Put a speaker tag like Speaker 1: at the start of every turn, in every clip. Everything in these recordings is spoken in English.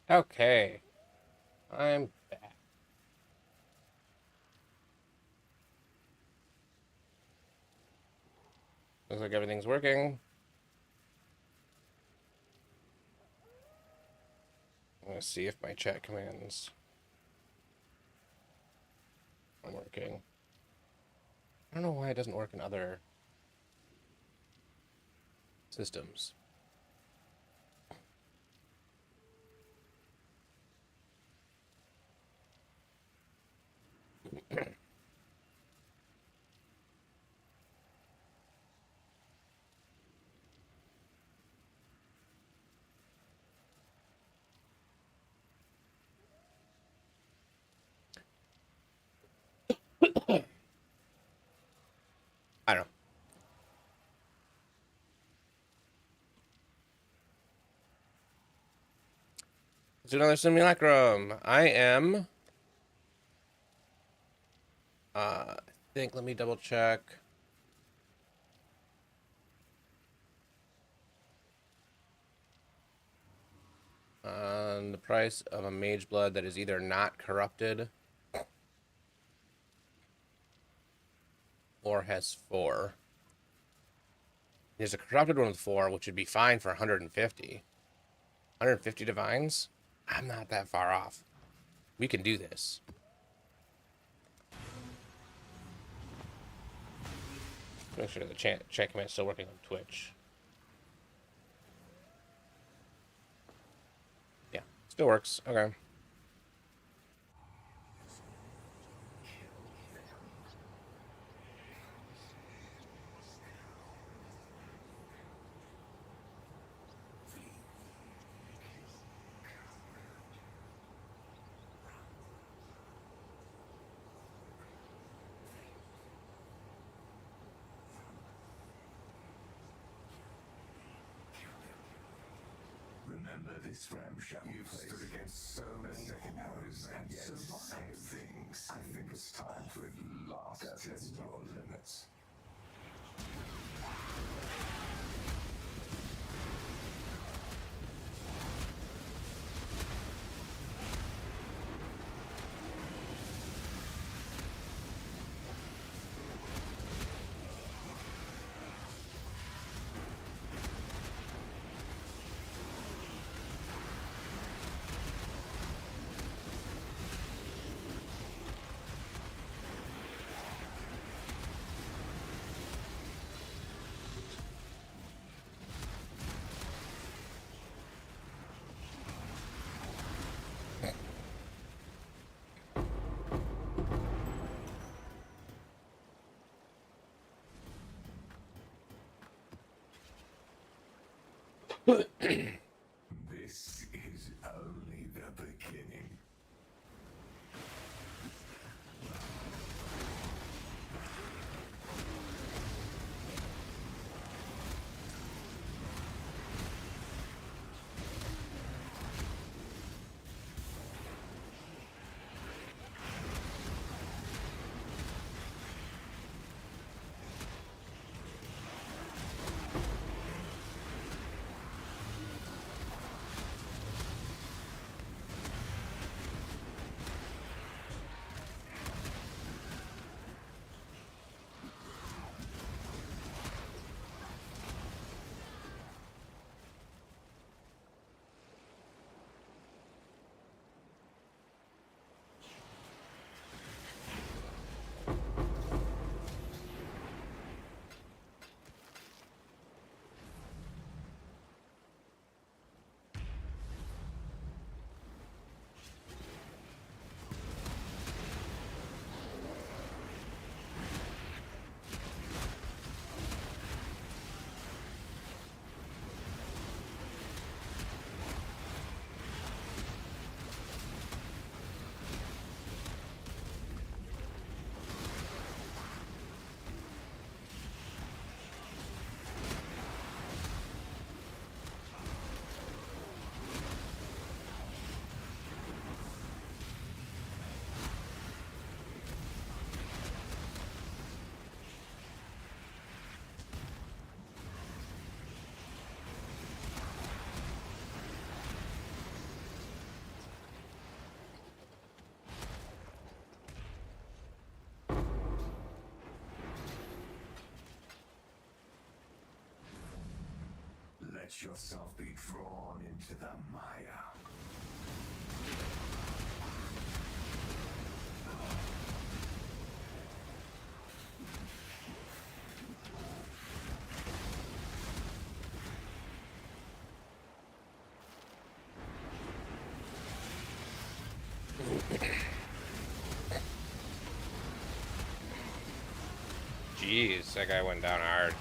Speaker 1: Okay, I'm back. Looks like everything's working. I'm gonna see if my chat commands are working. I don't know why it doesn't work in other systems. I don't know. Let's do another simulacrum. I think, let me double check. On the price of a mageblood that is either not corrupted or has 4. There's a corrupted one with 4, which would be fine for 150. 150 divines? I'm not that far off. We can do this. Make sure the chat command is still working on Twitch. Yeah, still works. Okay.
Speaker 2: Remember this ramshackle place. You've stood against so many horrors and yet survived things. I think it's time to at last test your limits. This is only the beginning. Let yourself be drawn into the mire.
Speaker 1: Jeez, that guy went down hard.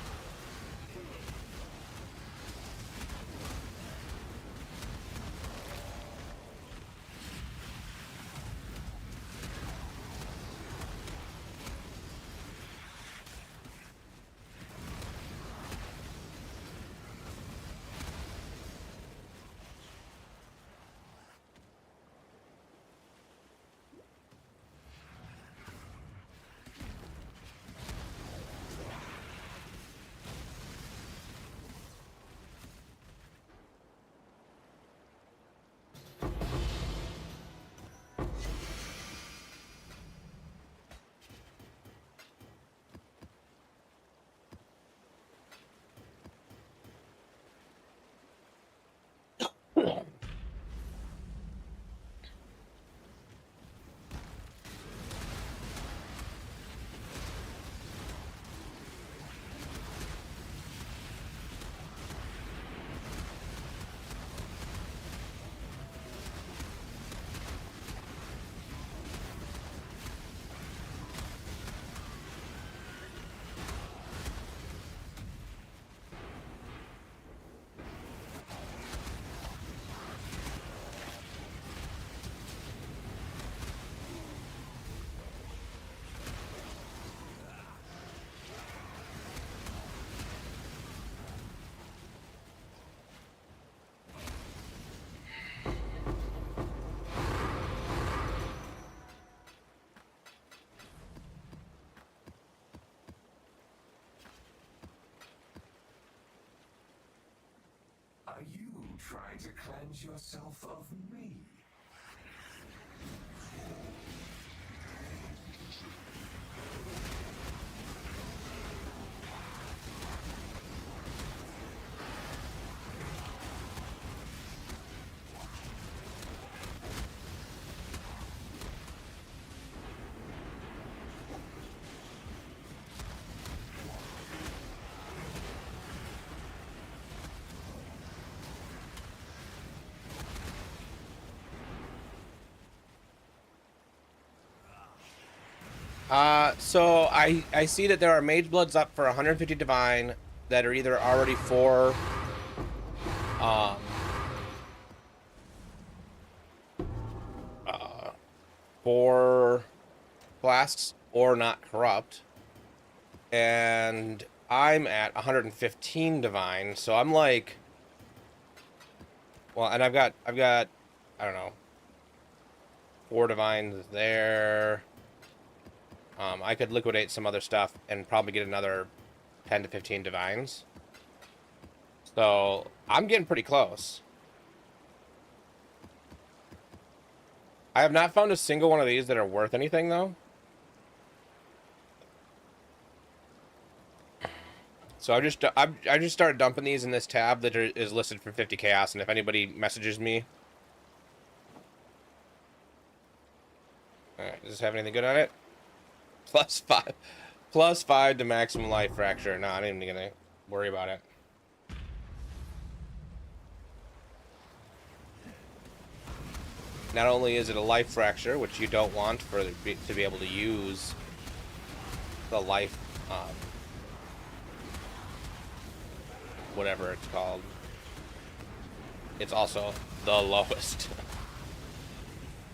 Speaker 2: Are you trying to cleanse yourself of me?
Speaker 1: So I see that there are mage bloods up for 150 divine that are either already um uh for flasks or not corrupt, and I'm at 115 divine, so I'm like, well, and I've got I don't know, 4 divines there. I could liquidate some other stuff and probably get another 10 to 15 divines. So I'm getting pretty close. I have not found a single one of these that are worth anything, though. So I just started dumping these in this tab that is listed for 50 chaos, and if anybody messages me, all right, does this have anything good on it? Plus five to maximum life fracture. No, I'm not even gonna worry about it. Not only is it a life fracture, which you don't want to be able to use the life, whatever it's called, it's also the lowest.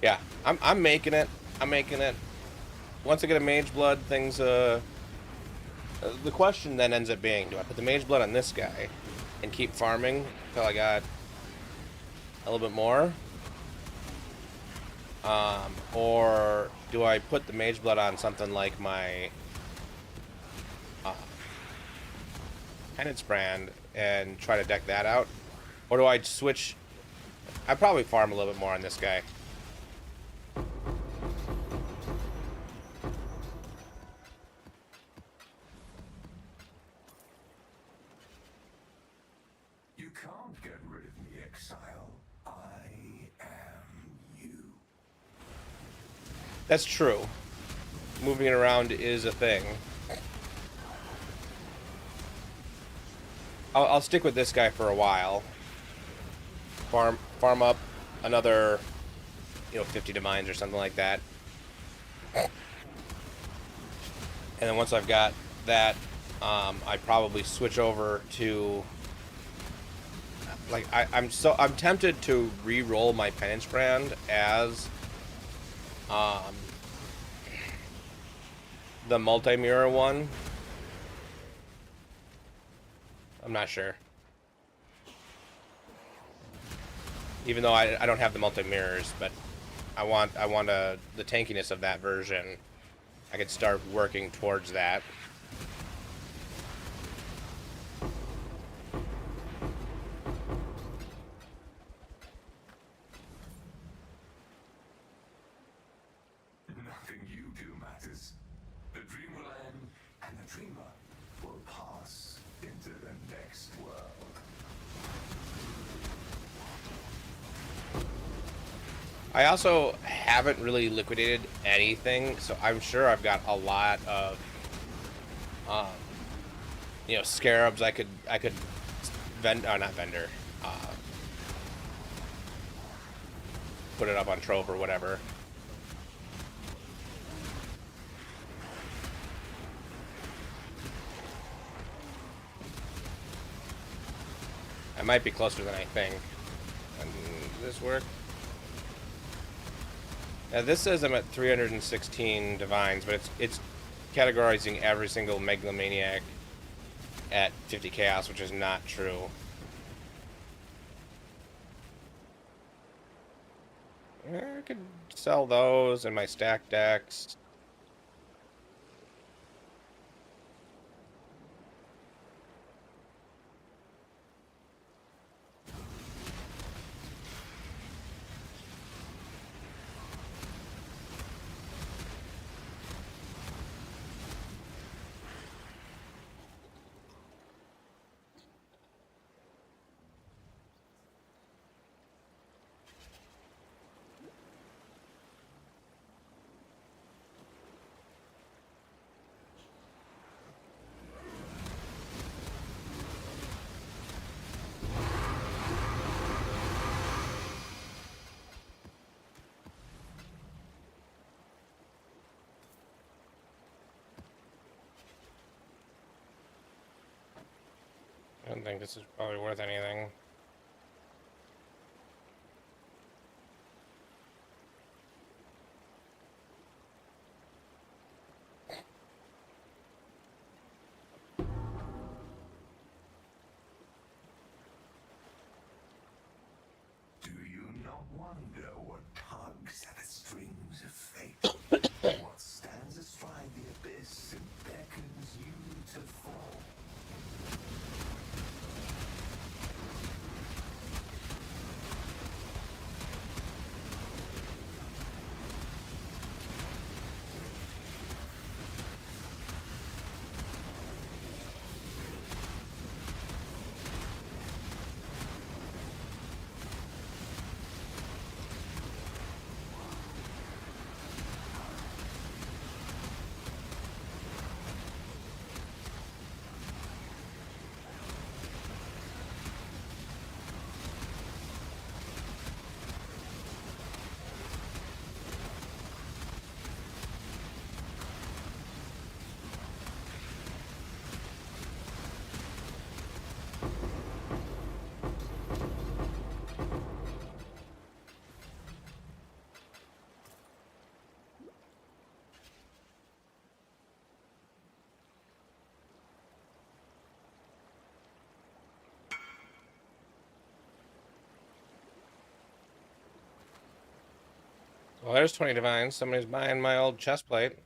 Speaker 1: Yeah, I'm making it. I'm making it. Once I get a mage blood, things the question then ends up being, do I put the mage blood on this guy and keep farming until I got a little bit more? Or do I put the mage blood on something like my penance brand and try to deck that out? Or do I switch? I probably farm a little bit more on this guy.
Speaker 2: You Exile, I am you.
Speaker 1: That's true. Moving it around is a thing. I'll stick with this guy for a while. Farm up another, 50 divines or something like that. And then once I've got that, I'd probably switch over to, like, I'm tempted to re-roll my penance brand as the multi-mirror one. I'm not sure. Even though I don't have the multi-mirrors, but I want the tankiness of that version. I could start working towards that.
Speaker 2: Nothing you do matters. The dream will end, and the dreamer will pass into the next world.
Speaker 1: I also haven't really liquidated anything, so I'm sure I've got a lot of, scarabs I could not vendor, put it up on Trove or whatever. I might be closer than I think. And does this work? Now this says I'm at 316 divines, but it's categorizing every single megalomaniac at 50 chaos, which is not true. I could sell those in my stack decks. I don't think this is probably worth anything.
Speaker 2: Do you not wonder what tugs at the strings of fate? What stands astride the abyss and beckons you to fall?
Speaker 1: Well, there's 20 divines. Somebody's buying my old chest plate.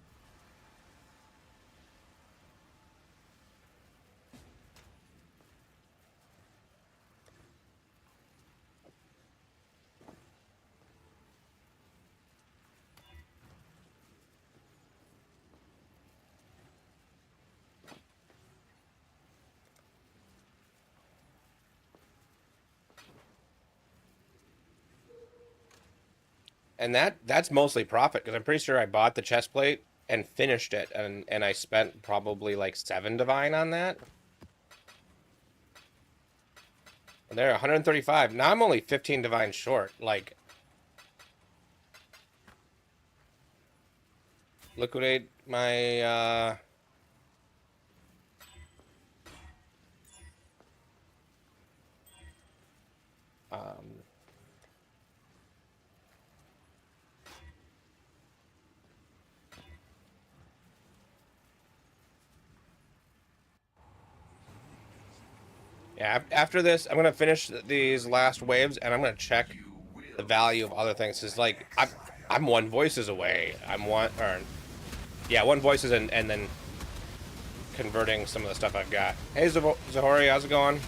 Speaker 1: And that's mostly profit because I'm pretty sure I bought the chest plate and finished it, and I spent probably like 7 divine on that. And they're 135. Now I'm only 15 divine short. Like, liquidate my um yeah, after this, I'm gonna finish these last waves, and I'm gonna check the value of other things. It's like I'm one voices away. I'm one, or yeah, one voices, and then converting some of the stuff I've got. Hey, Zahori, how's it going?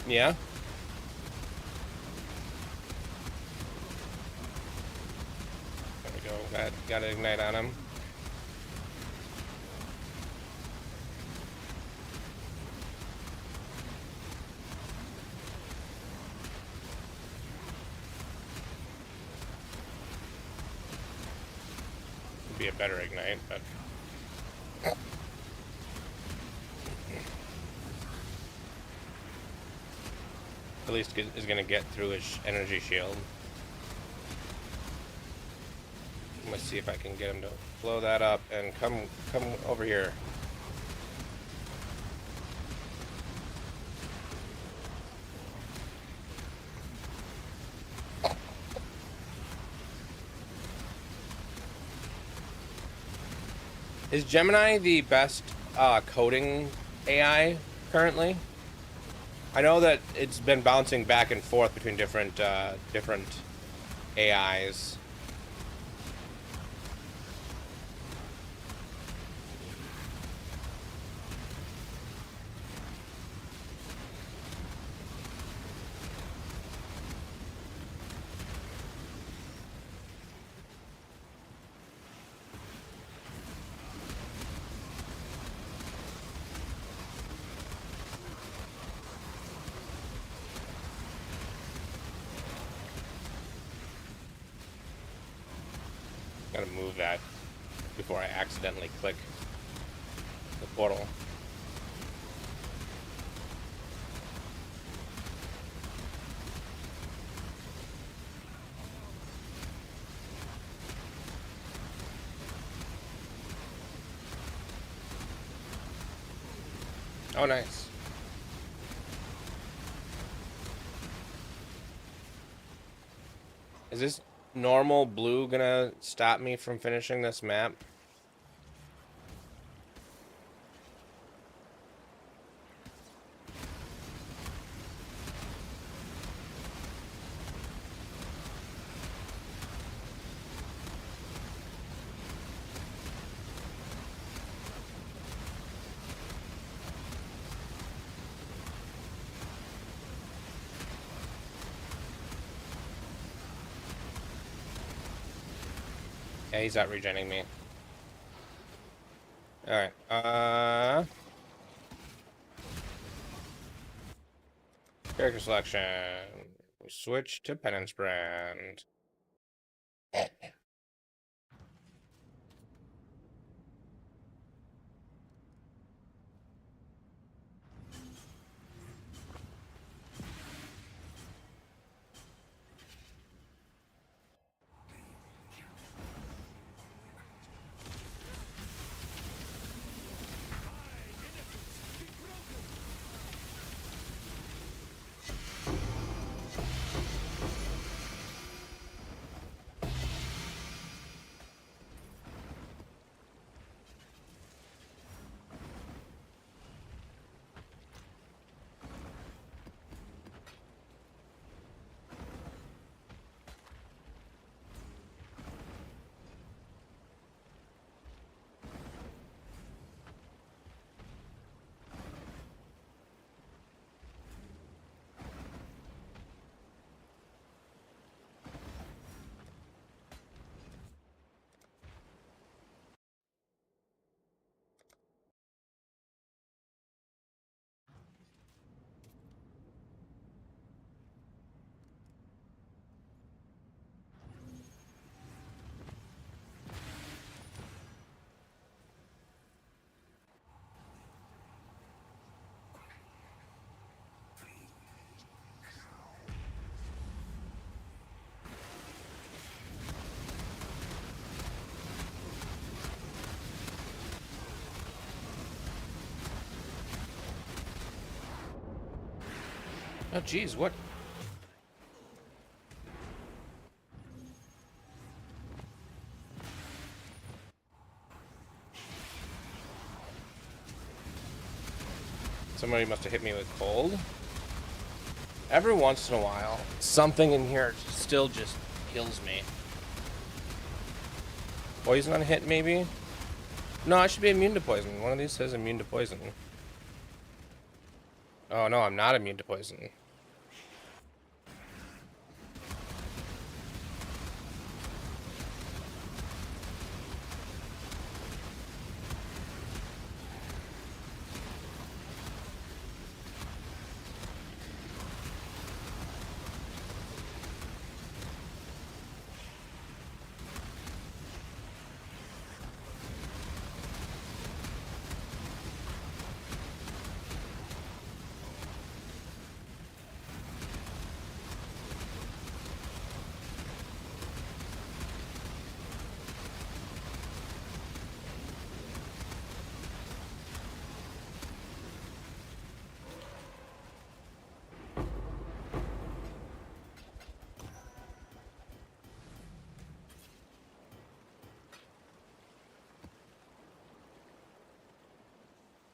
Speaker 1: Yeah. There we go. Got to ignite on him. Would be a better ignite, but at least is gonna get through his energy shield. Let's see if I can get him to blow that up and come over here. Is Gemini the best coding AI currently? I know that it's been bouncing back and forth between different AIs. Gotta move that before I accidentally click the portal. Oh, nice. Is this normal blue gonna stop me from finishing this map? Yeah, he's out regenning me. Alright, character selection. We switch to Penance Brand. Oh, geez, what? Somebody must have hit me with cold. Every once in a while, something in here still just kills me. Poison on hit, maybe? No, I should be immune to poison. One of these says immune to poison. Oh, no, I'm not immune to poison.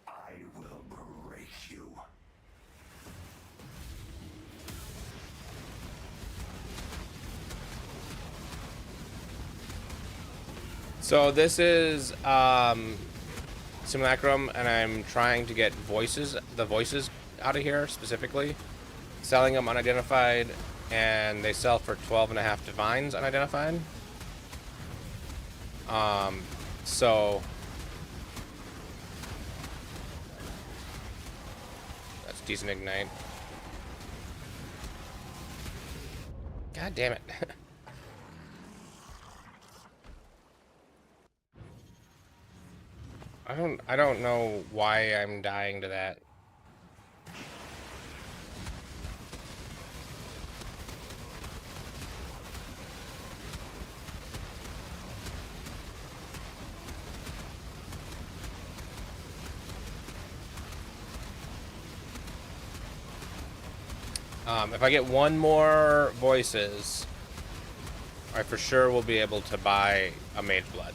Speaker 2: I will break you.
Speaker 1: So this is Simulacrum, and I'm trying to get the voices out of here specifically. Selling them unidentified, and they sell for 12.5 divines unidentified. So that's decent ignite. God damn it. I don't know why I'm dying to that. If I get one more voices, I for sure will be able to buy a mageblood.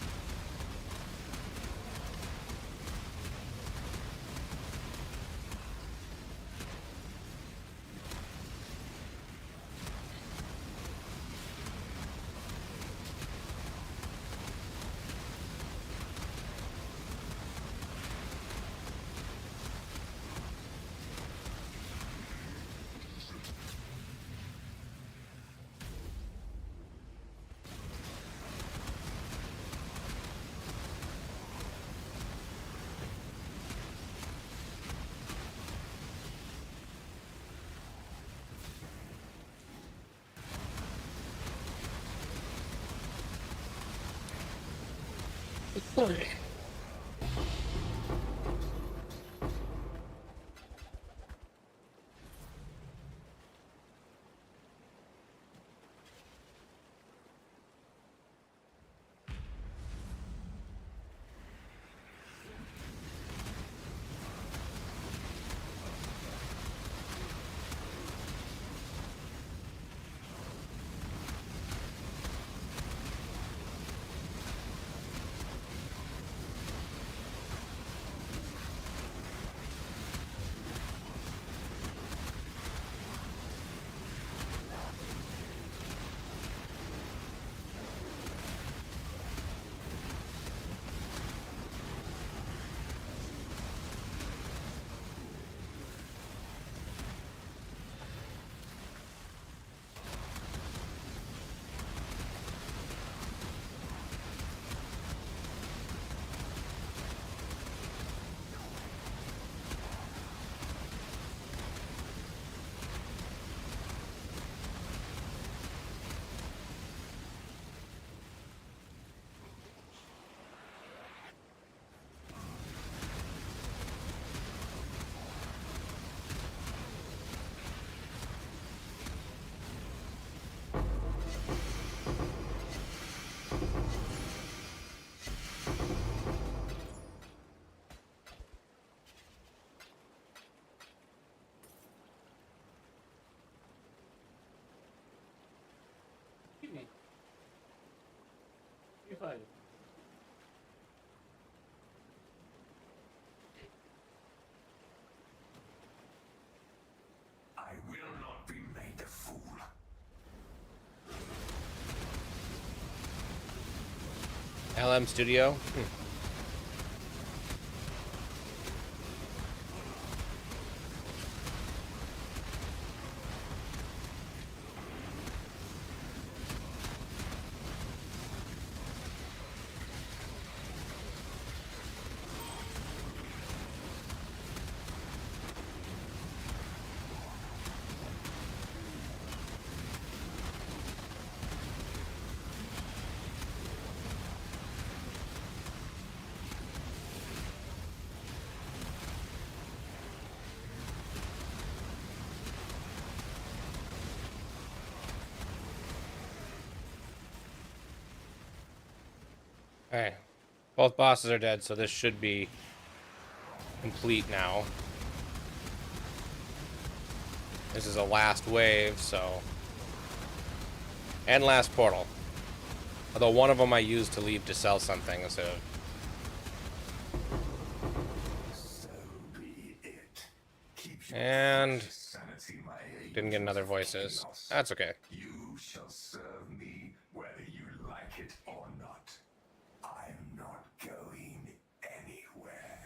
Speaker 3: fine.
Speaker 2: I will not be made a fool.
Speaker 1: LM Studio. Okay. Both bosses are dead, so this should be complete now. This is a last wave, so... And last portal. Although one of them I used to leave to sell something, so...
Speaker 2: So be it. Keep your
Speaker 1: And...
Speaker 2: sanity, my
Speaker 1: Didn't get another voices. That's okay.
Speaker 2: You shall serve me whether you like it or not. I'm not going anywhere.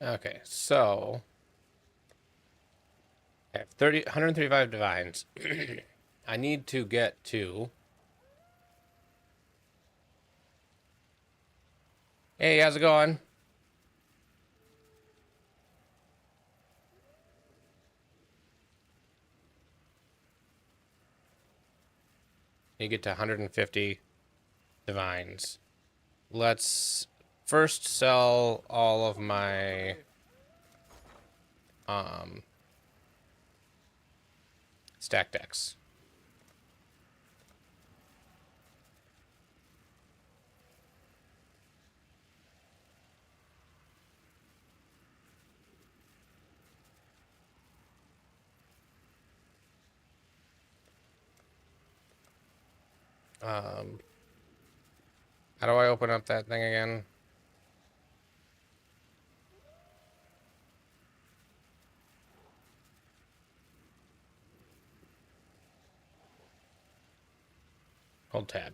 Speaker 1: Okay, so... I have 135 divines. I need to get to... Hey, how's it going? You get to 150 divines. Let's first sell all of my stack decks. How do I open up that thing again? Hold tab.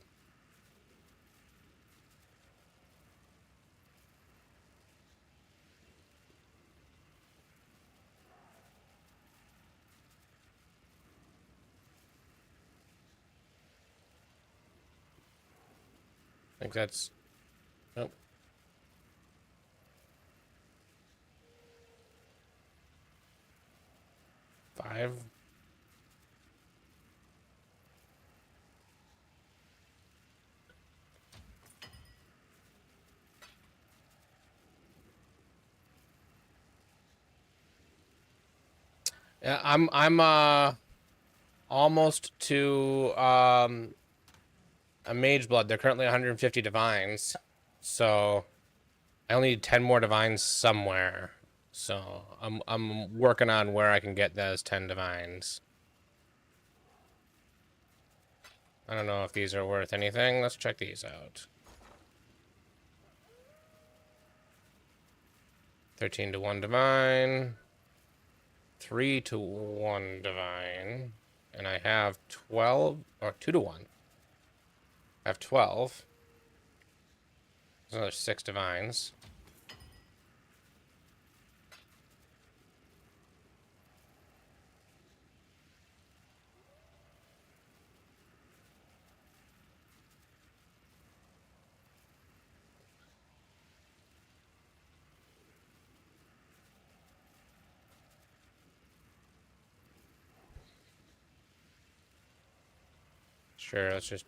Speaker 1: I think that's... Nope. Five. Yeah, I'm almost to a mageblood. They're currently 150 divines, so I only need 10 more divines somewhere. So I'm working on where I can get those 10 divines. I don't know if these are worth anything. Let's check these out. 13 to 1 divine. 3 to 1 divine, and I have 12, or 2 to 1. I have 12. There's another 6 divines. Sure, let's just...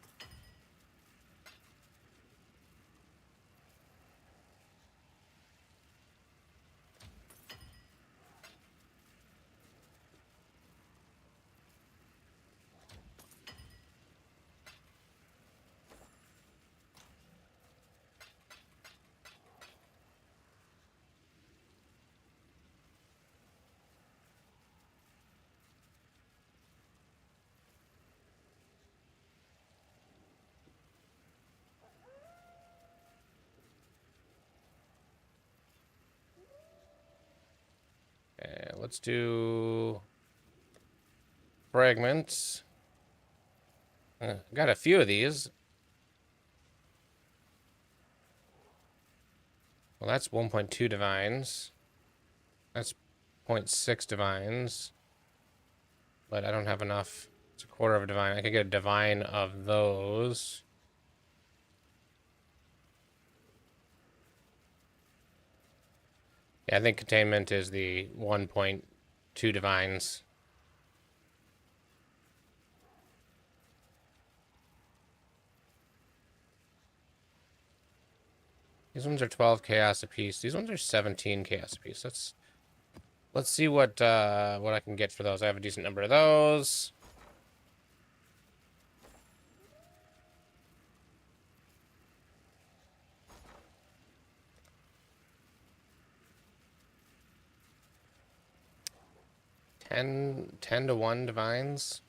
Speaker 1: let's do fragments. Got a few of these. Well, that's 1.2 divines. That's 0.6 divines. But I don't have enough. It's a quarter of a divine. I could get a divine of those. Yeah, I think containment is the 1.2 divines. These ones are 12 chaos apiece. These ones are 17 chaos apiece. Let's see what I can get for those. I have a decent number of those. Ten to 1 divines.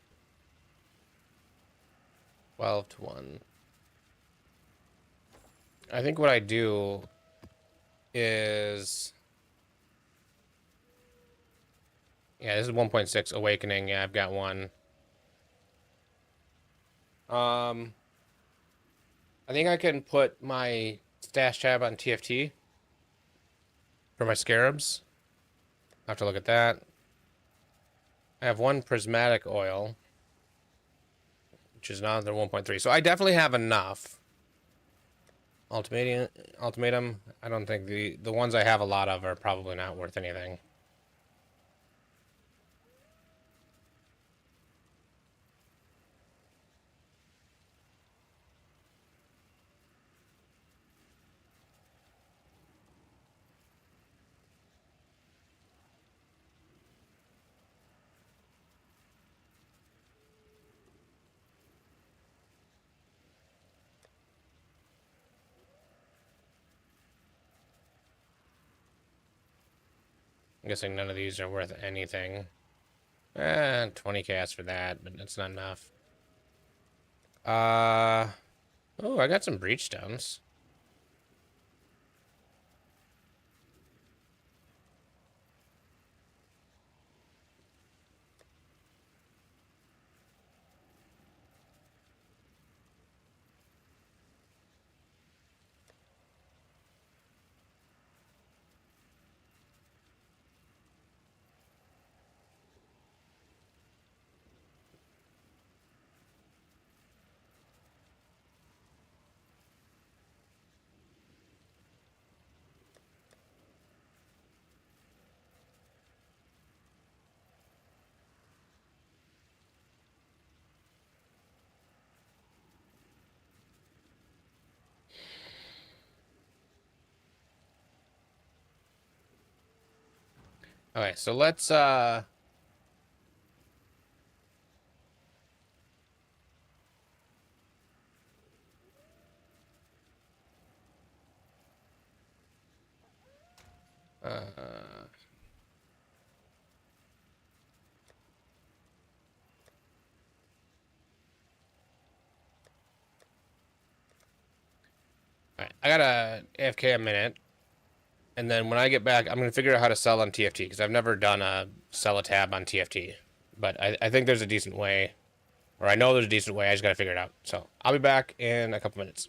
Speaker 1: 12 to 1. I think what I do is... Yeah, this is 1.6 awakening. Yeah, I've got one. I think I can put my stash tab on TFT for my scarabs. I'll have to look at that. I have one prismatic oil, which is another 1.3. So I definitely have enough. Ultimatum. I don't think the ones I have a lot of are probably not worth anything. I'm guessing none of these are worth anything. 20 cats for that, but that's not enough. Oh, I got some breach stones. Okay, so let's all right, I got a AFK a minute. And then when I get back, I'm going to figure out how to sell on TFT because I've never done a sell a tab on TFT. But I think there's a decent way, or I know there's a decent way. I just got to figure it out. So I'll be back in a couple minutes.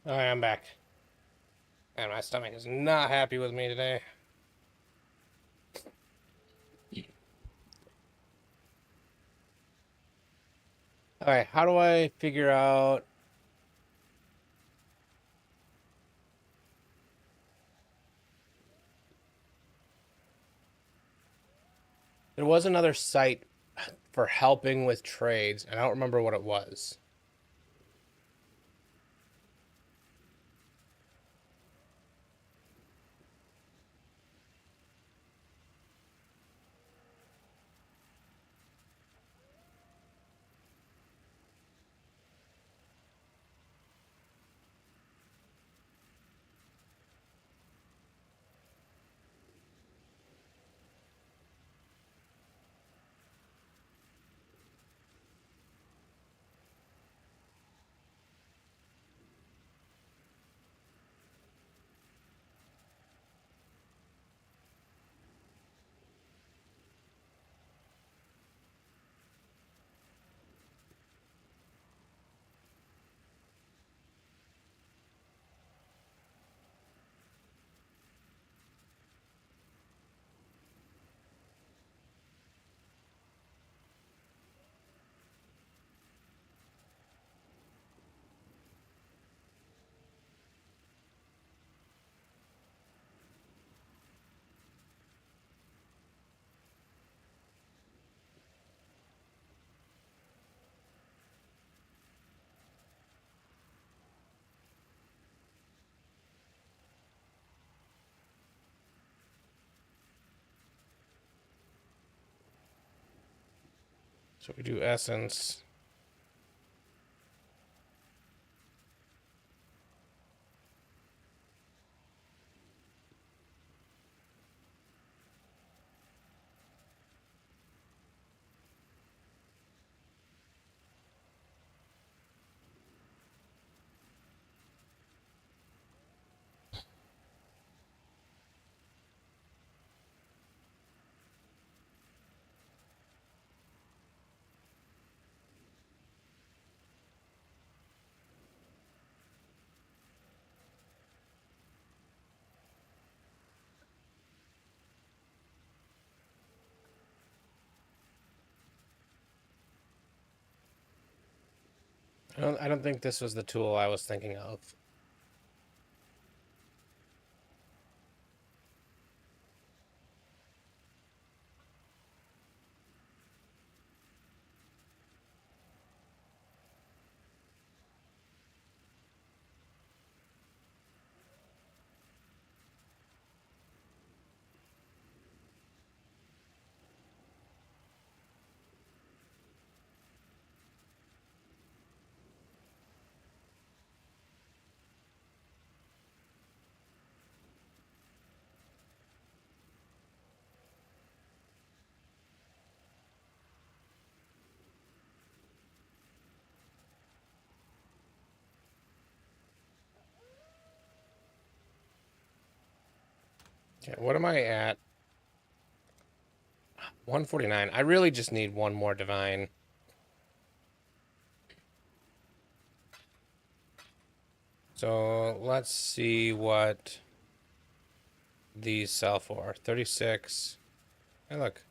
Speaker 1: Alright, I'm back. And my stomach is not happy with me today. Alright, how do I figure out... There was another site for helping with trades, and I don't remember what it was. So we do essence. I don't think this was the tool I was thinking of. Okay, what am I at? 149. I really just need one more divine. So let's see what these sell for. 36. Hey, look.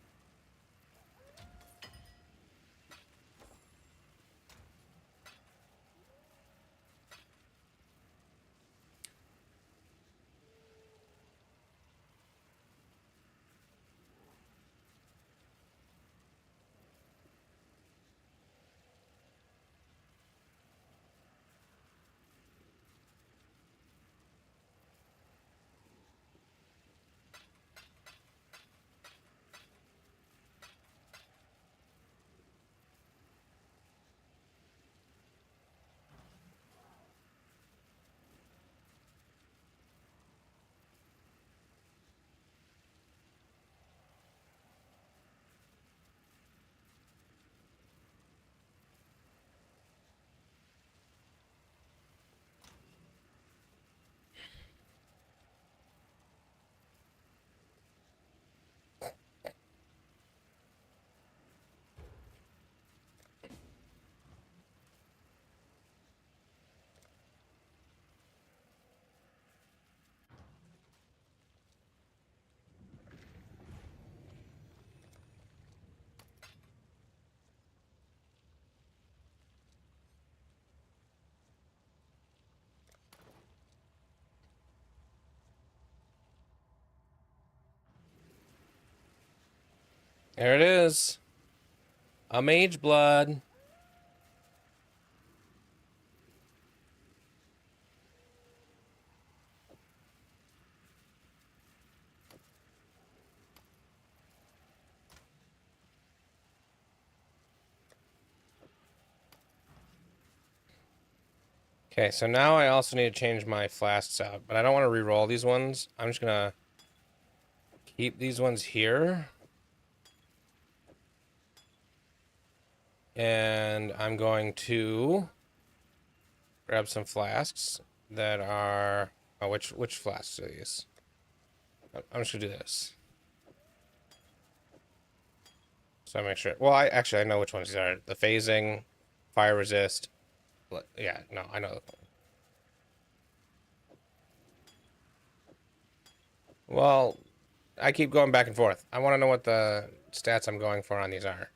Speaker 1: There it is. A mage blood. Okay, so now I also need to change my flasks out, but I don't want to re-roll these ones. I'm just gonna keep these ones here. And I'm going to grab some flasks that are... Oh, which flasks are these? I'm just gonna do this. So I make sure... Well, I know which ones these are. The phasing, fire resist. Yeah, no, I know. Well, I keep going back and forth. I want to know what the stats I'm going for on these are.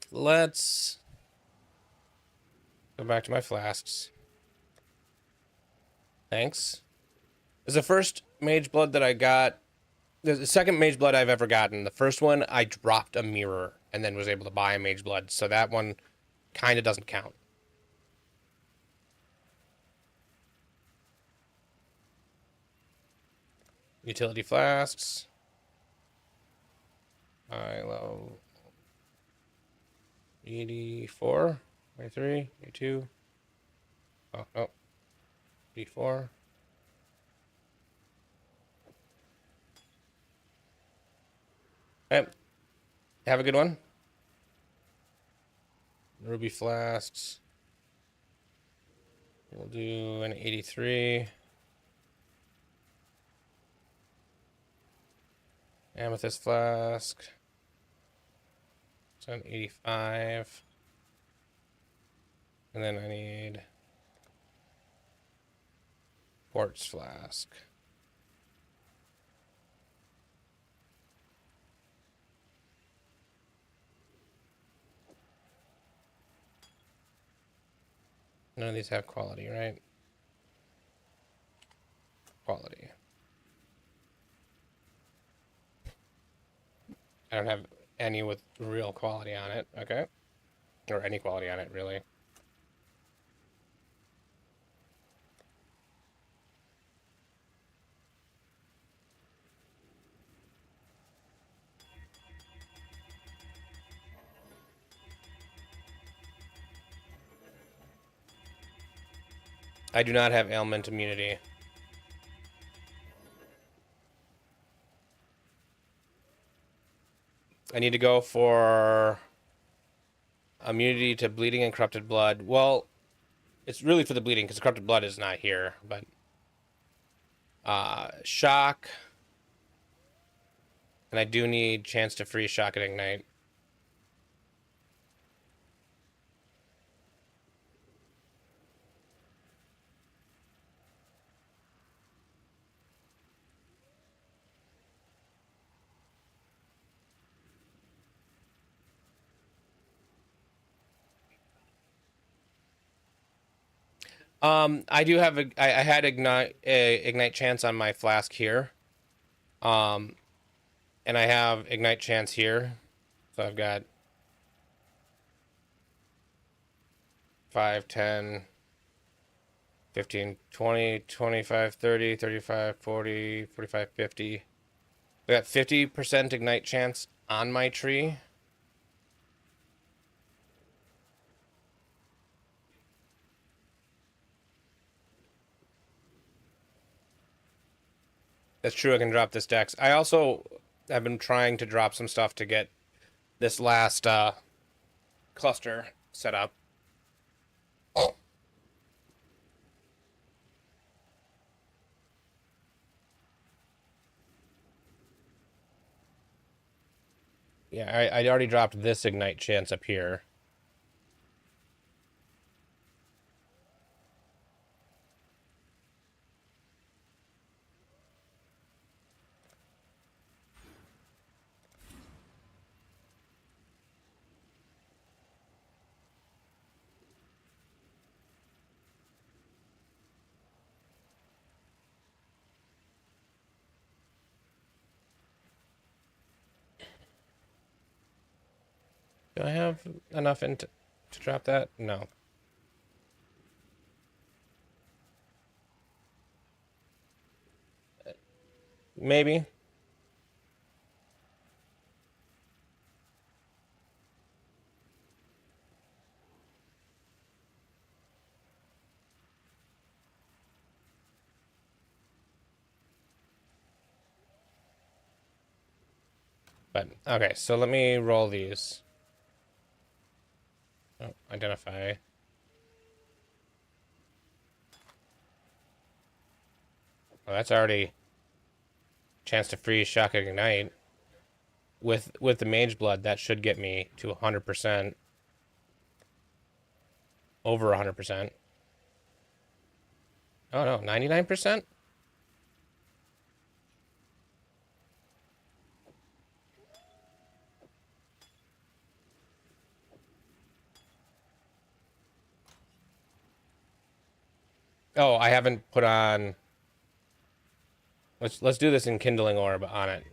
Speaker 1: Let's go back to my flasks. Thanks. This is the first mage blood that I got. The second mage blood I've ever gotten. The first one, I dropped a mirror and then was able to buy a mage blood. So that one kind of doesn't count. Utility flasks. I love 84, 83, 82. Oh, no. 84. Okay. Have a good one. Ruby flasks. We'll do an 83. Amethyst flask. So an 85. And then I need quartz flask. None of these have quality, right? Quality. I don't have any with real quality on it. Okay. Or any quality on it, really. I do not have ailment immunity. I need to go for immunity to bleeding and corrupted blood. Well, it's really for the bleeding because corrupted blood is not here, but shock. And I do need chance to freeze, shock, and ignite. I do have I had ignite chance on my flask here. And I have ignite chance here. So I've got 5, 10, 15, 20, 25, 30, 35, 40, 45, 50. I got 50% ignite chance on my tree. That's true, I can drop this dex. I also have been trying to drop some stuff to get this last cluster set up. Yeah, I already dropped this ignite chance up here. Do I have enough to drop that? No. Maybe. But, okay, so let me roll these. Oh, identify. Well, that's already chance to freeze, shock, ignite. With the mage blood, that should get me to 100%. Over 100%. Oh no, 99%? Oh, I haven't put on. Let's do this in kindling orb on it.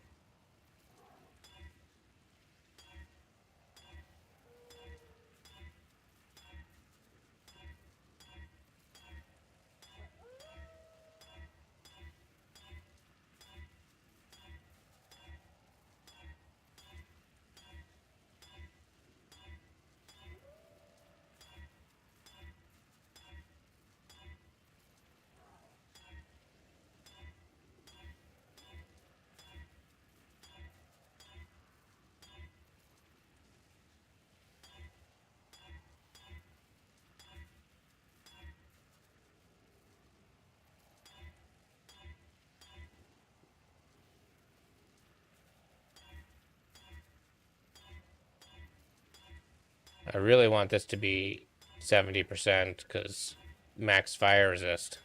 Speaker 1: I really want this to be 70% because max fire resist.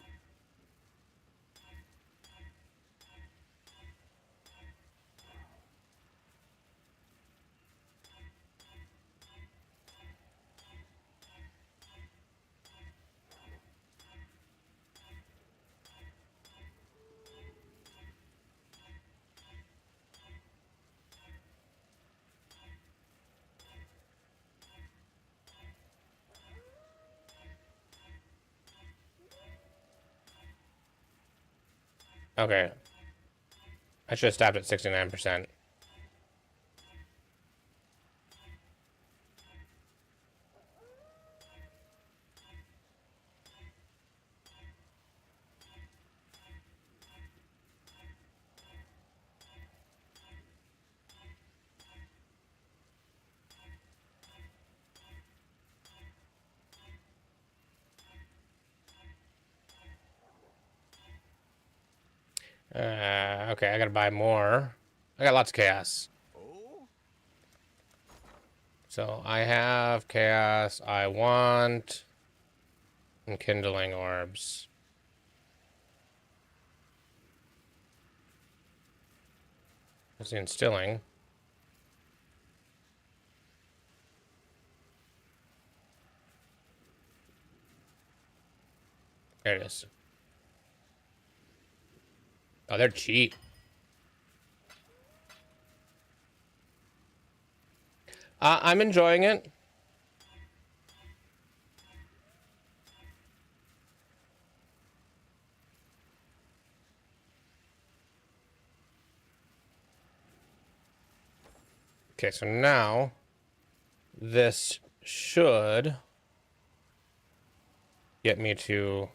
Speaker 1: Okay. I should have stopped at 69%. Okay, I gotta buy more. I got lots of chaos. So I have chaos. I want enkindling orbs. That's the instilling. There it is. Oh, they're cheap. I'm enjoying it. Okay, so now this should get me to,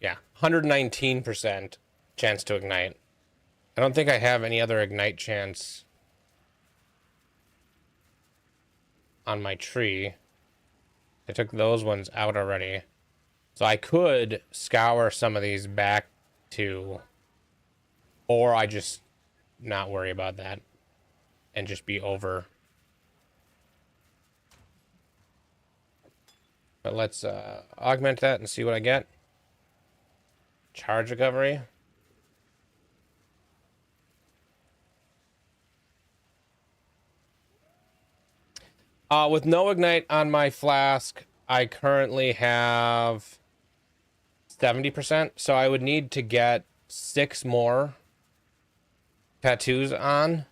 Speaker 1: yeah, 119% chance to ignite. I don't think I have any other ignite chance on my tree. I took those ones out already. So I could scour some of these back to, or I just not worry about that and just be over. But let's augment that and see what I get. Charge recovery. With no ignite on my flask, I currently have 70%. So I would need to get 6 more tattoos on.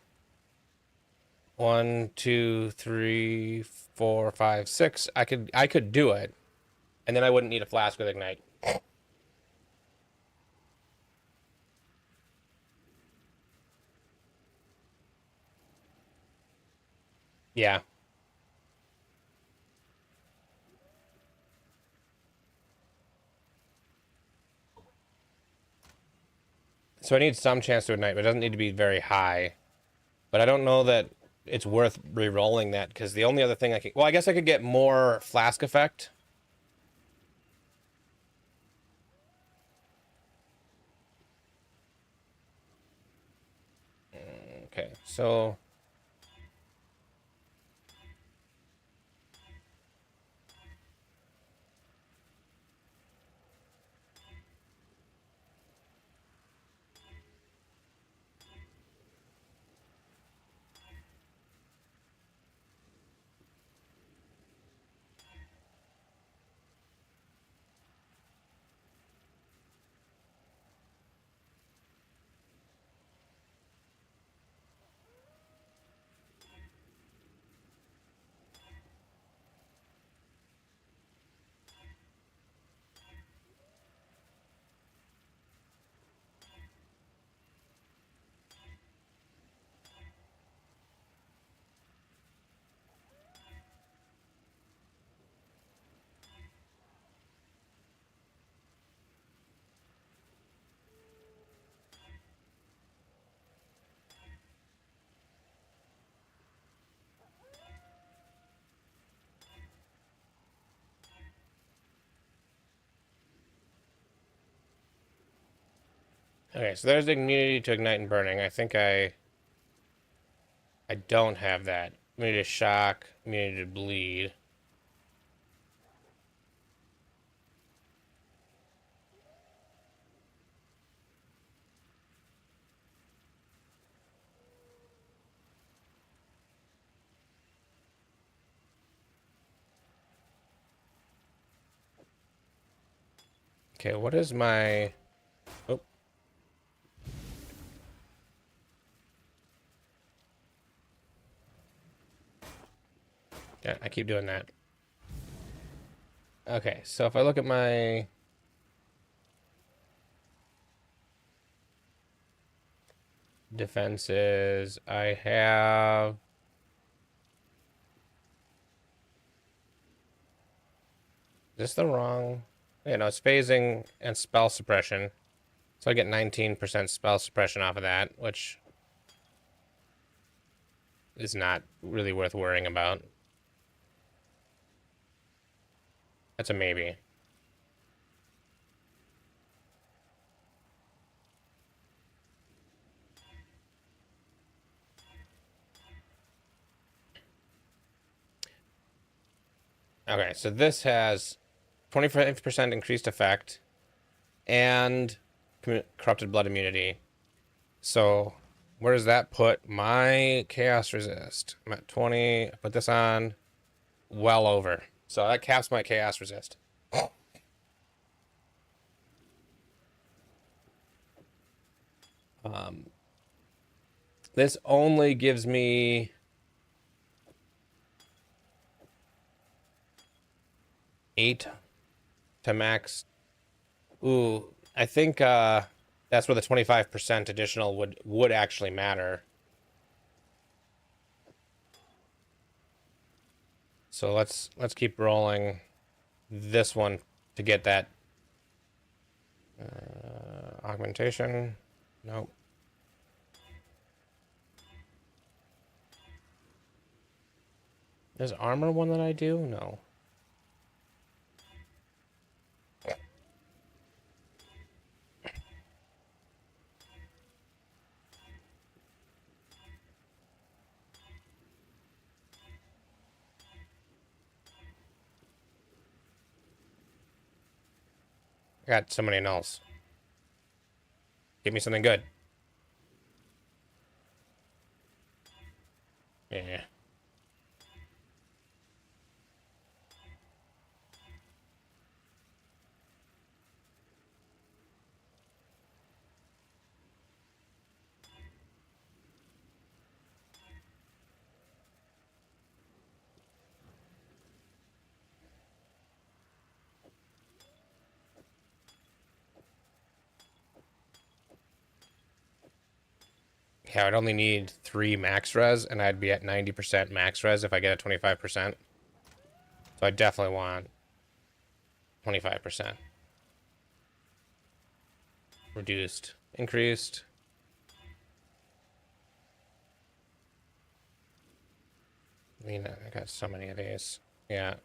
Speaker 1: 1, 2, 3, 4, 5, 6. I could do it, and then I wouldn't need a flask with ignite. Yeah. So I need some chance to ignite, but it doesn't need to be very high. But I don't know that it's worth re-rolling that, because the only other thing I could... Well, I guess I could get more flask effect. Okay, so... Okay, so there's the immunity to ignite and burning. I think I don't have that. Immunity to shock, immunity to bleed. Okay, what is my... Oh. Yeah, I keep doing that. Okay, so if I look at my... defenses, I have... Is this the wrong... Yeah, no, it's phasing and spell suppression. So I get 19% spell suppression off of that, which is not really worth worrying about. That's a maybe. Okay, so this has 25% increased effect and corrupted blood immunity. So where does that put my chaos resist? I'm at 20. I put this on well over. So that caps my chaos resist. This only gives me 8 to max. Ooh, I think that's where the 25% additional would actually matter. So let's keep rolling this one to get that augmentation. Nope. Is armor one that I do? No. I got so many nulls. Give me something good. Yeah. Yeah, I'd only need 3 max res, and I'd be at 90% max res if I get a 25%. So I definitely want 25%. Reduced. Increased. I mean, I got so many of these. Yeah.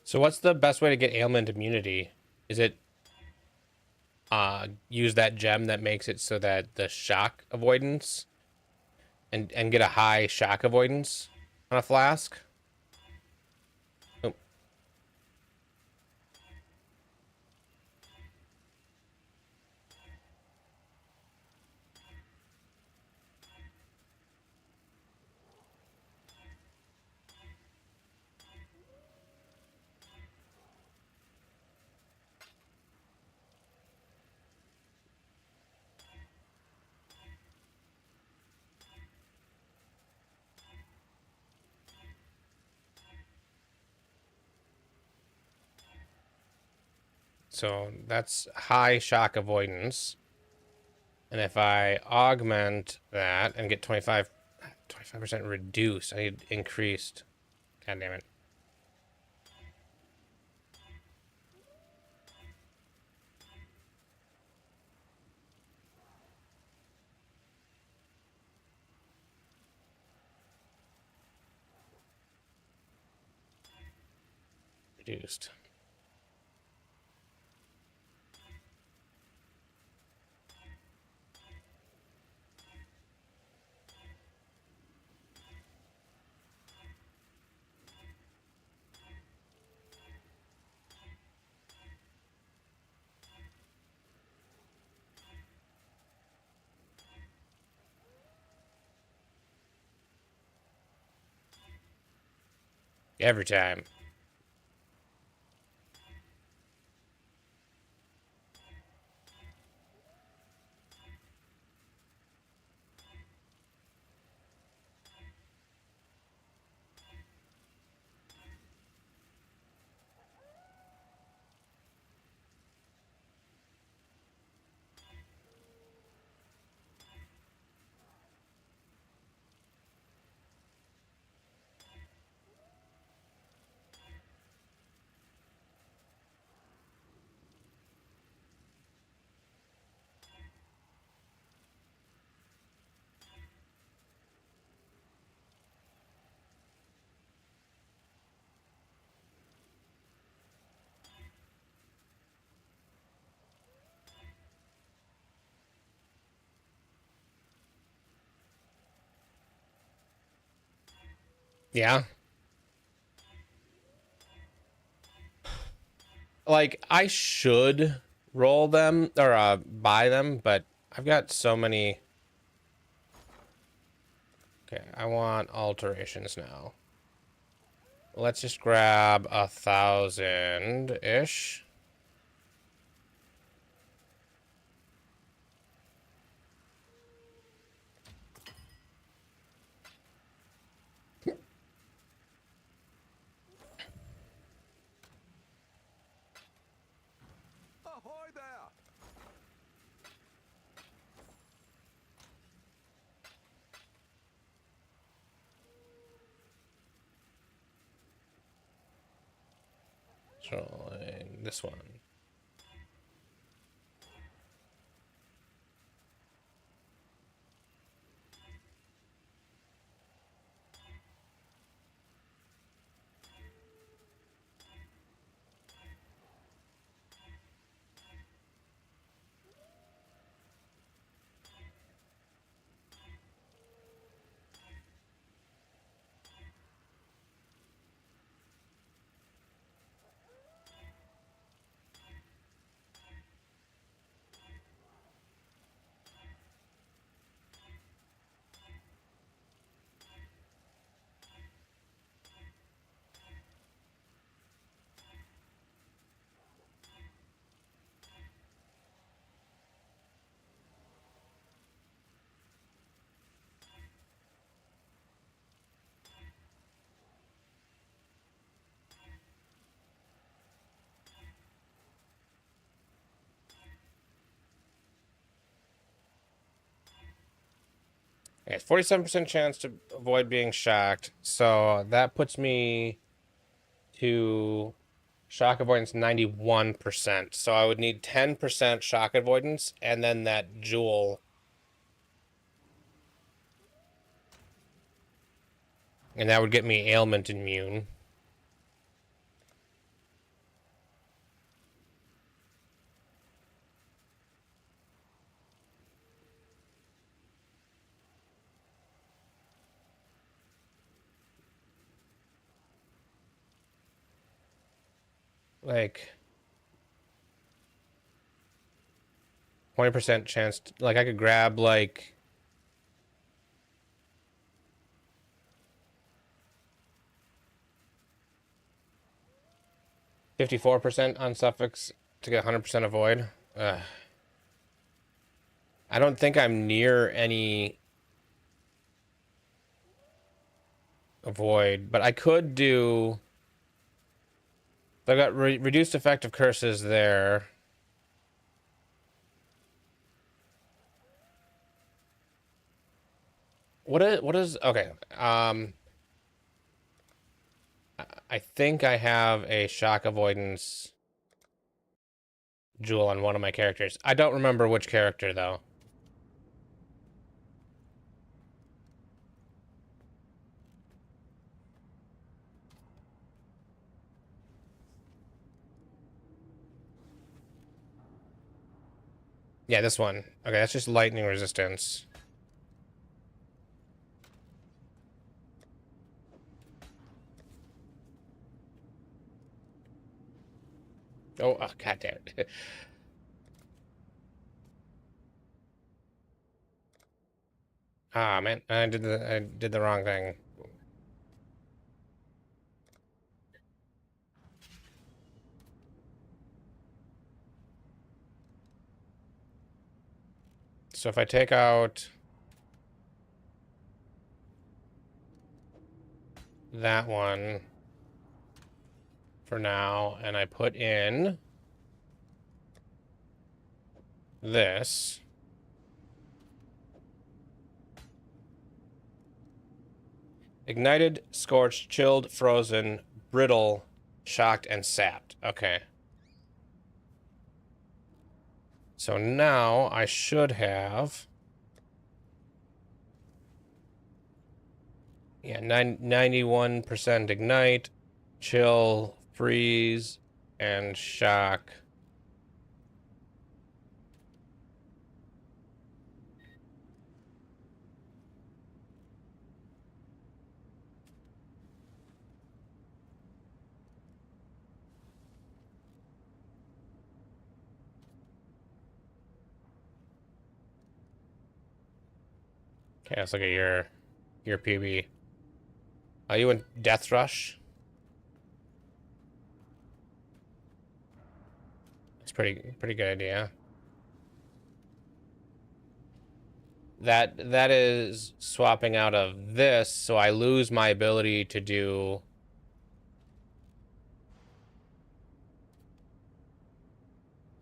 Speaker 1: So what's the best way to get ailment immunity? Is it use that gem that makes it so that the shock avoidance and get a high shock avoidance on a flask? Oh, so that's high shock avoidance. And if I augment that and get 25% reduced, I need increased. God damn it. Reduced. Every time. Yeah. Like, I should roll them or buy them, but I've got so many. Okay, I want alterations now. Let's just grab 1,000-ish.
Speaker 2: Ahoy there!
Speaker 1: So this one. Okay, 47% chance to avoid being shocked. So that puts me to shock avoidance 91%. So I would need 10% shock avoidance and then that jewel. And that would get me ailment immune. Like 20% chance to, like I could grab like 54% on suffix to get 100% avoid. I don't think I'm near any avoid, but I could do. I've got reduced effect of curses there. What is okay? I think I have a shock avoidance jewel on one of my characters. I don't remember which character though. Yeah, this one. Okay, that's just lightning resistance. Oh, god damn it. Ah, man, I did the wrong thing. So if I take out that one for now, and I put in this. Ignited, scorched, chilled, frozen, brittle, shocked, and sapped. Okay. So now I should have... Yeah, 91% ignite, chill, freeze, and shock. Okay, let's look at your PB. Are you in Death Rush? It's pretty good idea. That is swapping out of this, so I lose my ability to do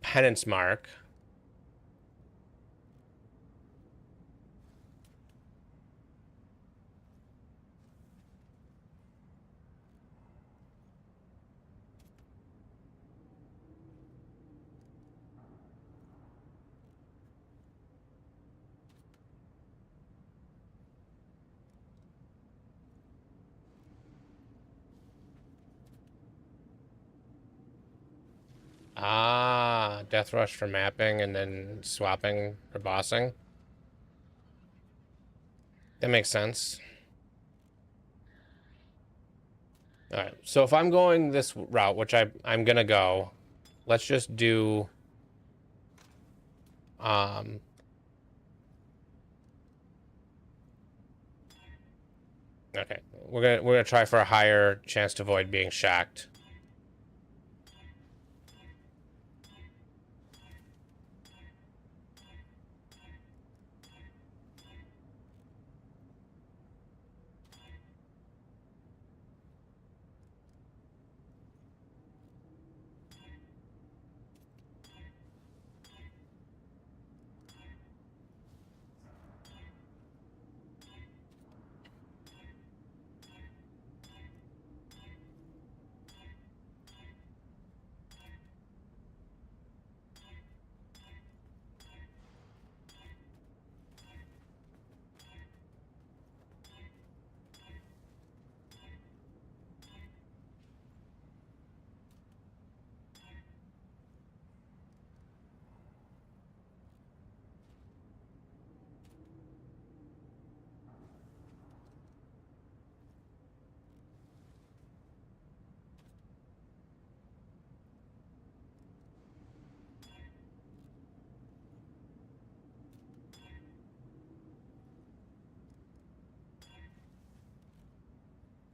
Speaker 1: Penance Mark. Ah, Death Rush for mapping and then swapping for bossing. That makes sense. All right, so if I'm going this route, which I'm gonna go, let's just do um okay. We're gonna try for a higher chance to avoid being shacked.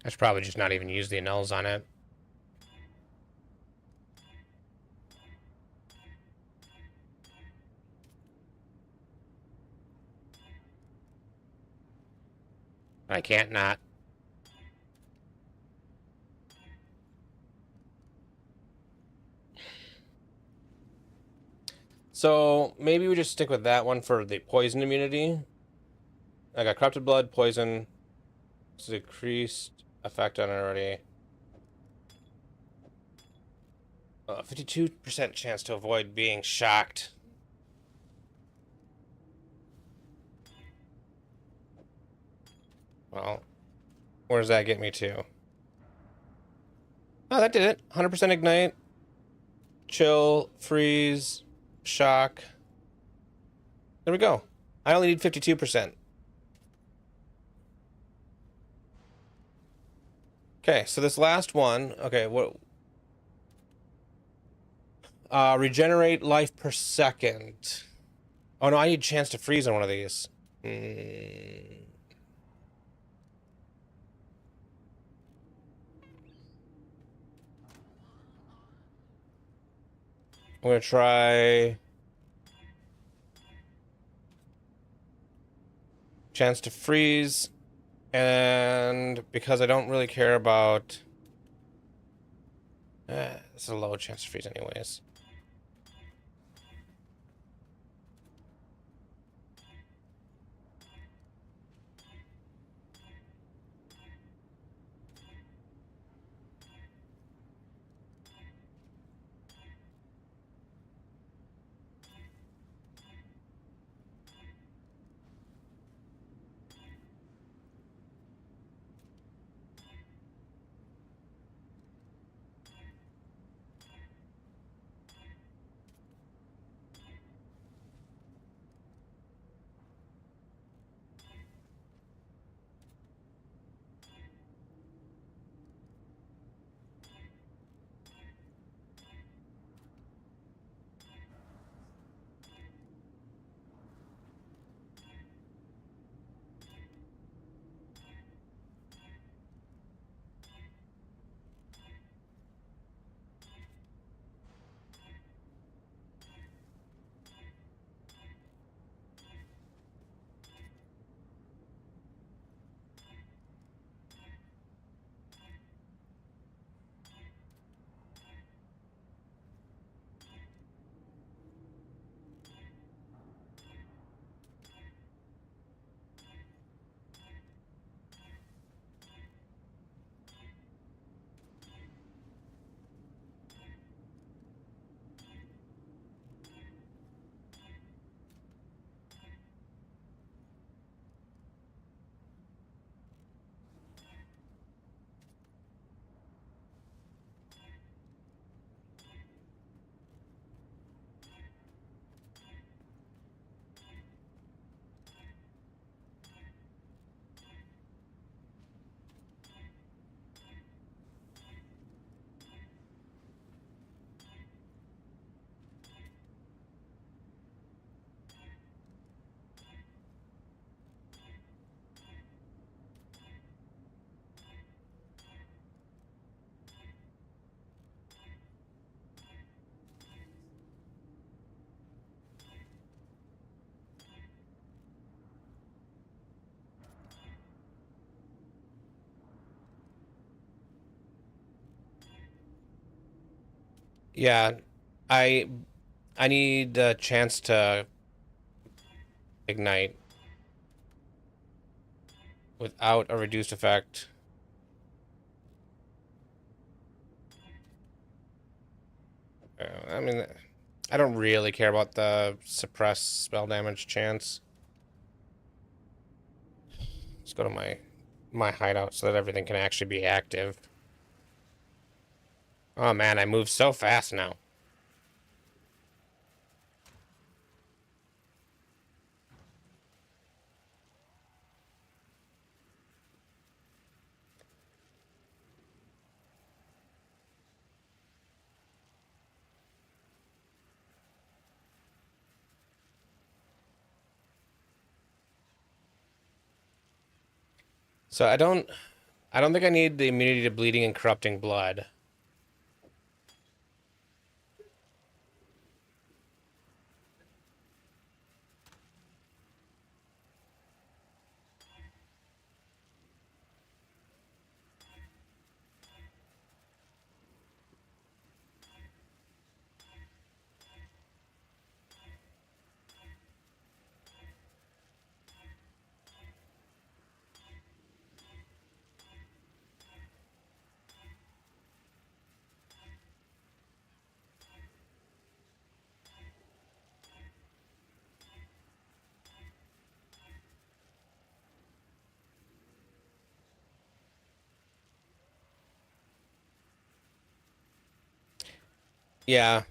Speaker 1: I should probably just not even use the annuls on it. I can't not. So maybe we just stick with that one for the poison immunity. I got corrupted blood, poison, decreased effect on it already. 52% chance to avoid being shocked. Well, where does that get me to? Oh, that did it. 100% ignite, chill, freeze, shock. There we go. I only need 52%. Okay, so this last one, okay, what? Regenerate life per second. Oh no, I need chance to freeze on one of these. I'm gonna try chance to freeze, and because I don't really care about, it's a low chance to freeze anyways. Yeah, I I need a chance to ignite without a reduced effect. I mean, I don't really care about the suppress spell damage chance. Let's go to my hideout so that everything can actually be active. Oh man, I move so fast now. So I don't think I need the immunity to bleeding and corrupting blood. Yeah.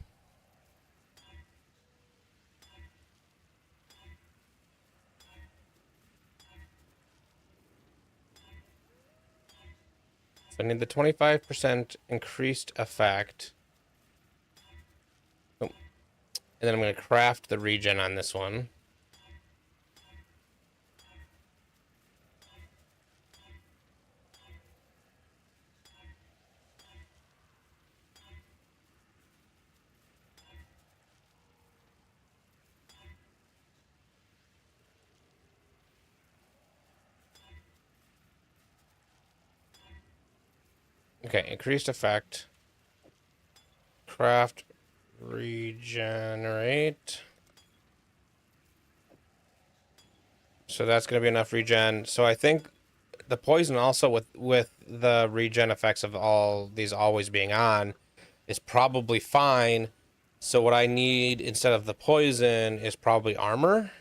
Speaker 1: So I need the 25% increased effect. Oh, and then I'm going to craft the regen on this one. Okay, increased effect. Craft, regenerate. So that's going to be enough regen. So I think the poison also with the regen effects of all these always being on is probably fine. So what I need instead of the poison is probably armor.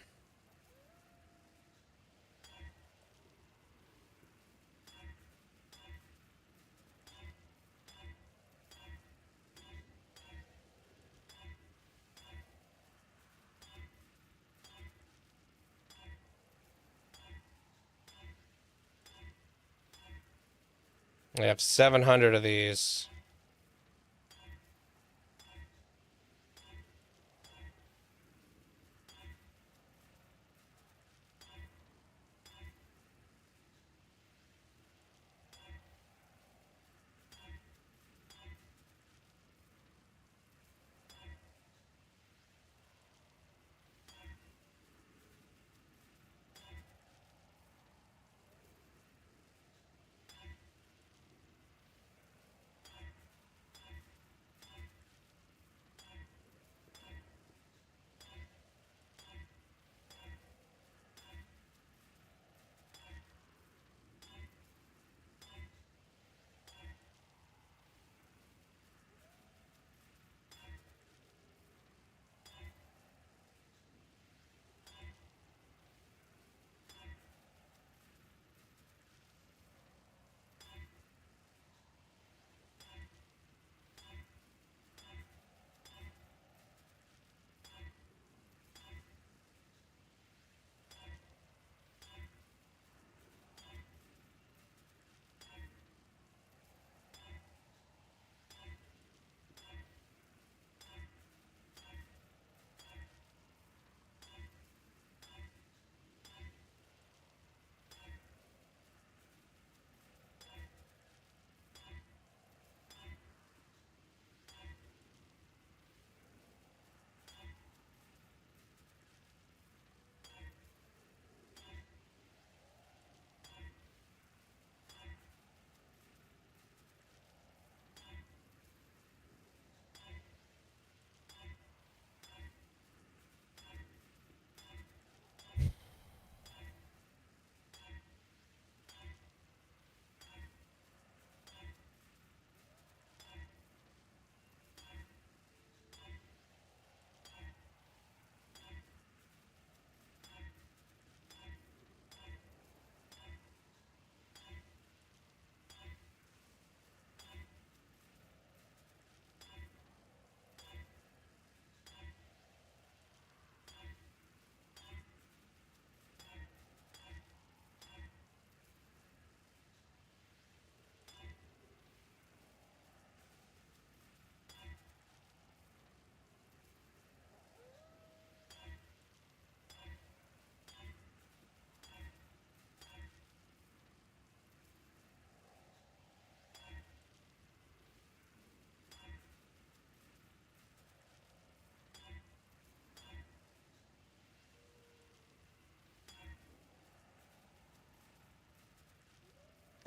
Speaker 1: I have 700 of these.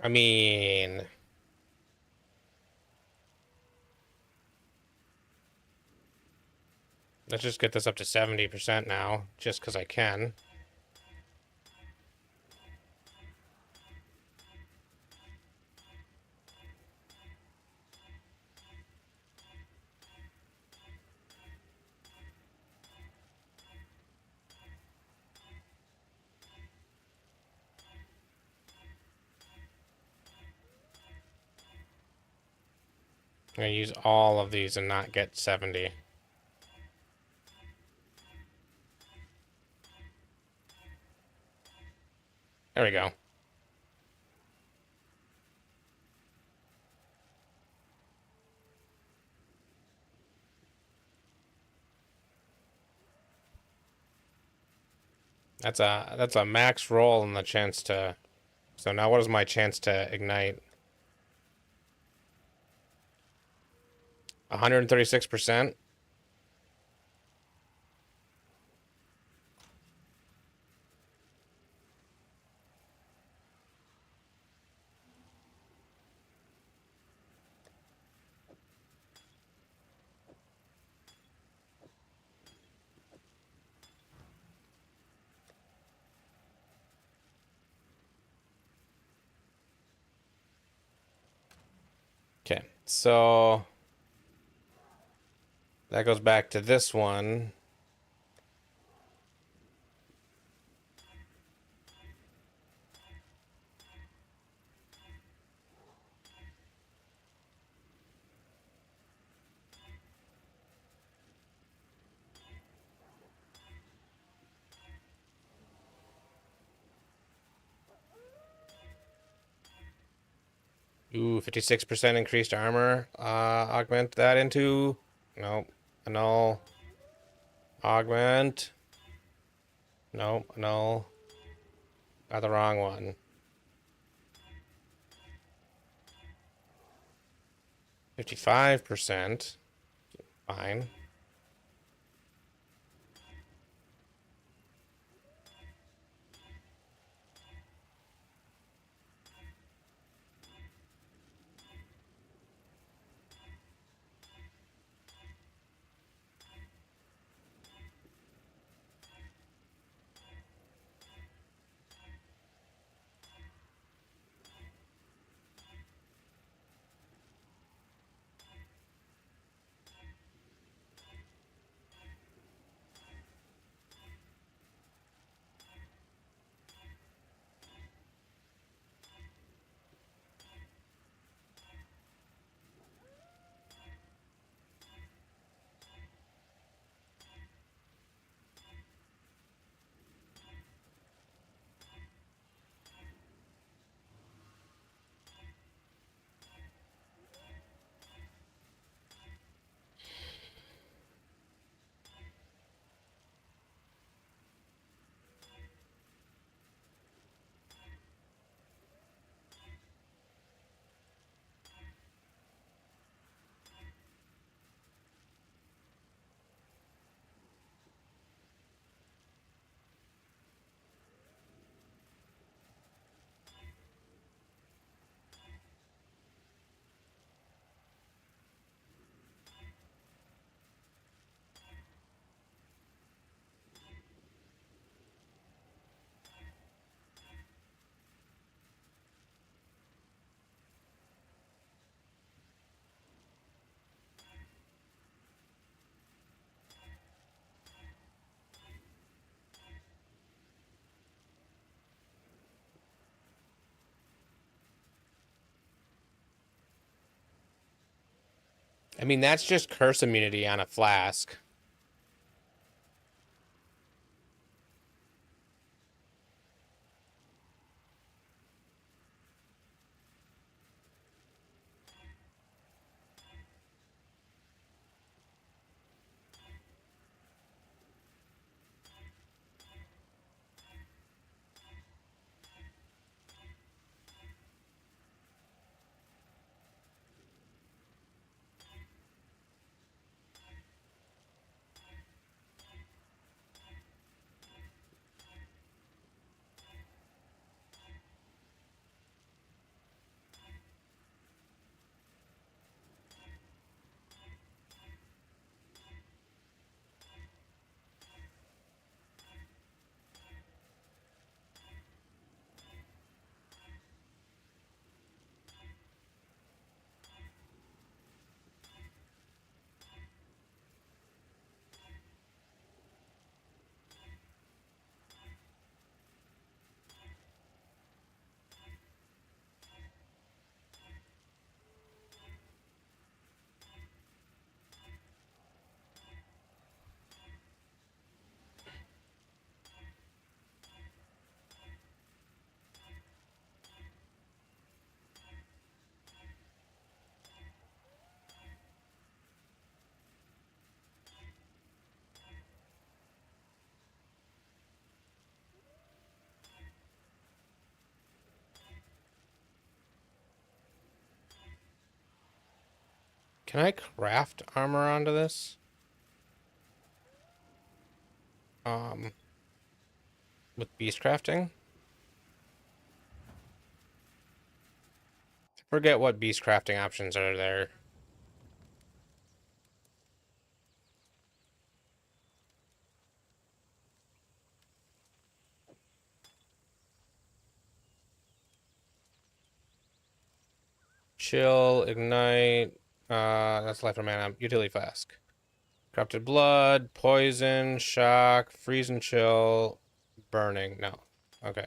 Speaker 1: I mean, let's just get this up to 70% now, just because I can. I'm gonna use all of these and not get 70. There we go. That's a max roll and the chance to. So now what is my chance to ignite? 136%. Okay, so that goes back to this one. Ooh, 56% increased armor. Augment that into... Nope. Annul. Augment. Nope. Annul. Got the wrong one. 55%. Fine. I mean, that's just curse immunity on a flask. Can I craft armor onto this? With beast crafting? I forget what beast crafting options are there. Chill, ignite, that's life or mana, utility flask. Corrupted blood, poison, shock, freeze and chill, burning. No. Okay.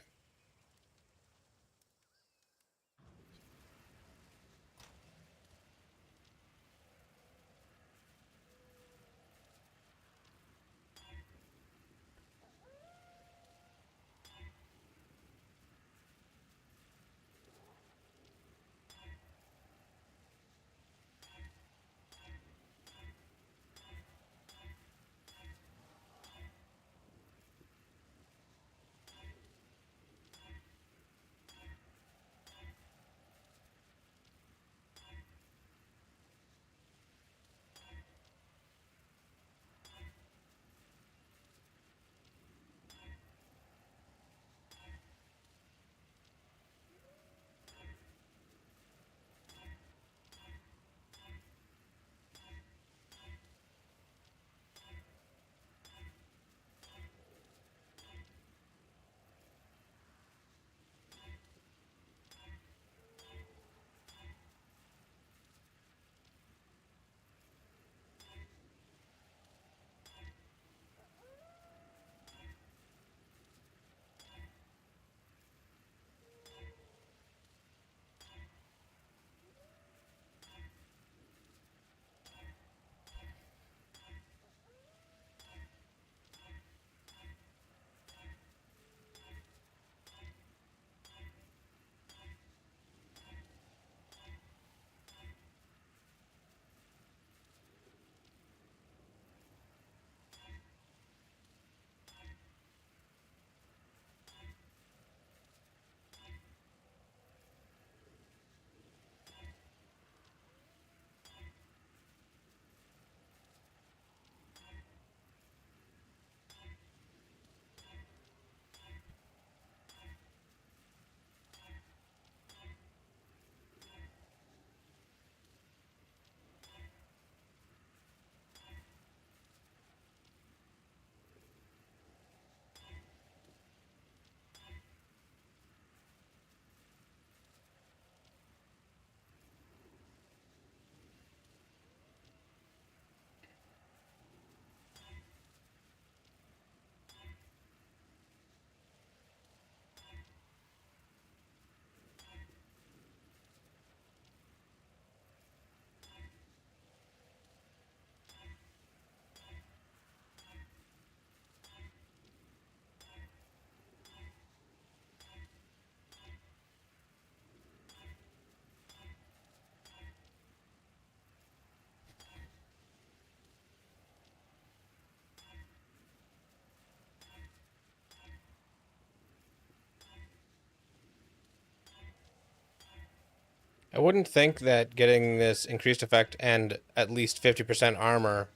Speaker 1: I wouldn't think that getting this increased effect and at least 50% armor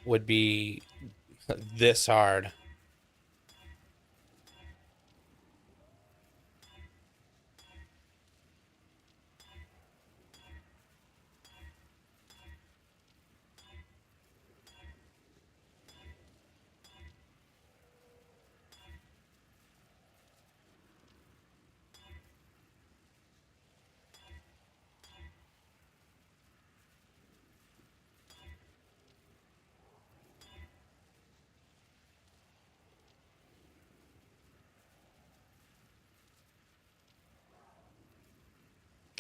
Speaker 1: would be this hard.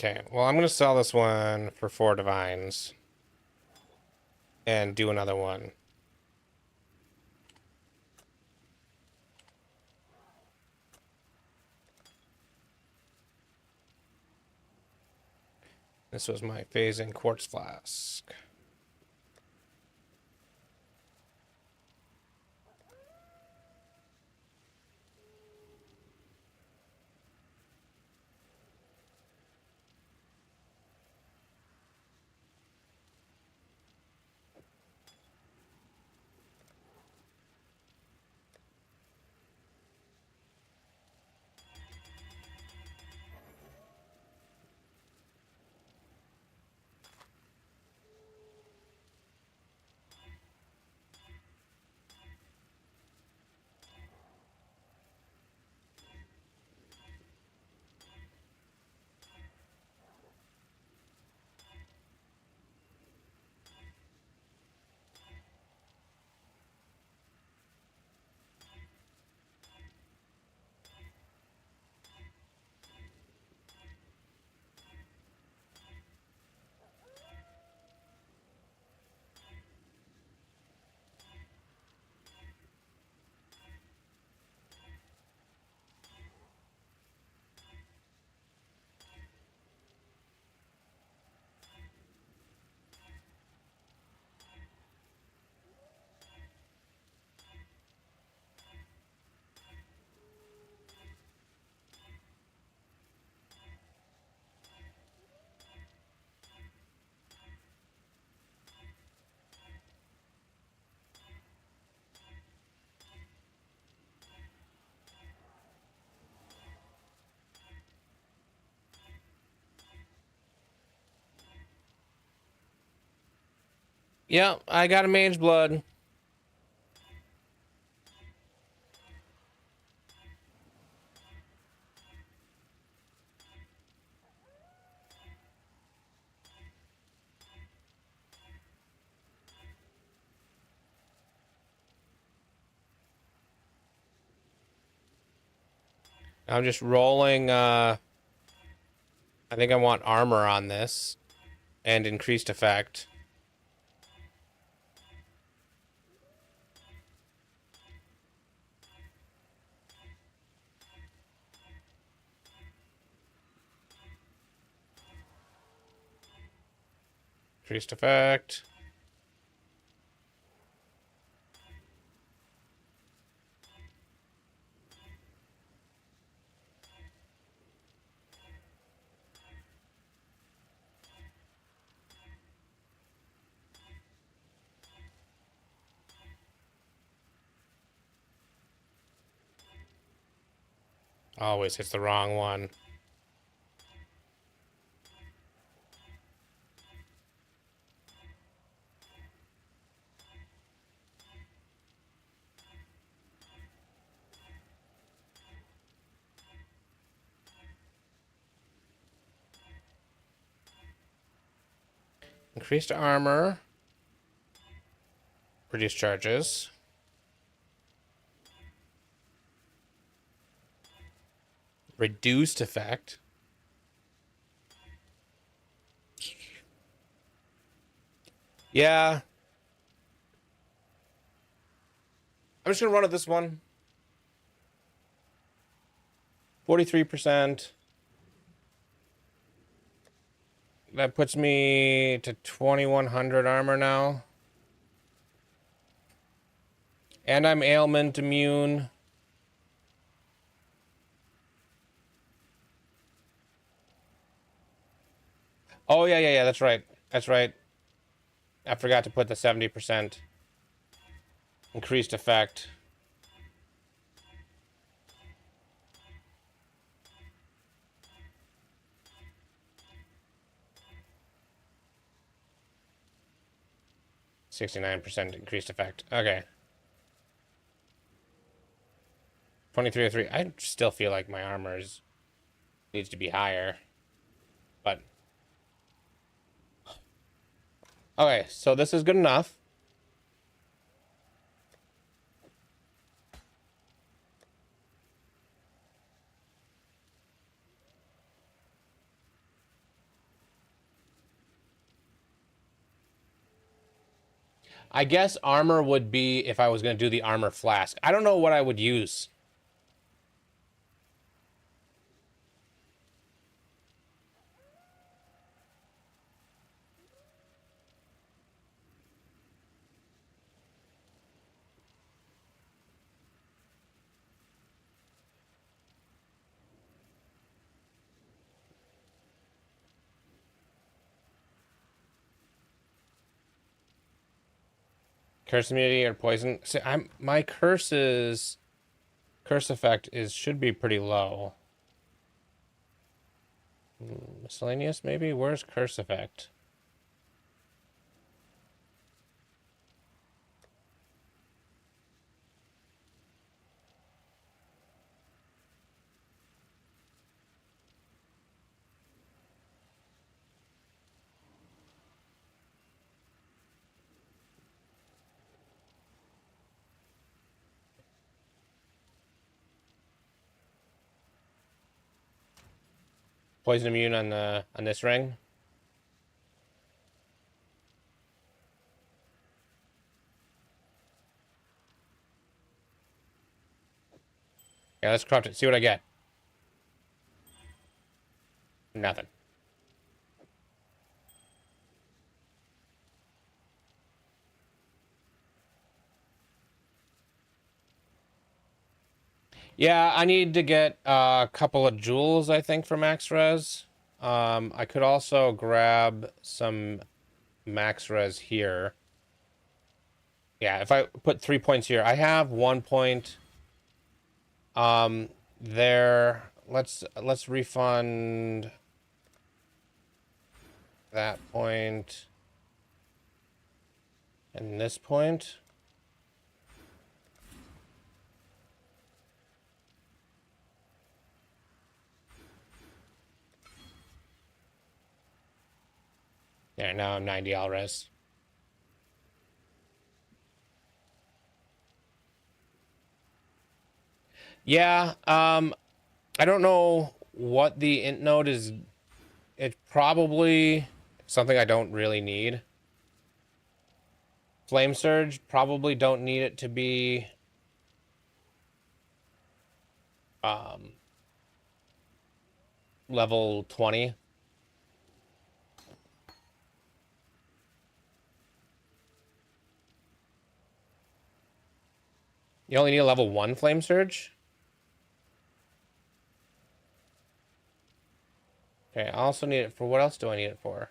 Speaker 1: Okay, well, I'm gonna sell this one for 4 divines and do another one. This was my phasing quartz flask. Yeah, I got a mage blood. I'm just rolling, I think I want armor on this and increased effect. Increased effect. Always hits the wrong one. Increased armor. Reduce charges. Reduced effect. Yeah. I'm just gonna run with this one. 43%. That puts me to 2100 armor now. And I'm ailment immune. Oh, yeah, that's right. That's right. I forgot to put the 70% increased effect. %69% increased effect. Okay. 2303. I still feel like my armor needs to be higher. But okay, so this is good enough. I guess armor would be if I was going to do the armor flask. I don't know what I would use. Curse immunity or poison. See, my curse effect should be pretty low. Miscellaneous maybe? Where's curse effect? Poison immune on this ring. Yeah, let's craft it. See what I get. Nothing. Yeah, I need to get a couple of jewels, I think, for max res. I could also grab some max res here. Yeah, if I put 3 points here, I have 1 point. There. Let's refund that point. And this point. There, now I'm 90 Alres. Yeah, I don't know what the int node is. It's probably something I don't really need. Flame Surge, probably don't need it to be level 20. You only need a level 1 Flame Surge? Okay, I also need it for... What else do I need it for?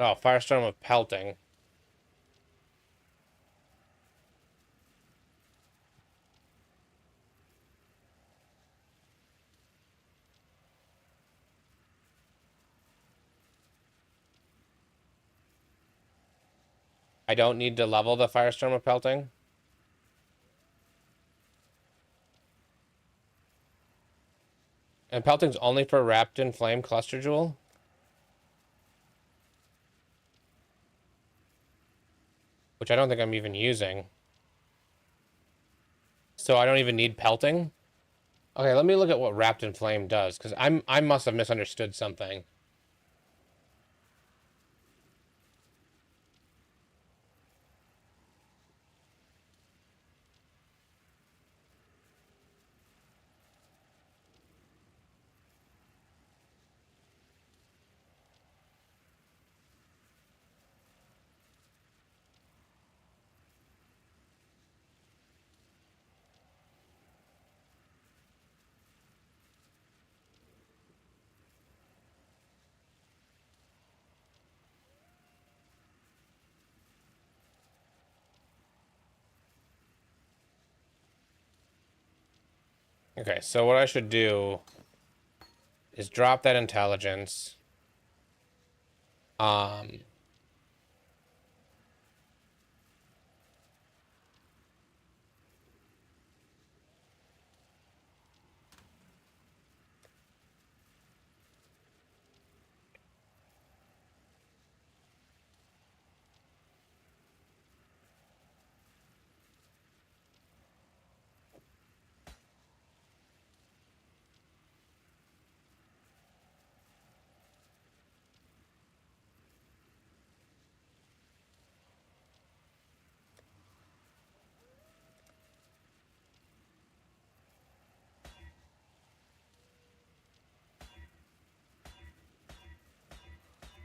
Speaker 1: Oh, Firestorm of Pelting. I don't need to level the Firestorm of Pelting. And Pelting's only for Wrapped in Flame Cluster Jewel? Which I don't think I'm even using. So I don't even need Pelting? Okay, let me look at what Wrapped in Flame does, because I must have misunderstood something. Okay, so what I should do is drop that intelligence.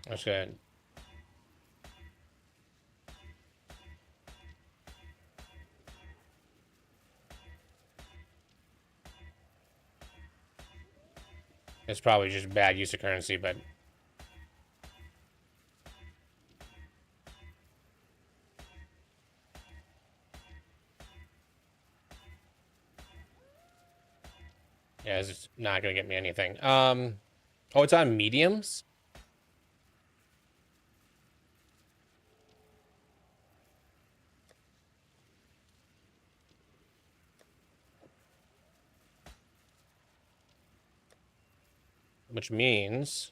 Speaker 1: That's good. It's probably just bad use of currency, but... Yeah, it's just not gonna get me anything. Oh, it's on mediums? Which means...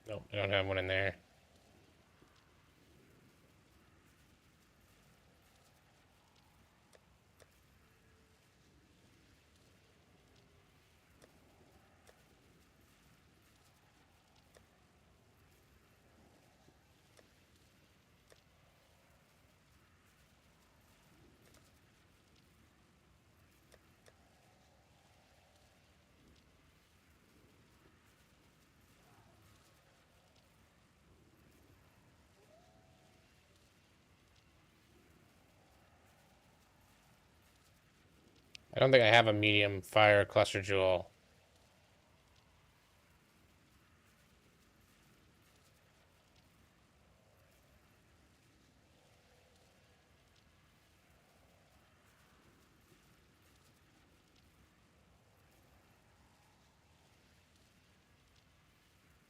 Speaker 1: Nope, I don't have one in there. I don't think I have a medium fire cluster jewel.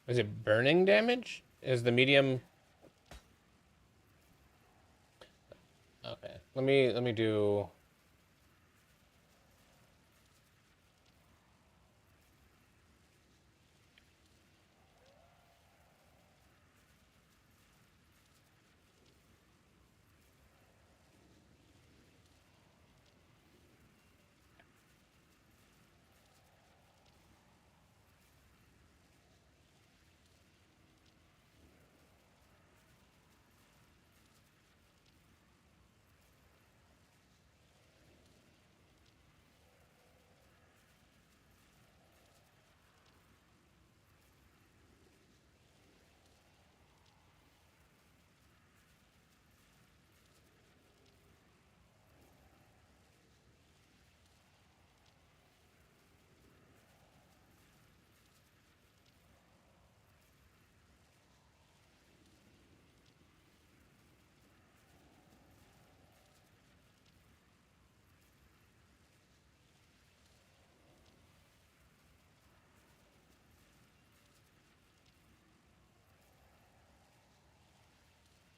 Speaker 1: Is it burning damage? Is the medium? Okay. Let me do.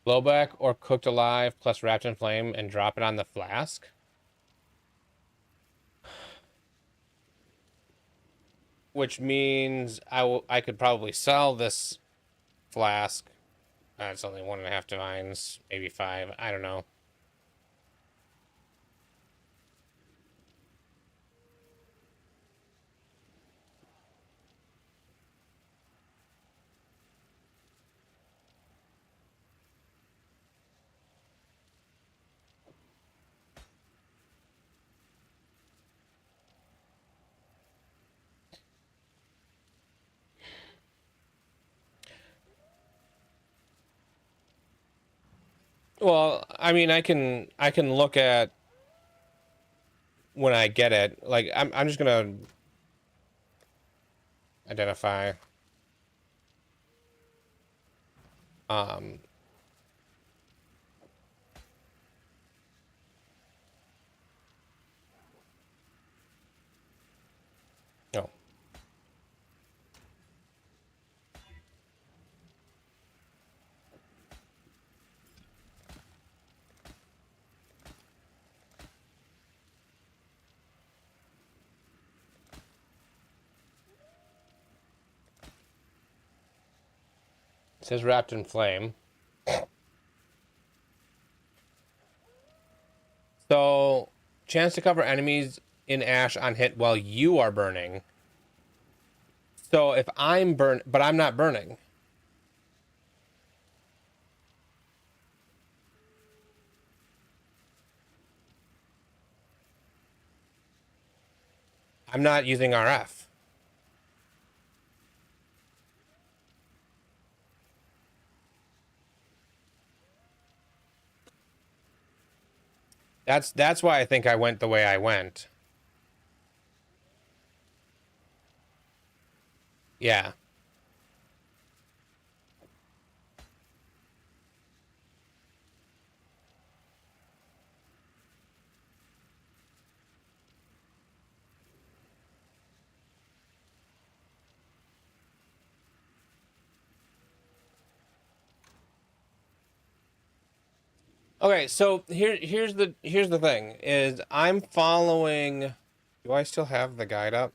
Speaker 1: Blowback or cooked alive plus wrapped in flame and drop it on the flask. Which means I could probably sell this flask. It's only 1.5 divines, maybe 5. I don't know. Well, I mean, I can look at when I get it. Like I'm just gonna identify. Um, no. It says wrapped in flame. So, chance to cover enemies in ash on hit while you are burning. So if I'm burn, but I'm not burning. I'm not using RF. That's why I think I went the way I went. Yeah. Okay, so here's the thing is I'm following. Do I still have the guide up?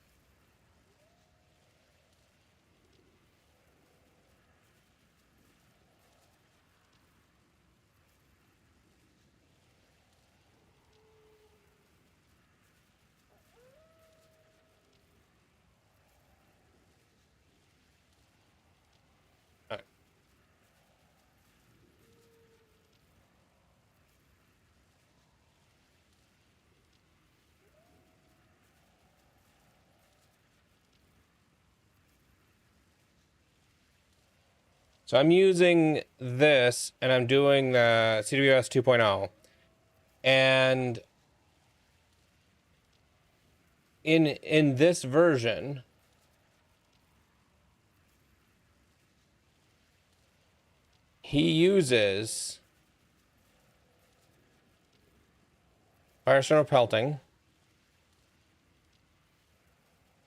Speaker 1: All right. So I'm using this and I'm doing the CwS 2.0. And in this version, he uses Firestone Pelting,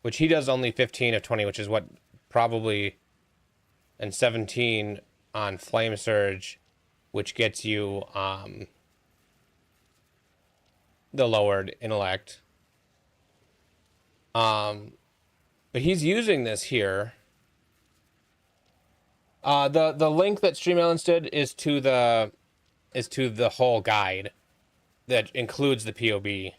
Speaker 1: which he does only 15 of 20, which is what probably and 17 on Flame Surge, which gets you the lowered intellect. But he's using this here. The link that Stream Elements did is to the whole guide that includes the POB.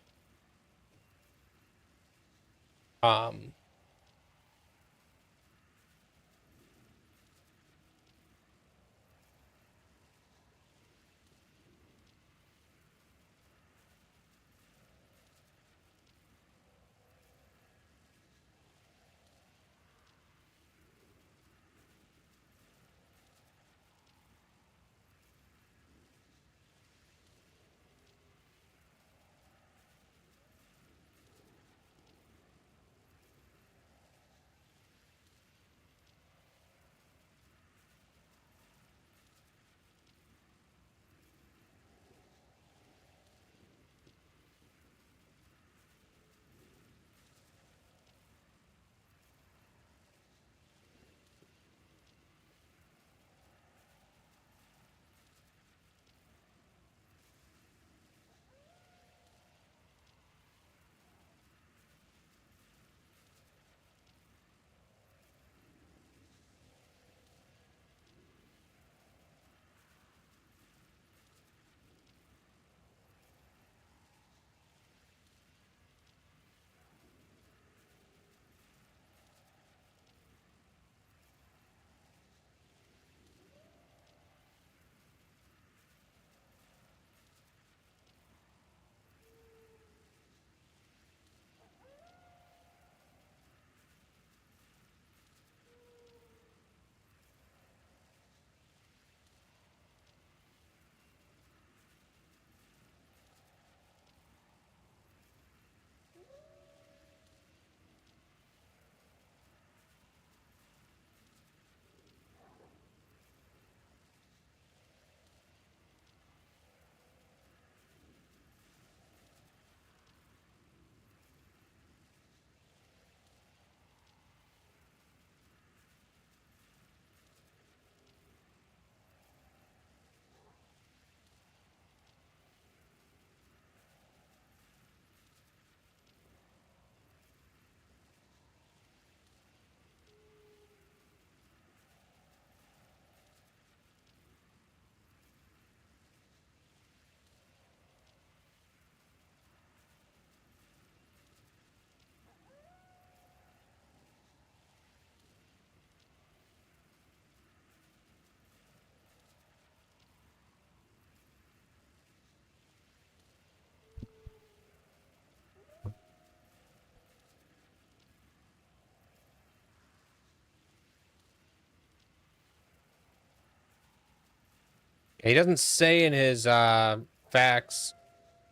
Speaker 1: He doesn't say in his facts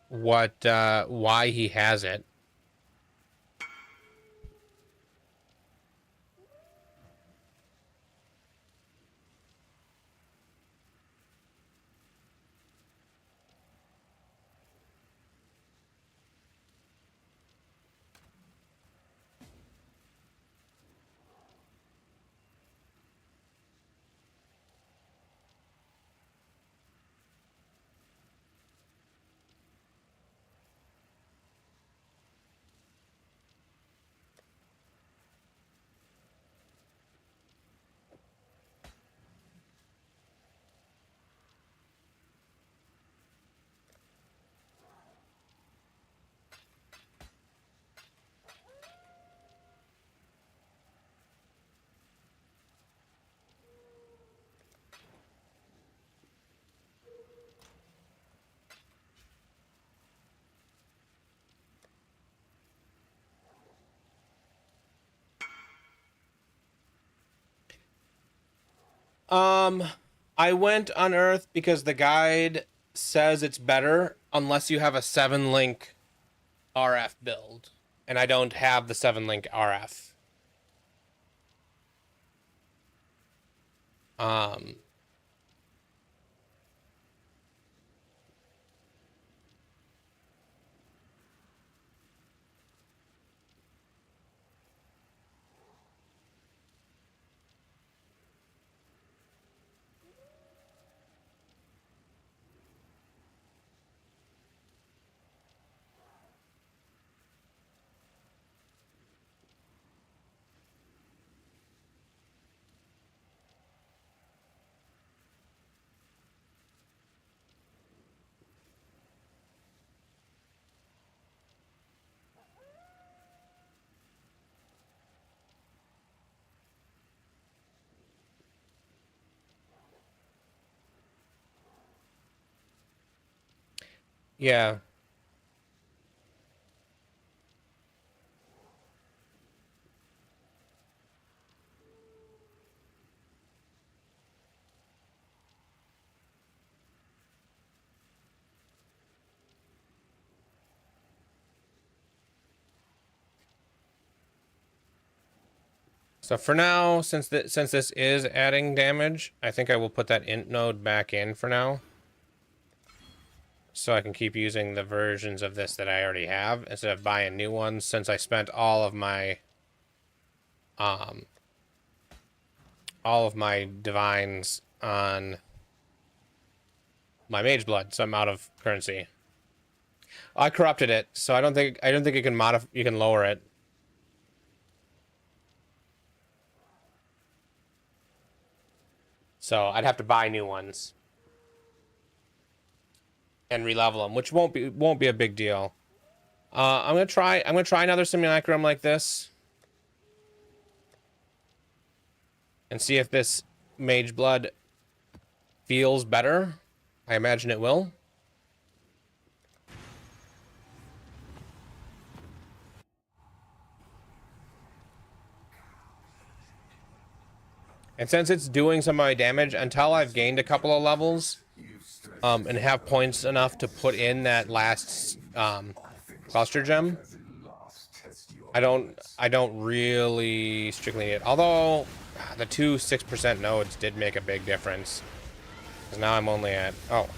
Speaker 1: what why he has it. I went unearthed because the guide says it's better unless you have a 7-link RF build, and I don't have the 7-link RF. Um, Yeah. So for now, since this is adding damage, I think I will put that int node back in for now. So I can keep using the versions of this that I already have instead of buying new ones, since I spent all of my divines on my mageblood, so I'm out of currency. I corrupted it, so I don't think you can you can lower it. So I'd have to buy new ones and relevel them, which won't be a big deal. I'm gonna try another simulacrum like this and see if this mage blood feels better. I imagine it will. And since it's doing some of my damage, until I've gained a couple of levels, and have points enough to put in that last cluster gem, I don't really strictly need it. Although the 2 6% nodes did make a big difference. Because now I'm only at... Oh.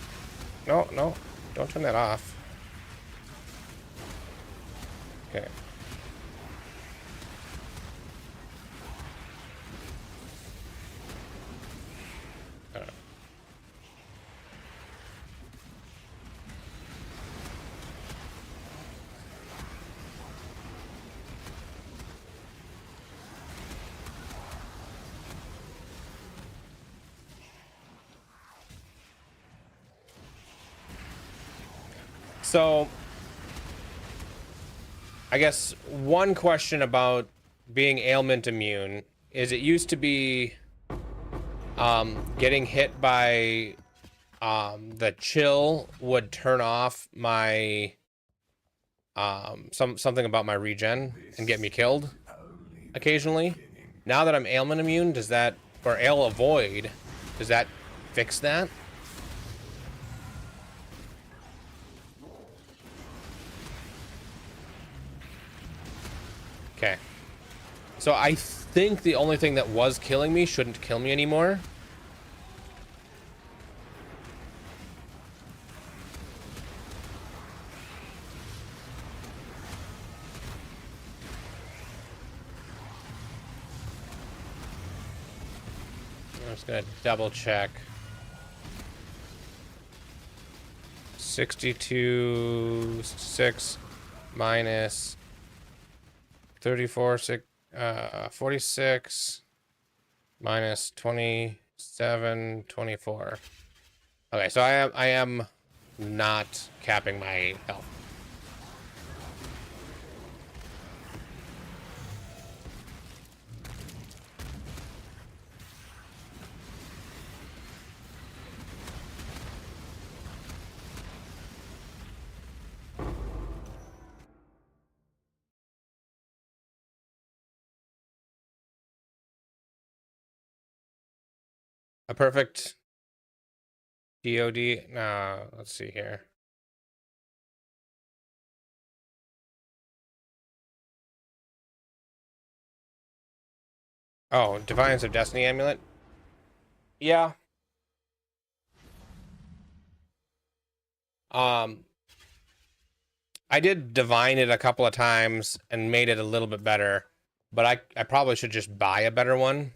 Speaker 1: No. Don't turn that off. Okay. So, I guess one question about being ailment immune is it used to be getting hit by the chill would turn off my something about my regen and get me killed occasionally. Now that I'm ailment immune, does that, or ail avoid, does that fix that? Okay. So I think the only thing that was killing me shouldn't kill me anymore. I'm just gonna double check. 62.6 minus 46 minus 27.24. Okay, so I am not capping my health. A perfect DOD. No, let's see here. Oh, Defiance of Destiny amulet. Yeah. I did divine it a couple of times and made it a little bit better, but I probably should just buy a better one.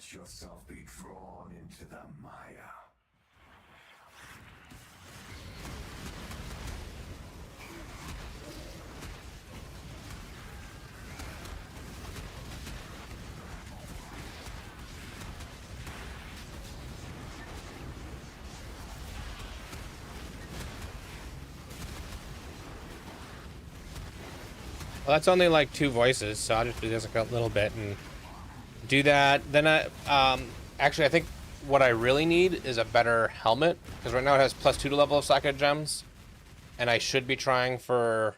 Speaker 2: let yourself be drawn into the mire.
Speaker 1: Well, that's only like 2 voices, so I'll just do this a little bit and do that. Then actually I think what I really need is a better helmet, because right now it has +2 to level of Psychic Gems, and I should be trying for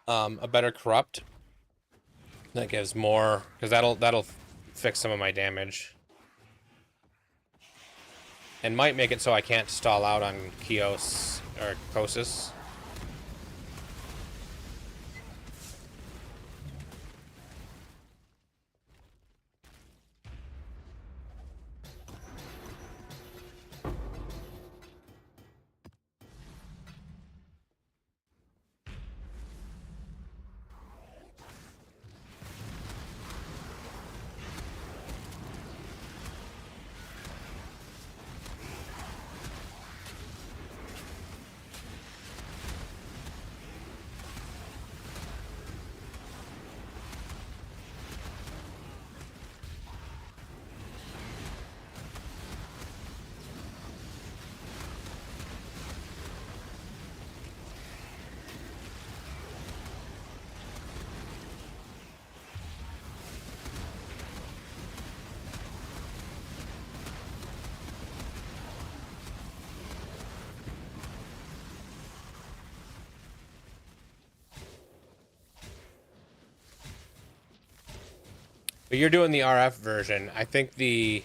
Speaker 1: a better Corrupt that gives more, because that'll fix some of my damage, and might make it so I can't stall out on Kios or Kosis. But you're doing the RF version. I think the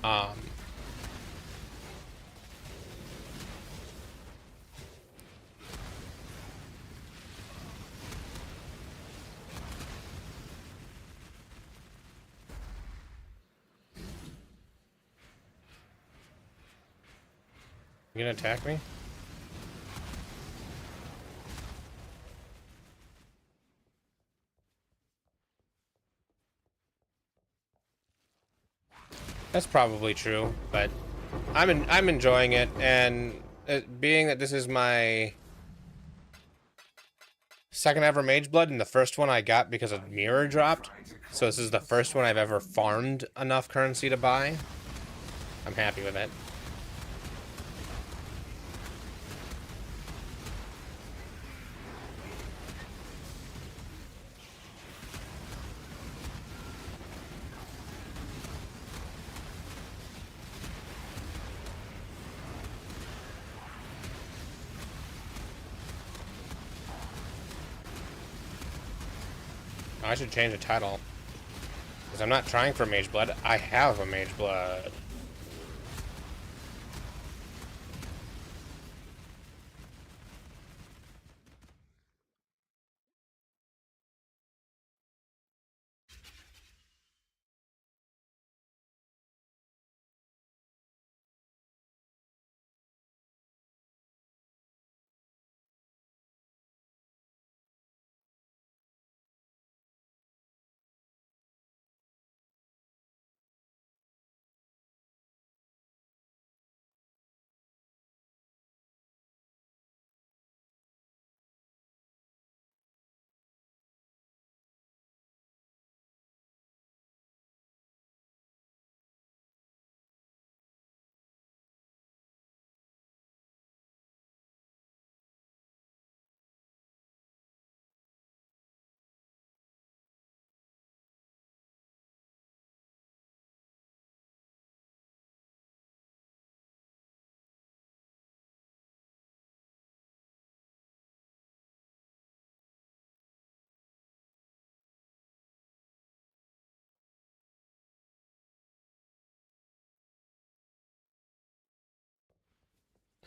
Speaker 1: you gonna attack me? That's probably true, but I'm enjoying it, and being that this is my second ever mageblood, and the first one I got because a mirror dropped, so this is the first one I've ever farmed enough currency to buy. I'm happy with it. I should change the title, because I'm not trying for mageblood. I have a mageblood.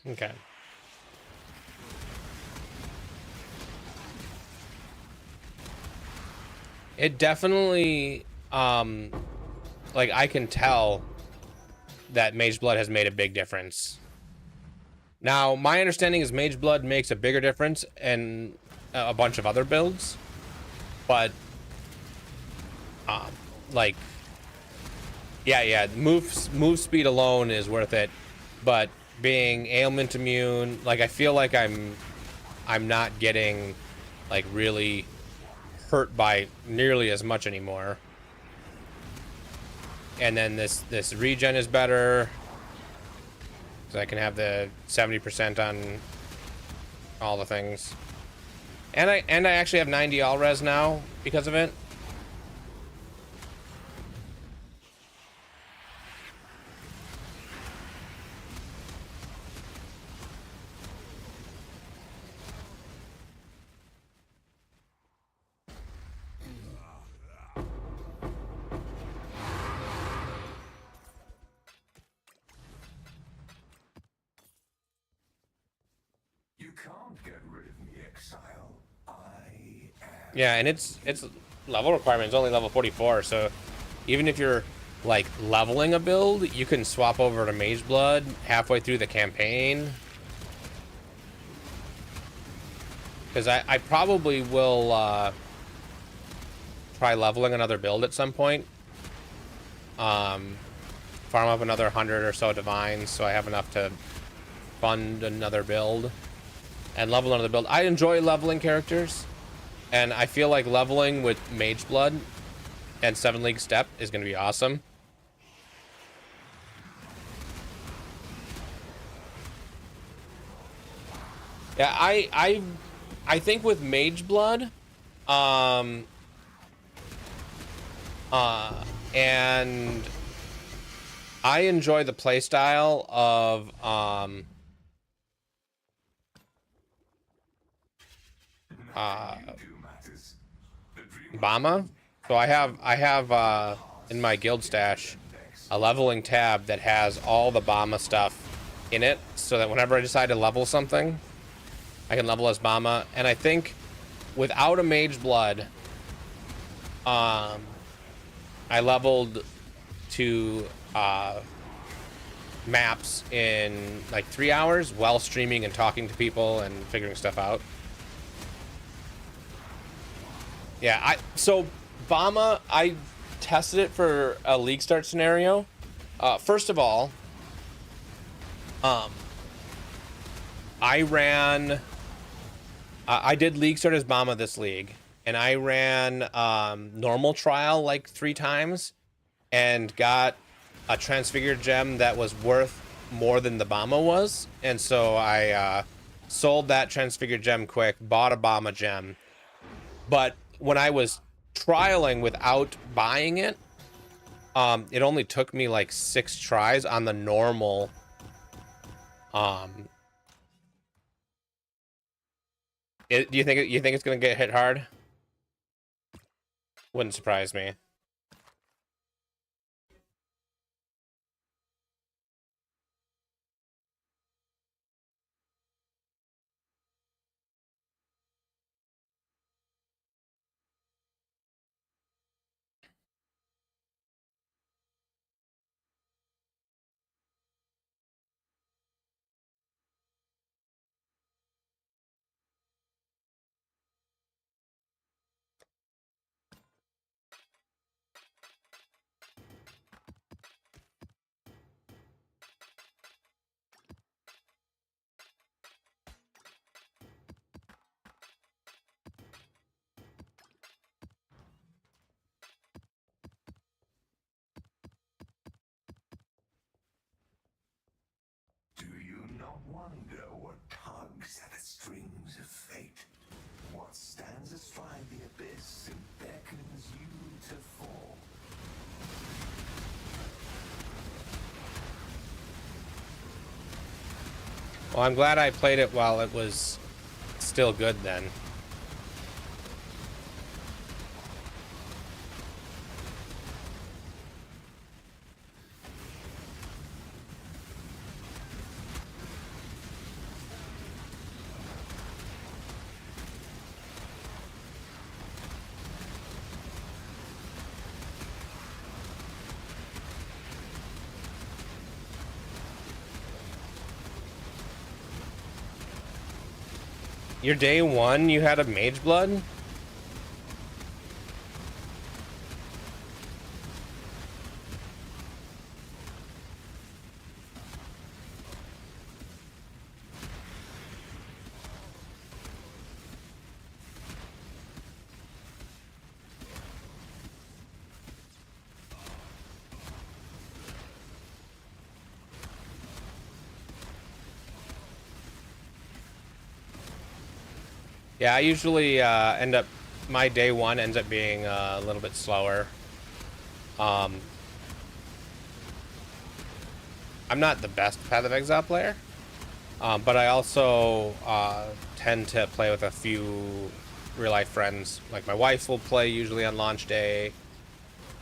Speaker 1: Okay. It definitely, like, I can tell that mageblood has made a big difference. Now, my understanding is mageblood makes a bigger difference in a bunch of other builds, but like, yeah, move speed alone is worth it, but being ailment immune, like, I feel like I'm not getting like really hurt by nearly as much anymore. And then this regen is better, so I can have the 70% on all the things, and I actually have 90 all res now because of it.
Speaker 2: You can't get rid of me, Exile. I am.
Speaker 1: Yeah, and its level requirement is only level 44, so even if you're like leveling a build, you can swap over to mageblood halfway through the campaign. Because I probably will try leveling another build at some point. Farm up another 100 or so divines so I have enough to fund another build and level another build. I enjoy leveling characters, and I feel like leveling with mageblood and 7 League Step is going to be awesome. Yeah, I think with mageblood, and I enjoy the playstyle of Bama. So I have in my guild stash a leveling tab that has all the Bama stuff in it, so that whenever I decide to level something, I can level as Bama. And I think without a mageblood, I leveled to maps in like 3 hours while streaming and talking to people and figuring stuff out. Yeah, so Bama, I tested it for a league start scenario. First of all, I ran, I did league start as Bama this league, and I ran normal trial like 3 times and got a transfigured gem that was worth more than the Bama was. And so I sold that transfigured gem quick, bought a Bama gem. But when I was trialing without buying it, it only took me like 6 tries on the normal. Do you think it's gonna get hit hard? Wouldn't surprise me.
Speaker 2: Do you not wonder what tugs at the strings of fate? What stands astride the abyss and beckons you to fall?
Speaker 1: Well, I'm glad I played it while it was still good then. Your day 1, you had a mageblood? Yeah, I usually end up, my day one ends up being a little bit slower. I'm not the best Path of Exile player, but I also tend to play with a few real-life friends. Like my wife will play usually on launch day,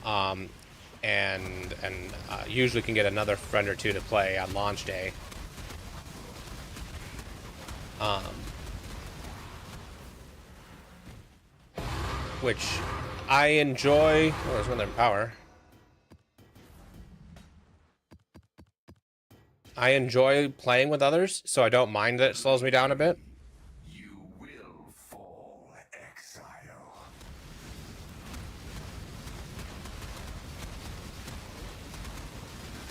Speaker 1: and usually can get another friend or two to play on launch day. Which I enjoy. Oh, there's another power. I enjoy playing with others, so I don't mind that it slows me down a bit.
Speaker 2: You will fall, Exile.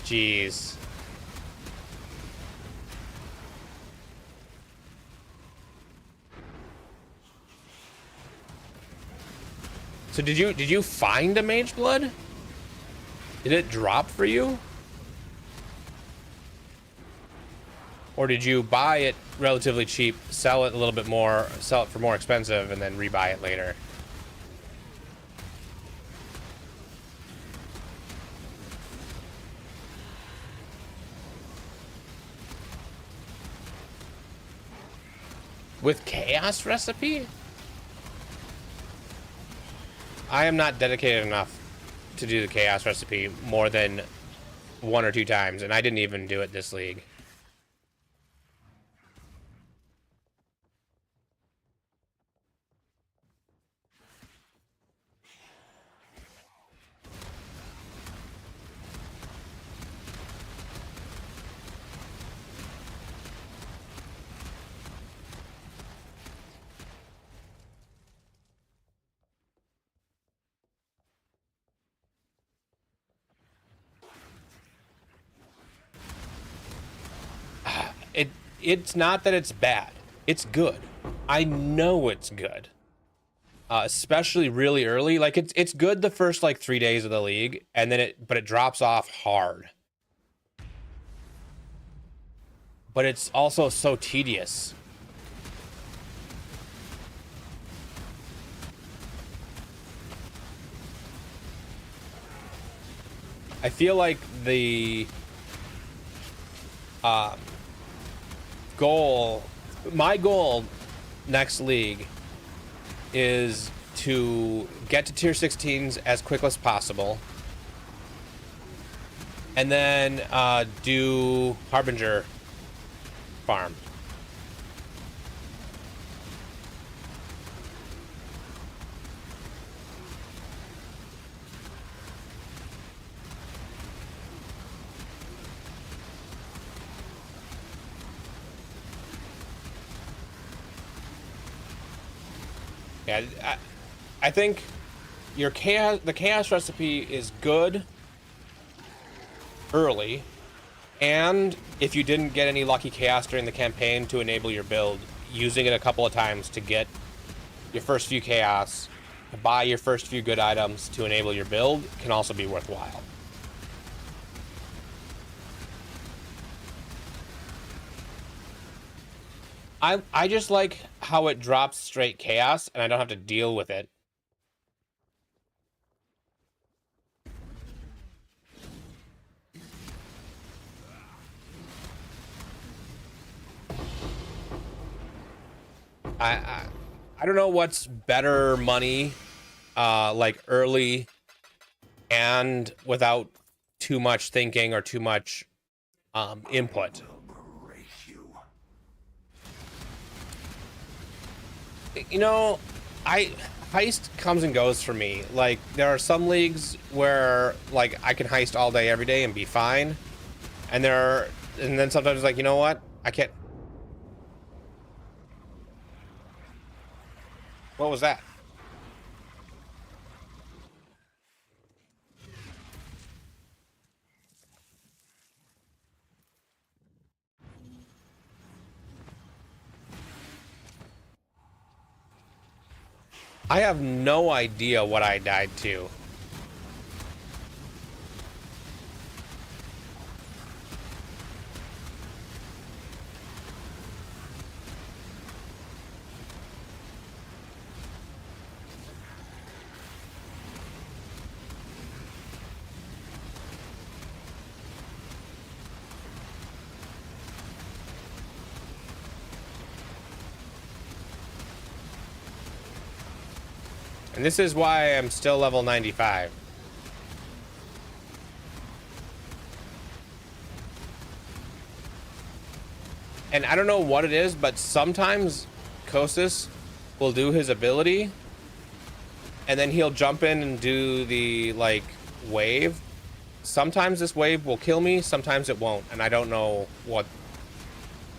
Speaker 1: Jeez. So did you find a mageblood? Did it drop for you? Or did you buy it relatively cheap, sell it a little bit more, sell it for more expensive, and then rebuy it later? With Chaos Recipe? I am not dedicated enough to do the Chaos Recipe more than 1 or 2 times, and I didn't even do it this league. It's not that it's bad. It's good. I know it's good. Especially really early. Like it's good the first like 3 days of the league, and then it drops off hard. But it's also so tedious. I feel like the my goal next league is to get to tier 16s as quick as possible, and then do Harbinger farm. Yeah, I think the chaos recipe is good early, and if you didn't get any lucky chaos during the campaign to enable your build, using it a couple of times to get your first few chaos, to buy your first few good items to enable your build can also be worthwhile. I just like how it drops straight chaos and I don't have to deal with it. I don't know what's better money, like early and without too much thinking or too much input. You know, heist comes and goes for me. Like there are some leagues where like I can heist all day every day and be fine, and then sometimes like, you know what, I can't. What was that? I have no idea what I died to. And this is why I'm still level 95. And I don't know what it is, but sometimes CwS will do his ability, and then he'll jump in and do the, like, wave. Sometimes this wave will kill me, sometimes it won't, and I don't know what...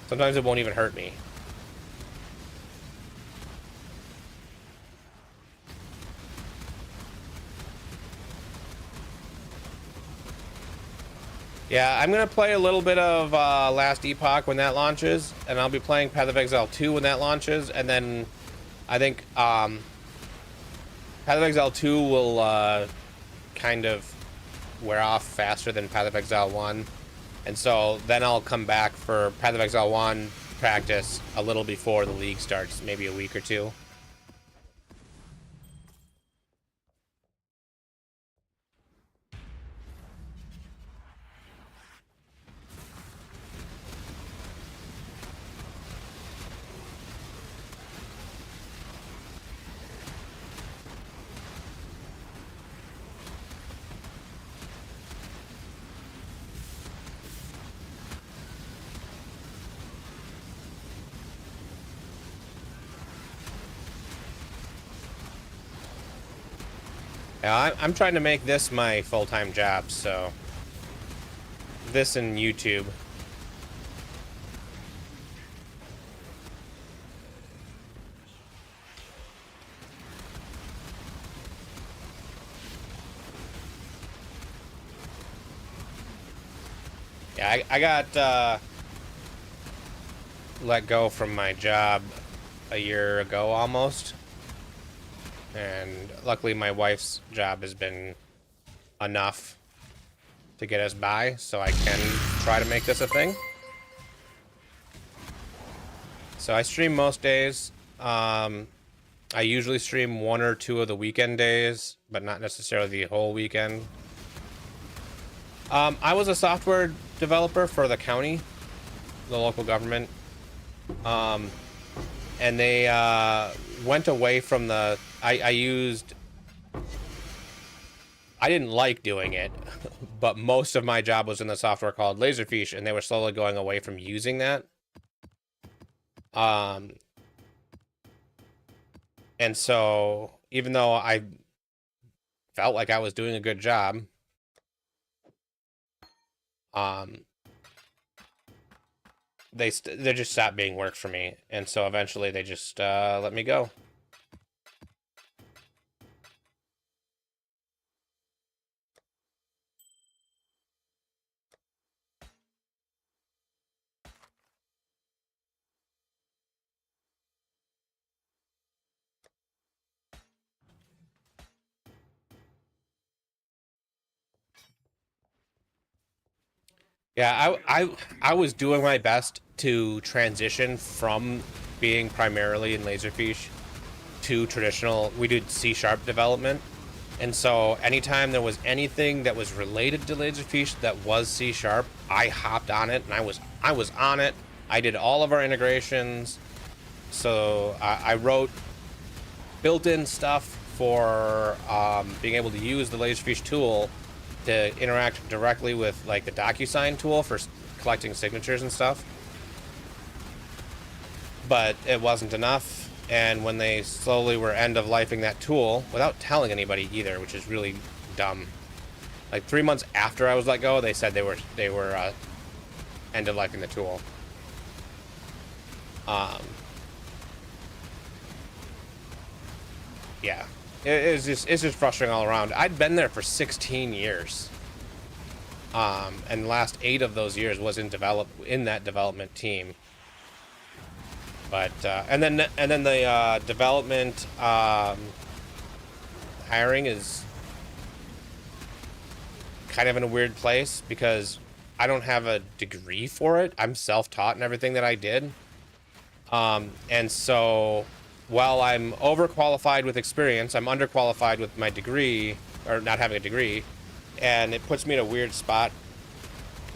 Speaker 1: Sometimes it won't even hurt me. Yeah, I'm gonna play a little bit of Last Epoch when that launches, and I'll be playing Path of Exile 2 when that launches, and then I think Path of Exile 2 will kind of wear off faster than Path of Exile 1, and so then I'll come back for Path of Exile 1 practice a little before the league starts, maybe a week or two. Yeah, I'm trying to make this my full-time job, so... This and YouTube. Yeah, I got let go from my job a year ago almost. And luckily my wife's job has been enough to get us by, so I can try to make this a thing. So I stream most days. I usually stream 1 or 2 of the weekend days, but not necessarily the whole weekend. I was a software developer for the county, the local government. And they went away from the... I didn't like doing it, but most of my job was in the software called Laserfish, and they were slowly going away from using that. And so, even though I felt like I was doing a good job, they just stopped being work for me, and so eventually they just let me go. Yeah, I was doing my best to transition from being primarily in Laserfish to traditional. We did C# development, and so anytime there was anything that was related to Laserfish that was C#, I hopped on it, and I was on it. I did all of our integrations, so I wrote built-in stuff for being able to use the Laserfish tool to interact directly with, like, the DocuSign tool for collecting signatures and stuff. But it wasn't enough, and when they slowly were end-of-lifing that tool, without telling anybody either, which is really dumb. Like, 3 months after I was let go, they said they were end-of-lifing the tool. Yeah. It's just frustrating all around. I'd been there for 16 years. And the last 8 of those years was in that development team. But and then the development hiring is kind of in a weird place because I don't have a degree for it. I'm self-taught in everything that I did. And so while I'm overqualified with experience, I'm underqualified with my degree, or not having a degree, and it puts me in a weird spot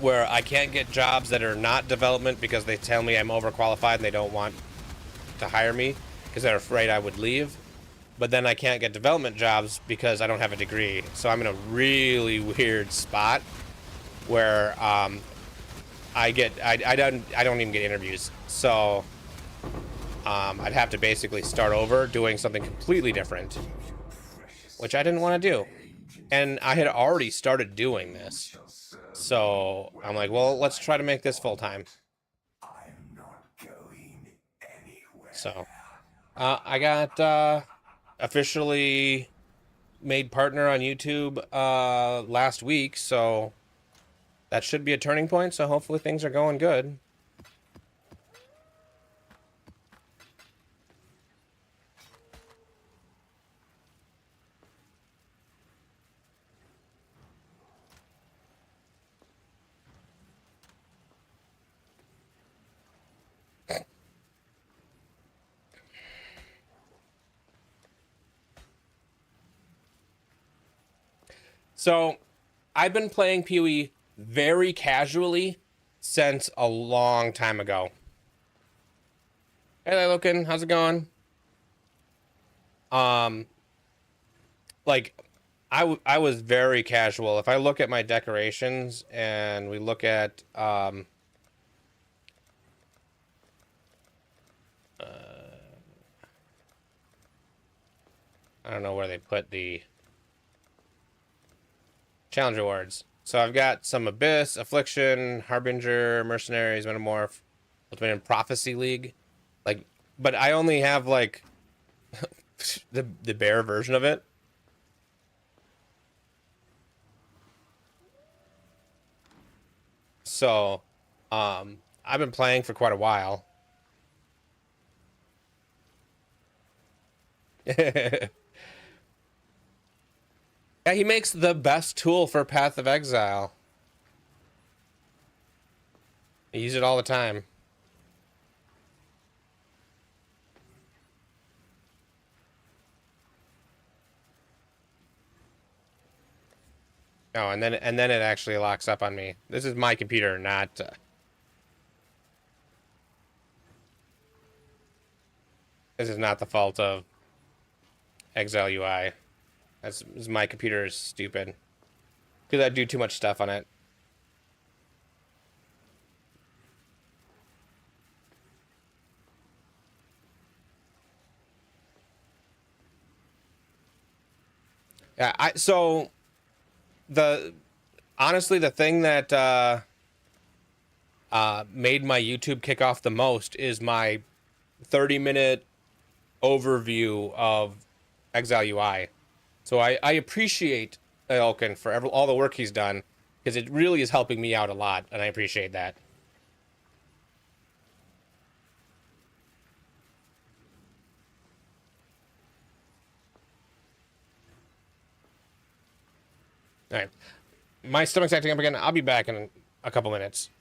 Speaker 1: where I can't get jobs that are not development because they tell me I'm overqualified and they don't want to hire me because they're afraid I would leave. but then I can't get development jobs because I don't have a degree. So I'm in a really weird spot where I don't even get interviews. So I'd have to basically start over doing something completely different, which I didn't want to do. And I had already started doing this. So I'm like, well, let's try to make this full time.
Speaker 2: I'm not going anywhere.
Speaker 1: So I got officially made partner on YouTube last week, so that should be a turning point. So hopefully things are going good. So I've been playing PoE very casually since a long time ago. Hey there, Loken, how's it going? Um, like I was very casual. If I look at my decorations and we look at I don't know where they put the challenge awards. So I've got some Abyss, Affliction, Harbinger, Mercenaries, Metamorph, Ultimate and Prophecy League. Like, but I only have like the bare version of it. So, I've been playing for quite a while. Yeah, he makes the best tool for Path of Exile. I use it all the time. Oh, and then it actually locks up on me. This is my computer, not. This is not the fault of Exile UI. That's my computer is stupid because I do too much stuff on it. Yeah, so the honestly the thing that made my YouTube kick off the most is my 30-minute overview of Exile UI. So I appreciate Elkin for all the work he's done because it really is helping me out a lot, and I appreciate that. All right, my stomach's acting up again. I'll be back in a couple minutes.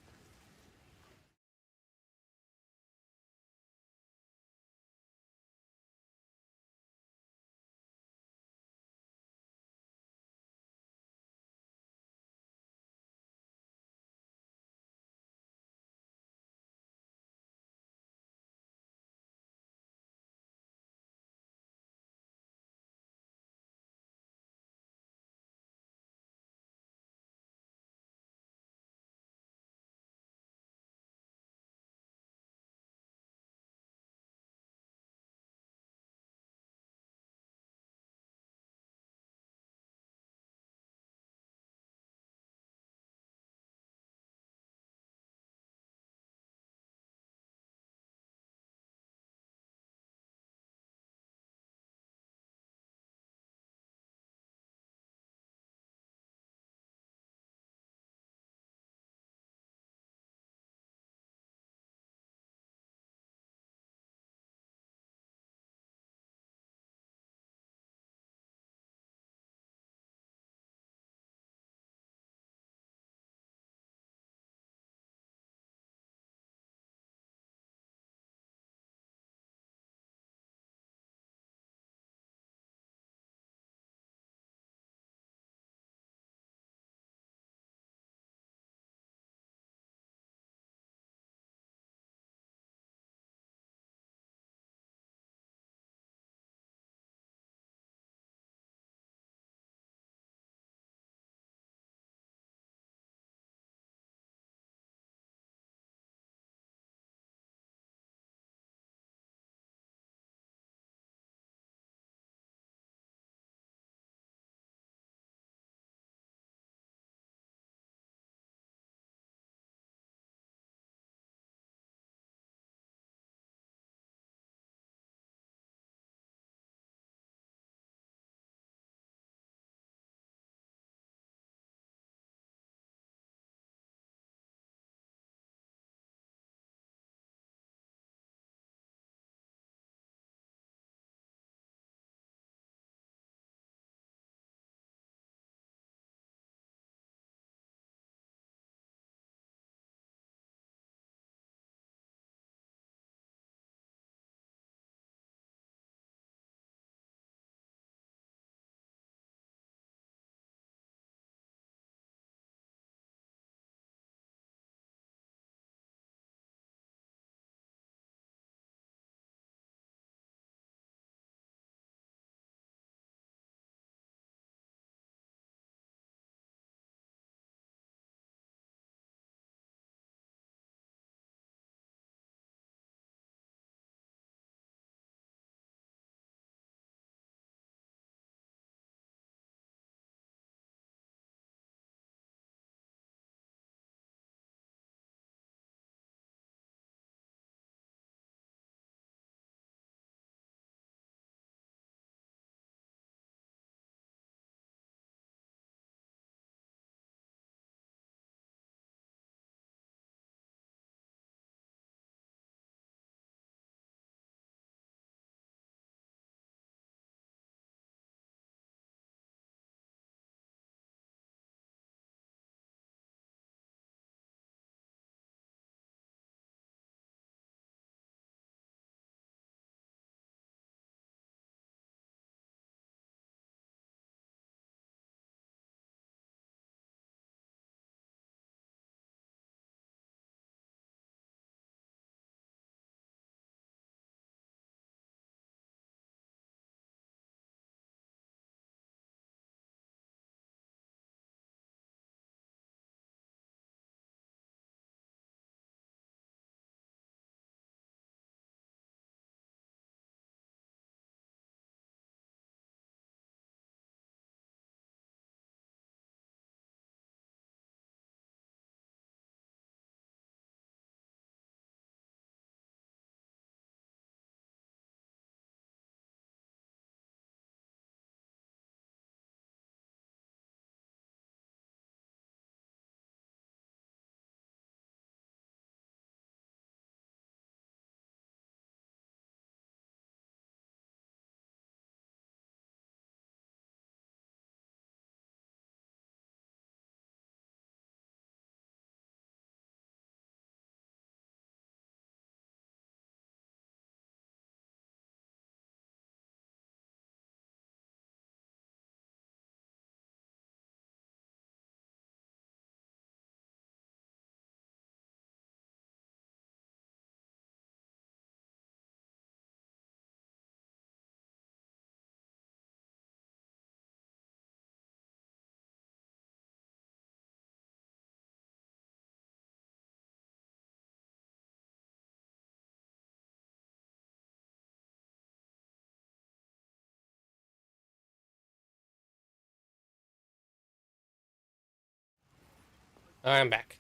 Speaker 1: I'm back.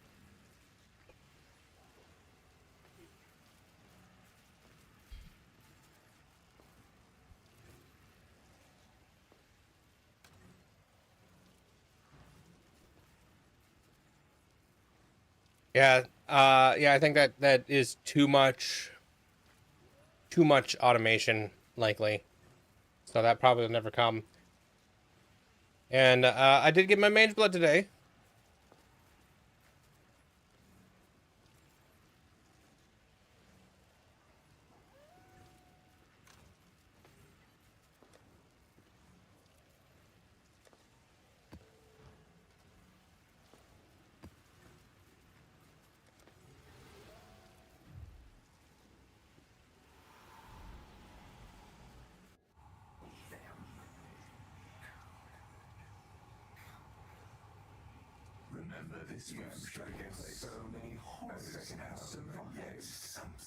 Speaker 1: Yeah, yeah, I think that is too much automation, likely. So that probably will never come. And I did get my mage blood today.
Speaker 2: Remember this round against so many horrors and survived.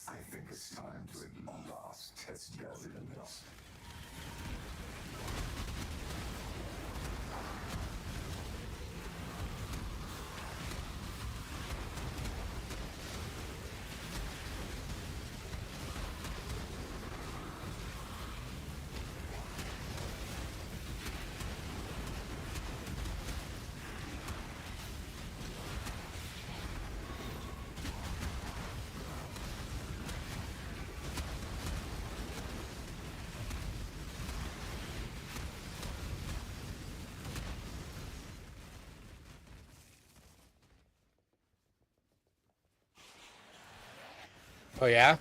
Speaker 2: I think it's time to at last test your limits.
Speaker 1: Oh yeah.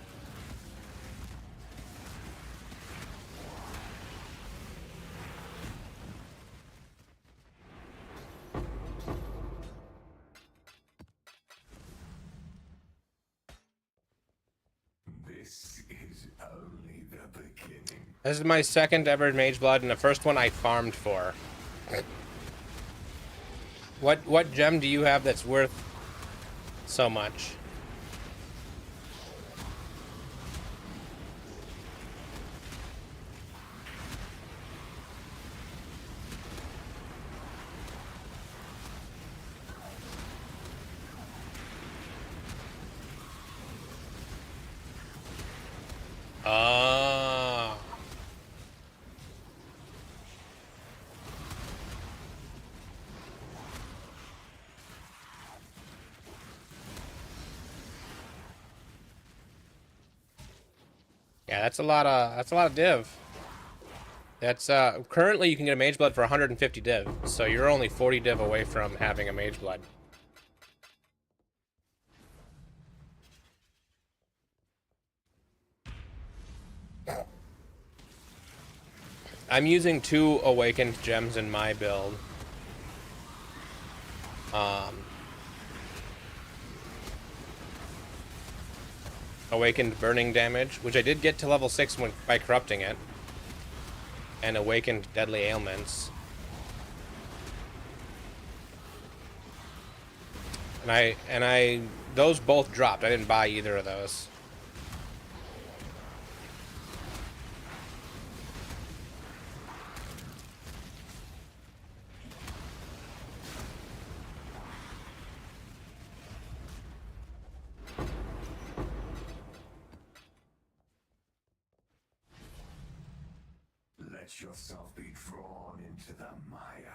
Speaker 2: This is only the beginning.
Speaker 1: This is my second ever mage blood, and the first one I farmed for. What gem do you have that's worth so much? Oh. Yeah, that's a lot of div. That's currently you can get a mage blood for 150 div, so you're only 40 div away from having a mage blood. I'm using 2 awakened gems in my build. Awakened burning damage, which I did get to level 6 by corrupting it, and awakened deadly ailments. And I those both dropped. I didn't buy either of those.
Speaker 2: Let yourself be drawn into the mire.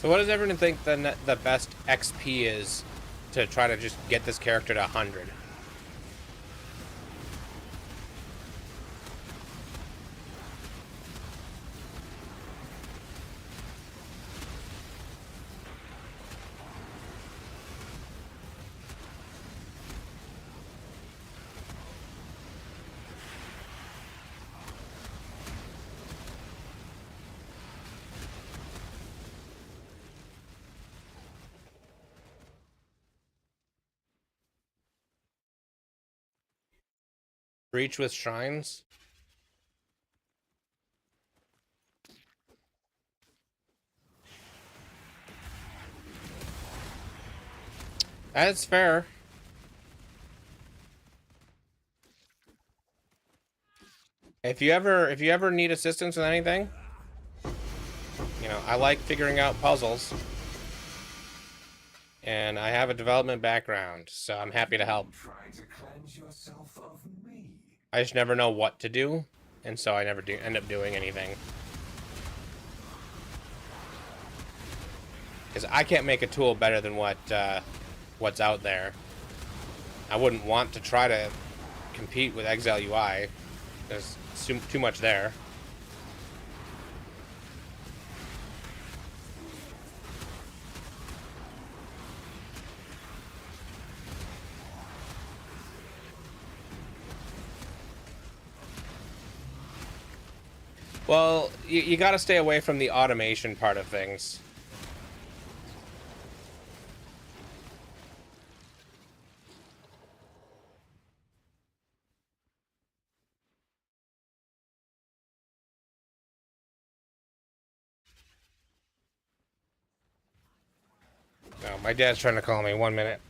Speaker 1: So what does everyone think the best XP is to try to just get this character to 100. Breach with shrines. That's fair. If you ever need assistance with anything, you know, I like figuring out puzzles. And I have a development background, so I'm happy to help.
Speaker 2: Try to cleanse yourself of me.
Speaker 1: I just never know what to do, and so I never do end up doing anything. Because I can't make a tool better than what's out there. I wouldn't want to try to compete with Exile UI. There's too much there. Well, you got to stay away from the automation part of things. No, my dad's trying to call me. 1 minute.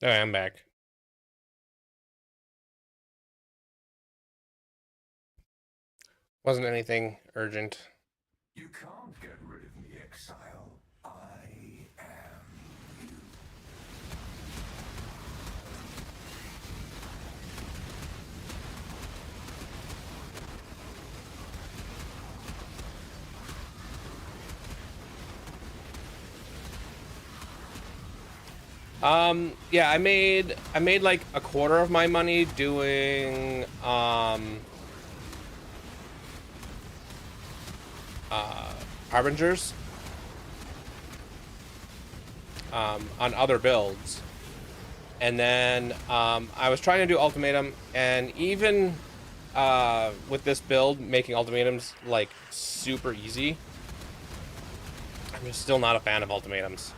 Speaker 1: Oh, I'm back. Wasn't anything urgent.
Speaker 2: You can't get rid of me, Exile. I am you.
Speaker 1: Yeah, I made like a quarter of my money doing Harbingers on other builds. And then I was trying to do ultimatum, and even with this build, making ultimatums like super easy, I'm just still not a fan of ultimatums.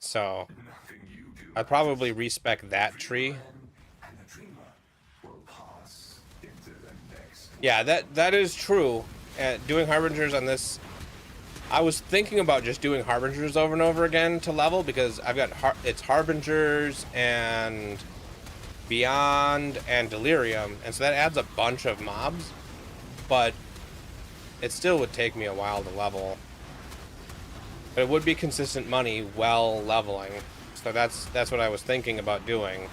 Speaker 1: So I'd probably respec that tree.
Speaker 2: And the dreamer will pass into the next.
Speaker 1: Yeah, that is true. Doing Harbingers on this, I was thinking about just doing Harbingers over and over again to level, because I've got it's Harbingers and Beyond and Delirium, and so that adds a bunch of mobs, but it still would take me a while to level. But it would be consistent money while leveling, so that's what I was thinking about doing.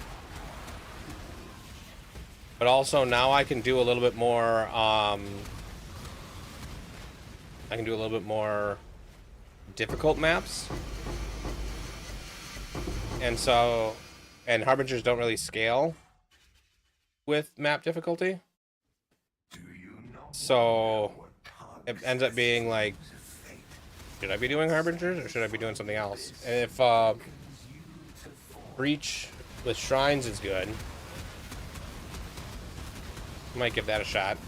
Speaker 1: But also now I can do a little bit more. I can do a little bit more difficult maps, and so, and Harbingers don't really scale with map difficulty, so it ends up being like, should I be doing Harbingers or should I be doing something else? And if Breach with Shrines is good, I might give that a shot.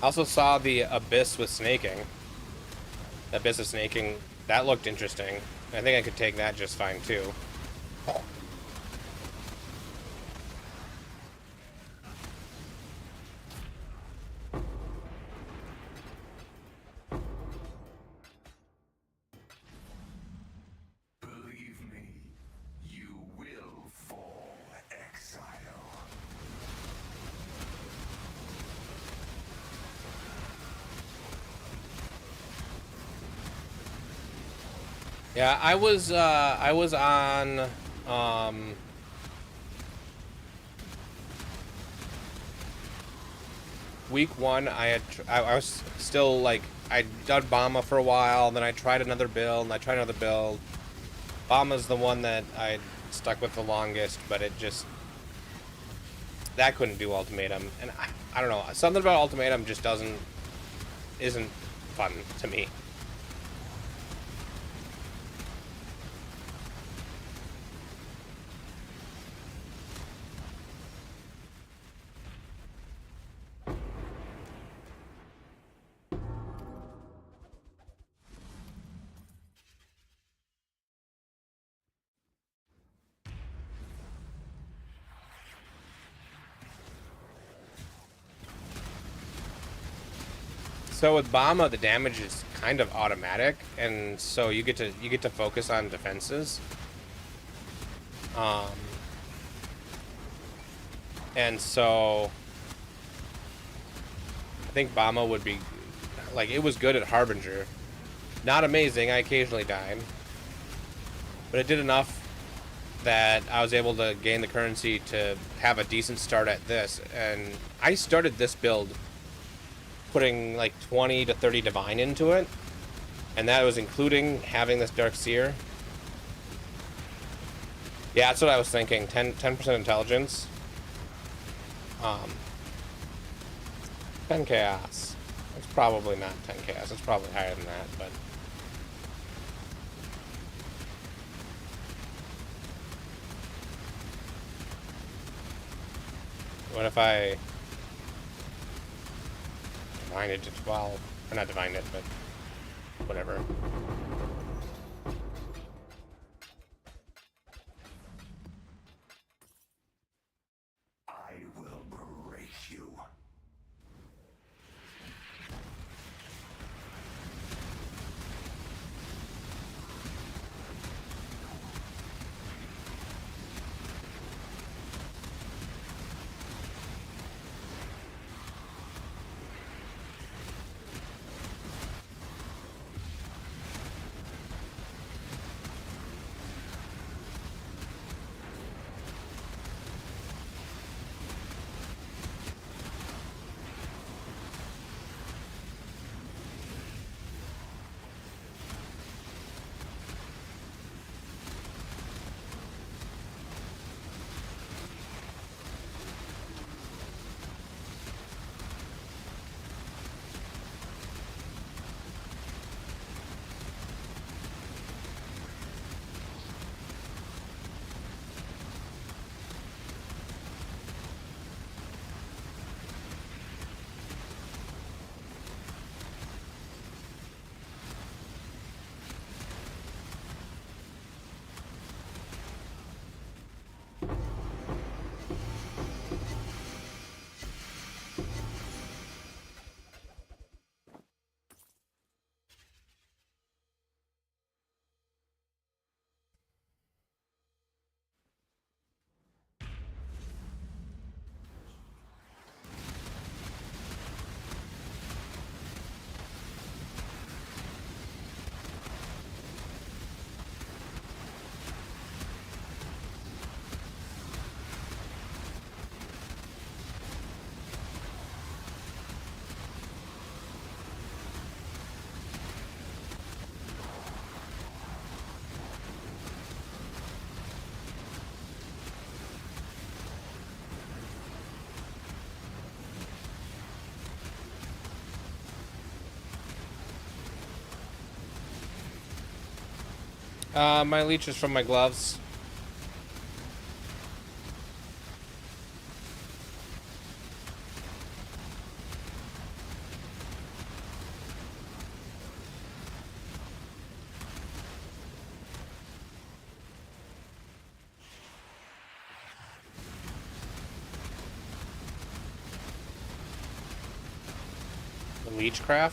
Speaker 1: I also saw the Abyss with snaking. The Abyss of snaking, that looked interesting. I think I could take that just fine too.
Speaker 2: Believe me, you will fall, Exile.
Speaker 1: Yeah, I was on week 1. I was still like, I done Bama for a while, then I tried another build, and I tried another build. Bama's the one that I stuck with the longest, but it just, that couldn't do ultimatum, and I don't know, something about ultimatum just isn't fun to me. So with Bama, the damage is kind of automatic, and so you get to focus on defenses. And so I think Bama would be like, it was good at Harbinger. Not amazing, I occasionally died. But it did enough that I was able to gain the currency to have a decent start at this. And I started this build putting like 20 to 30 divine into it, and that was including having this Dark Seer. Yeah, that's what I was thinking. 10% intelligence. 10 chaos. It's probably not 10 chaos. It's probably higher than that, but what if I divine it to 12? Or not divined it, but whatever.
Speaker 2: I will break you.
Speaker 1: My leech is from my gloves. The leechcraft.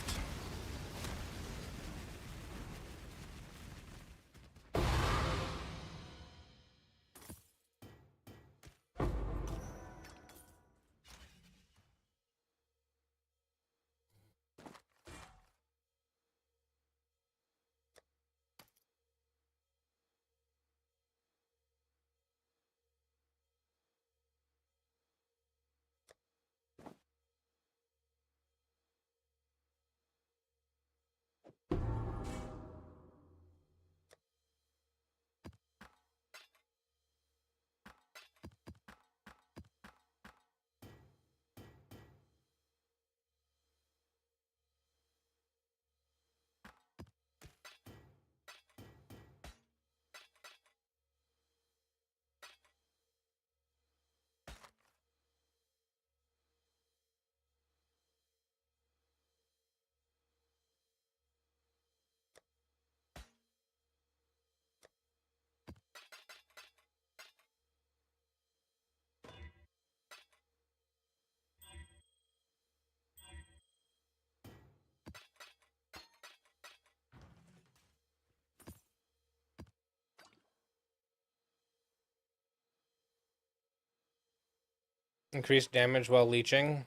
Speaker 1: Increased damage while leeching.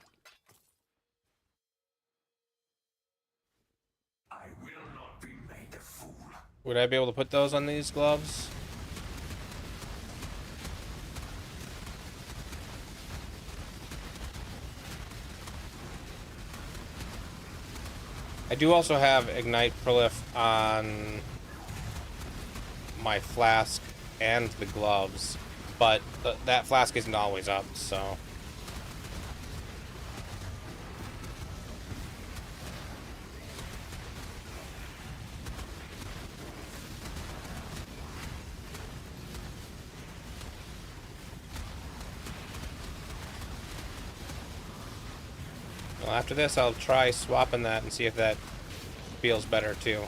Speaker 2: I will not be made a fool.
Speaker 1: Would I be able to put those on these gloves? I do also have Ignite Prolif on my flask and the gloves, but that flask isn't always up, so... Well, after this, I'll try swapping that and see if that feels better too.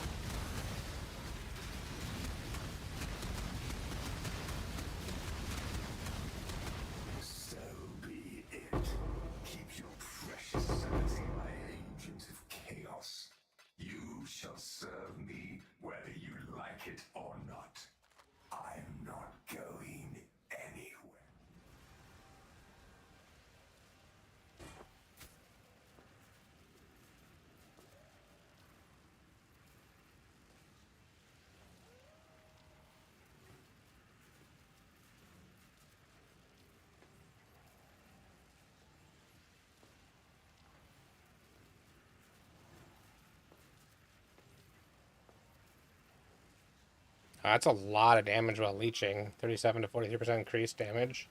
Speaker 2: So be it. Keep your precious sanity, my agent of chaos. You shall serve me whether you like it or not. I'm not going anywhere.
Speaker 1: That's a lot of damage while leeching. 37 to 43% increased damage.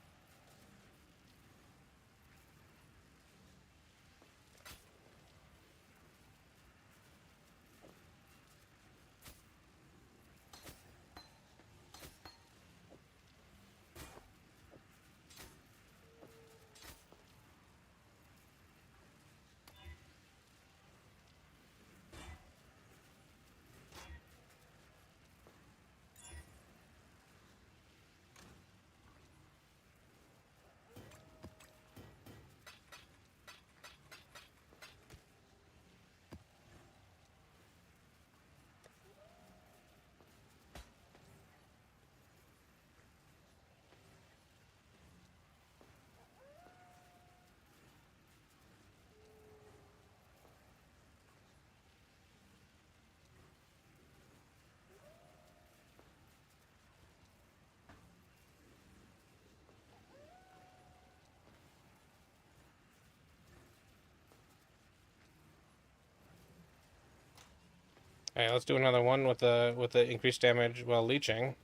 Speaker 1: Alright, let's do another one with the increased damage while leeching.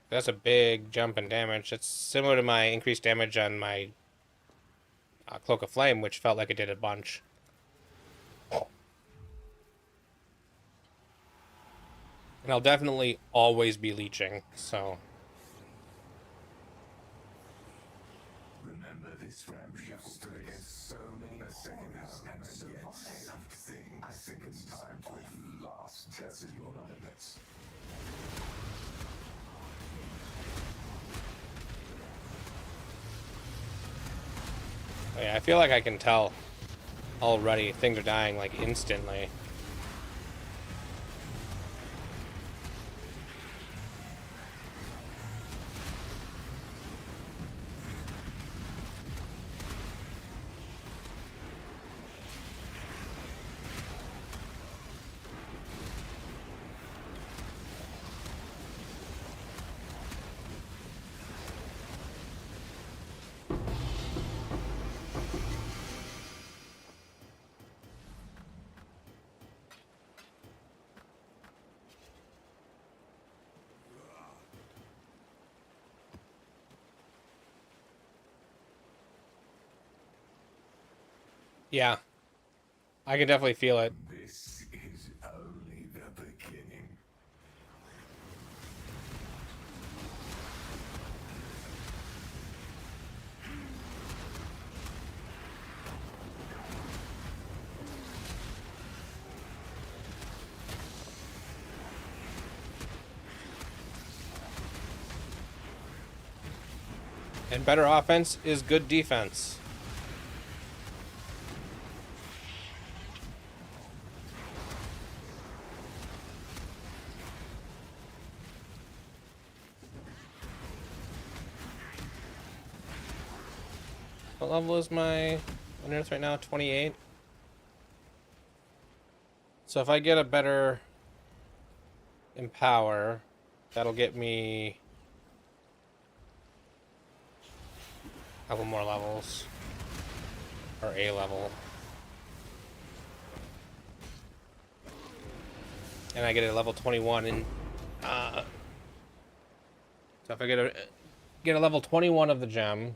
Speaker 1: That's a big jump in damage. It's similar to my increased damage on my Cloak of Flame, which felt like it did a bunch. And I'll definitely always be leeching, so...
Speaker 2: Remember this ramshackle stood against so many horrors and survived things. I think it's time to at last test your limits.
Speaker 1: Yeah, I feel like I can tell already things are dying, like, instantly. Yeah. I can definitely feel it.
Speaker 2: This is only the beginning.
Speaker 1: And better offense is good defense. What level is my Unearth right now? 28. So if I get a better Empower, that'll get me a couple more levels. Or a level. And I get a level 21 in so if I get a level 21 of the gem,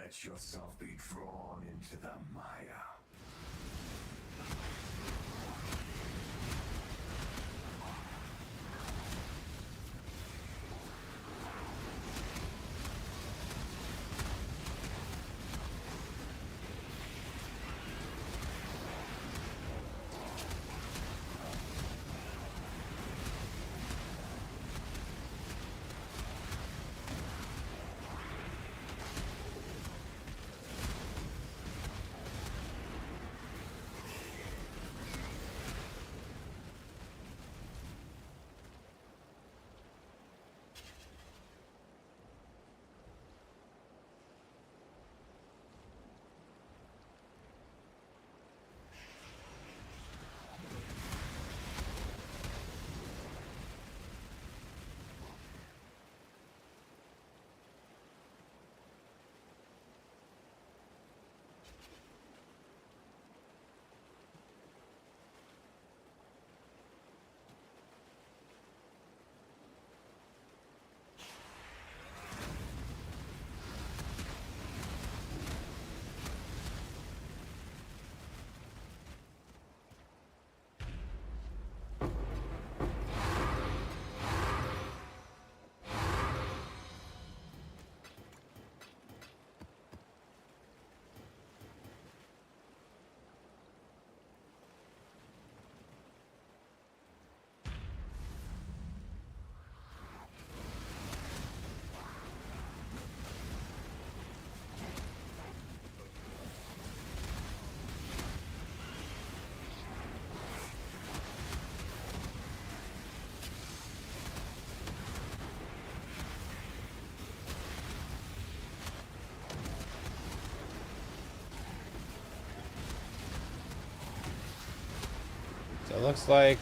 Speaker 2: let yourself be drawn into the mire.
Speaker 1: So it looks like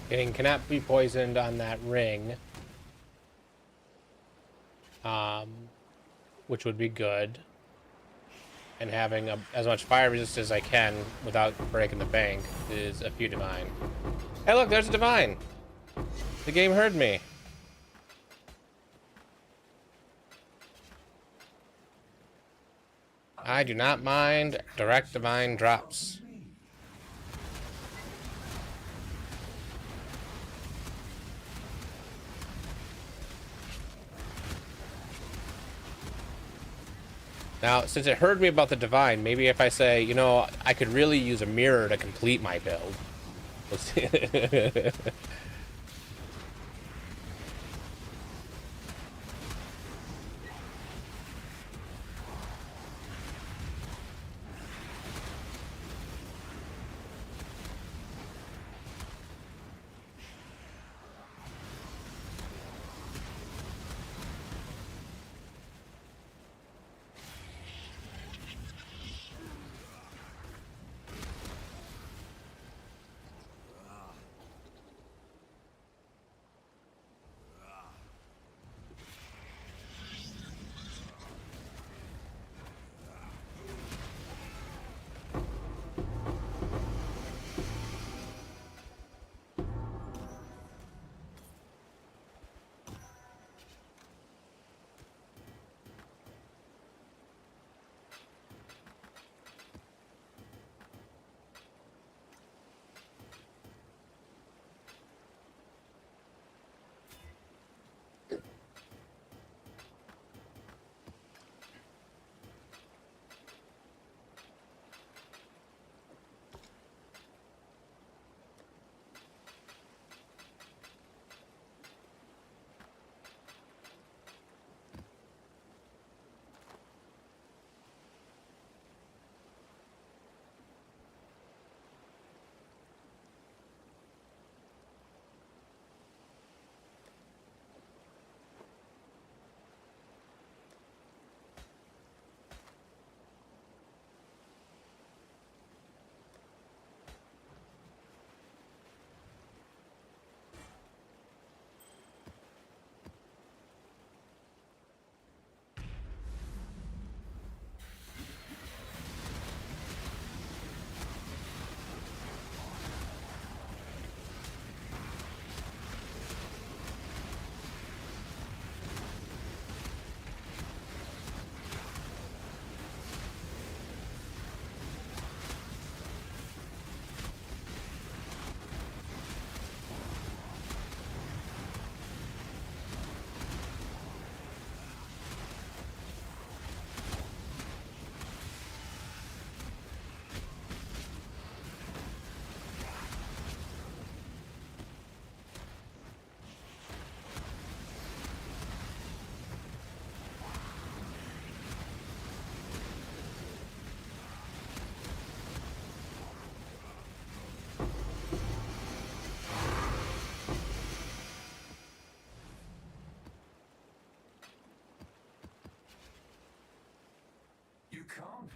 Speaker 1: getting cannot be poisoned on that ring, which would be good, and having as much fire resist as I can without breaking the bank is a few divine. Hey, look, there's a divine. The game heard me. I do not mind direct divine drops. Now, since it heard me about the divine, maybe if I say, you know, I could really use a mirror to complete my build. Let's see.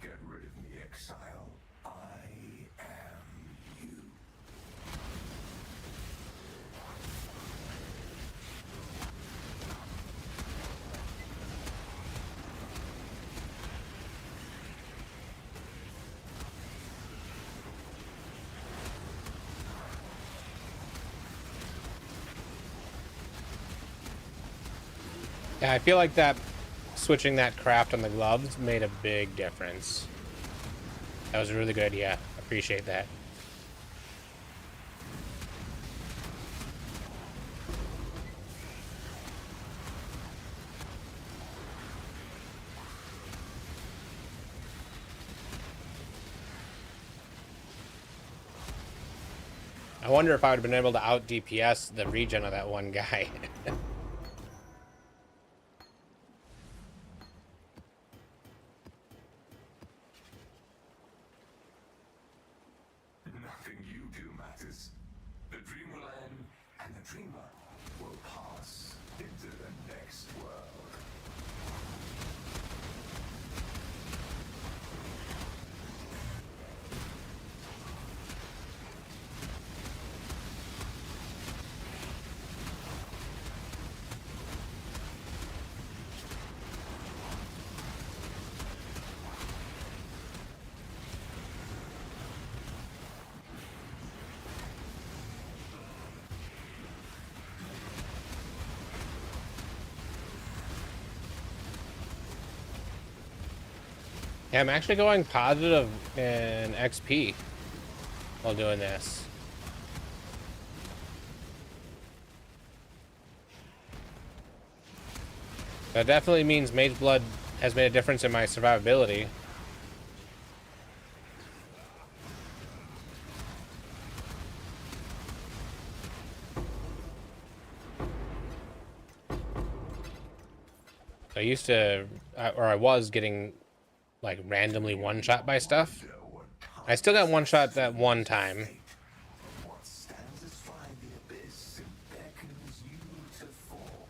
Speaker 2: get rid of me, Exile. I am you.
Speaker 1: Yeah, I feel like that switching that craft on the gloves made a big difference. That was a really good idea. Appreciate that. I wonder if I would have been able to out DPS the regen of that one guy.
Speaker 2: Nothing you do matters. The dream will end, and the dreamer will pass into the next world.
Speaker 1: Yeah, I'm actually going positive in XP while doing this. That definitely means mageblood has made a difference in my survivability. I used to, or I was getting like randomly one-shot by stuff. I still got one-shot that one time.
Speaker 2: What stands aside the abyss and beckons you to fall.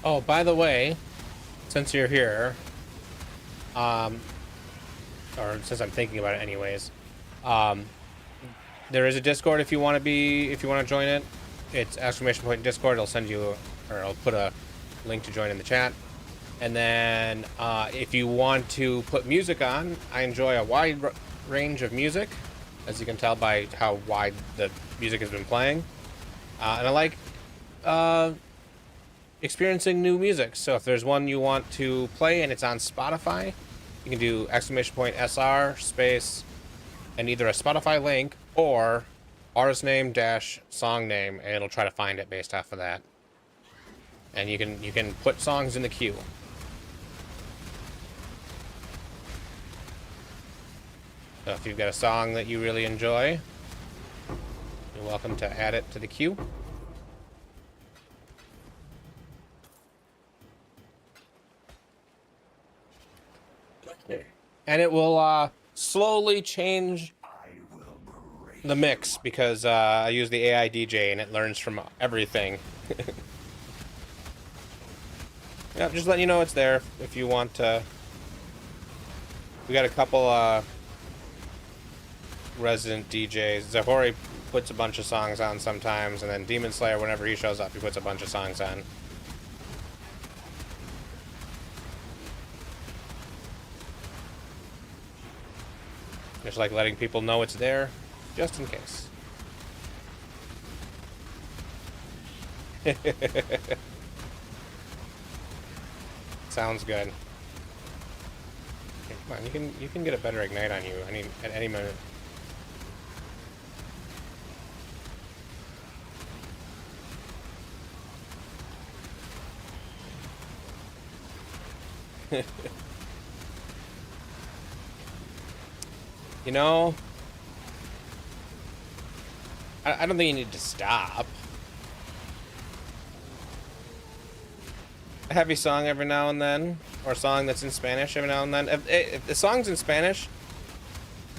Speaker 1: Oh, by the way, since you're here, or since I'm thinking about it anyways, um, there is a Discord if you want to join it. It's !Discord. It'll send you, or I'll put a link to join in the chat. And then if you want to put music on, I enjoy a wide range of music, as you can tell by how wide the music has been playing. And I like experiencing new music. So if there's one you want to play and it's on Spotify, you can do !SR space and either a Spotify link or artist name dash song name, and it'll try to find it based off of that. And you can put songs in the queue. So if you've got a song that you really enjoy, you're welcome to add it to the queue. And it will slowly change the mix because I use the AI DJ and it learns from everything. Yeah, just letting you know it's there if you want to. We got a couple resident DJs. Zahori puts a bunch of songs on sometimes, and then Demon Slayer, whenever he shows up, he puts a bunch of songs on. Just like letting people know it's there, just in case. Sounds good. Okay, come on, you can get a better ignite on you at any moment. You know, I don't think you need to stop. A heavy song every now and then, or a song that's in Spanish every now and then. If the song's in Spanish,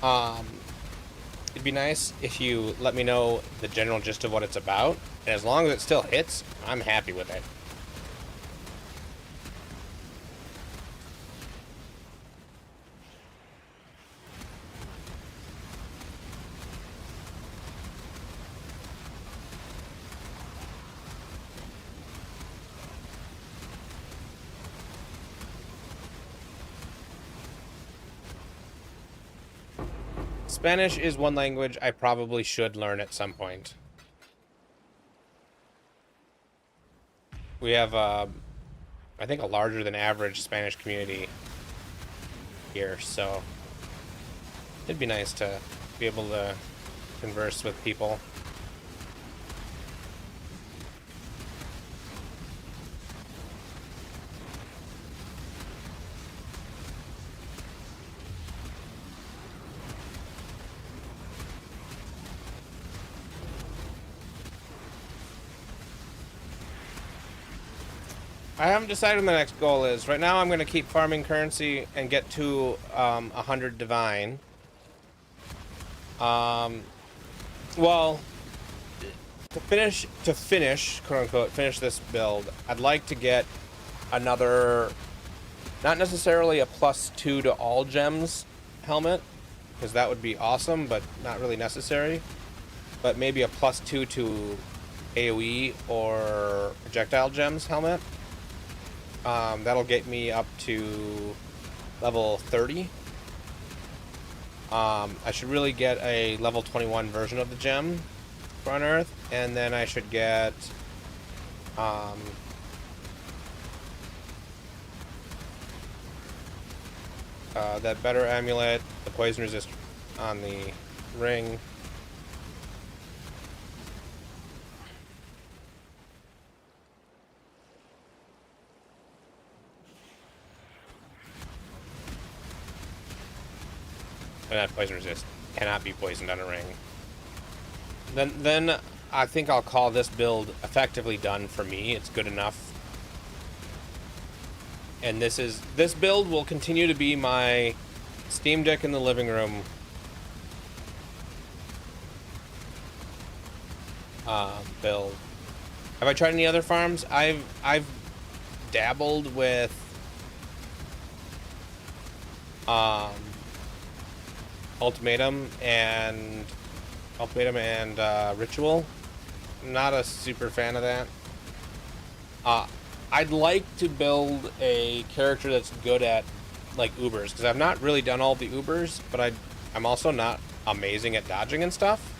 Speaker 1: it'd be nice if you let me know the general gist of what it's about. And as long as it still hits, I'm happy with it. Spanish is one language I probably should learn at some point. We have, I think, a larger than average Spanish community here, so it'd be nice to be able to converse with people. I haven't decided what my next goal is. Right now I'm going to keep farming currency and get to 100 divine. Well, to finish, quote unquote, finish this build, I'd like to get another, not necessarily a +2 to all gems helmet, because that would be awesome, but not really necessary. But maybe a +2 to AoE or projectile gems helmet. That'll get me up to level 30. I should really get a level 21 version of the gem for Unearth, and then I should get that better amulet, the poison resist on the ring. Not poison resist. Cannot be poisoned on a ring. Then I think I'll call this build effectively done for me. It's good enough. And this build will continue to be my Steam Deck in the living room build. Have I tried any other farms? I've dabbled with ultimatum and ritual. Not a super fan of that. I'd like to build a character that's good at like Ubers, because I've not really done all the Ubers, but I'm also not amazing at dodging and stuff.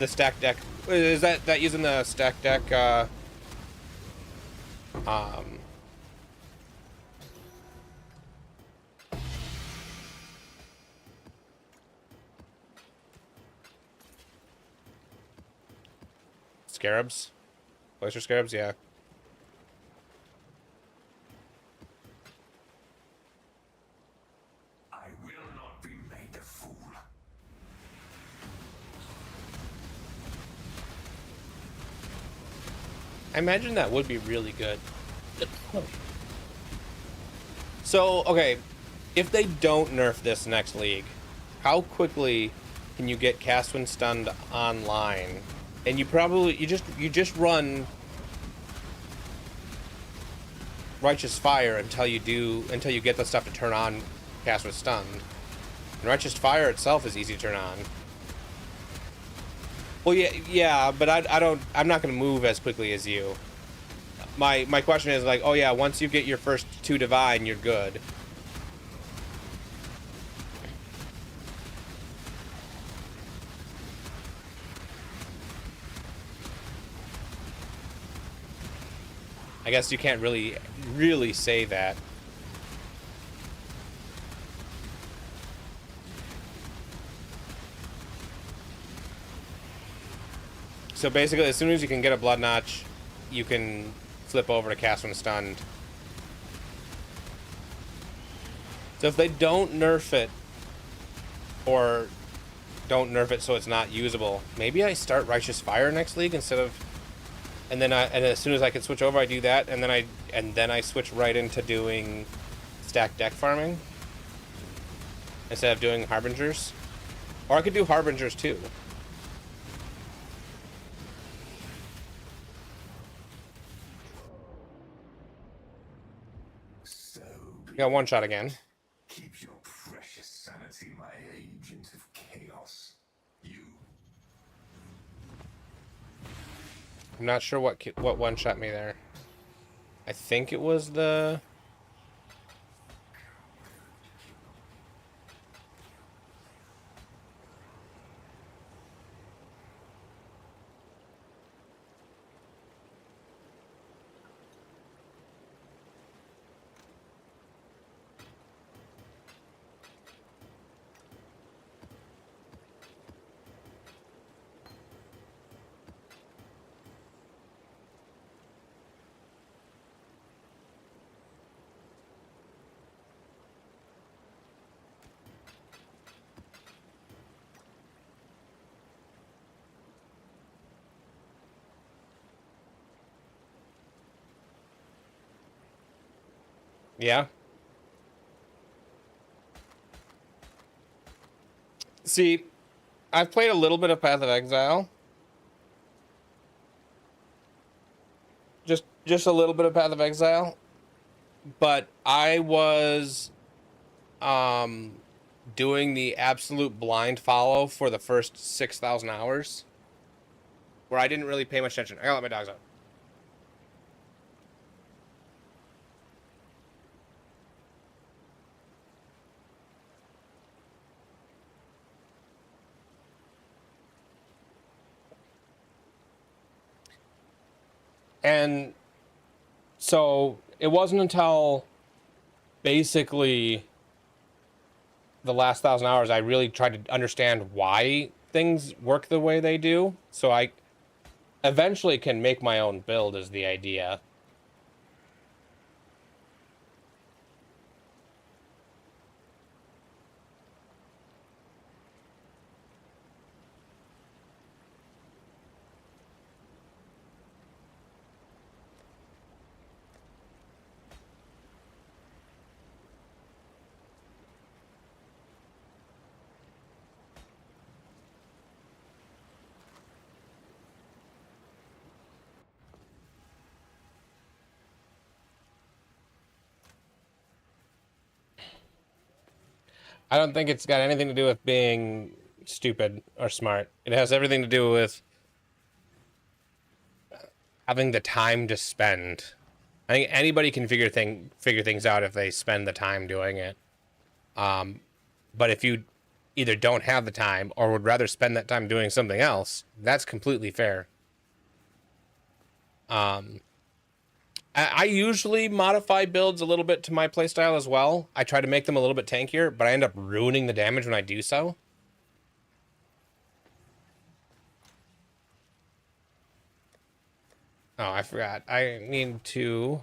Speaker 1: The stack deck, is that using the stack deck scarabs? Oyster scarabs, yeah.
Speaker 2: I will not be made a fool.
Speaker 1: I imagine that would be really good. So, okay, if they don't nerf this next league, how quickly can you get cast when stunned online? And you just run Righteous Fire until you get the stuff to turn on cast with stunned. And Righteous Fire itself is easy to turn on. Well, yeah, but I'm not gonna move as quickly as you. My question is like, oh yeah, once you get your first 2 divine, you're good. I guess you can't really say that. So basically, as soon as you can get a Blood Notch, you can flip over to cast when stunned. So if they don't nerf it, or don't nerf it so it's not usable, maybe I start Righteous Fire next league instead of, and as soon as I can switch over, I do that, and then I switch right into doing stack deck farming instead of doing Harbingers, or I could do Harbingers too. Got one shot again.
Speaker 2: Keep your precious sanity, my agent of chaos.
Speaker 1: I'm not sure what one shot me there. I think it was the... Yeah. See, I've played a little bit of Path of Exile. Just a little bit of Path of Exile. But I was doing the absolute blind follow for the first 6,000 hours, where I didn't really pay much attention. I gotta let my dogs out. And so it wasn't until basically the last 1,000 hours I really tried to understand why things work the way they do. So I eventually can make my own build, is the idea. I don't think it's got anything to do with being stupid or smart. It has everything to do with having the time to spend. I think anybody can figure things out if they spend the time doing it. But if you either don't have the time or would rather spend that time doing something else, that's completely fair. I usually modify builds a little bit to my playstyle as well. I try to make them a little bit tankier, but I end up ruining the damage when I do so. Oh, I forgot. I need to...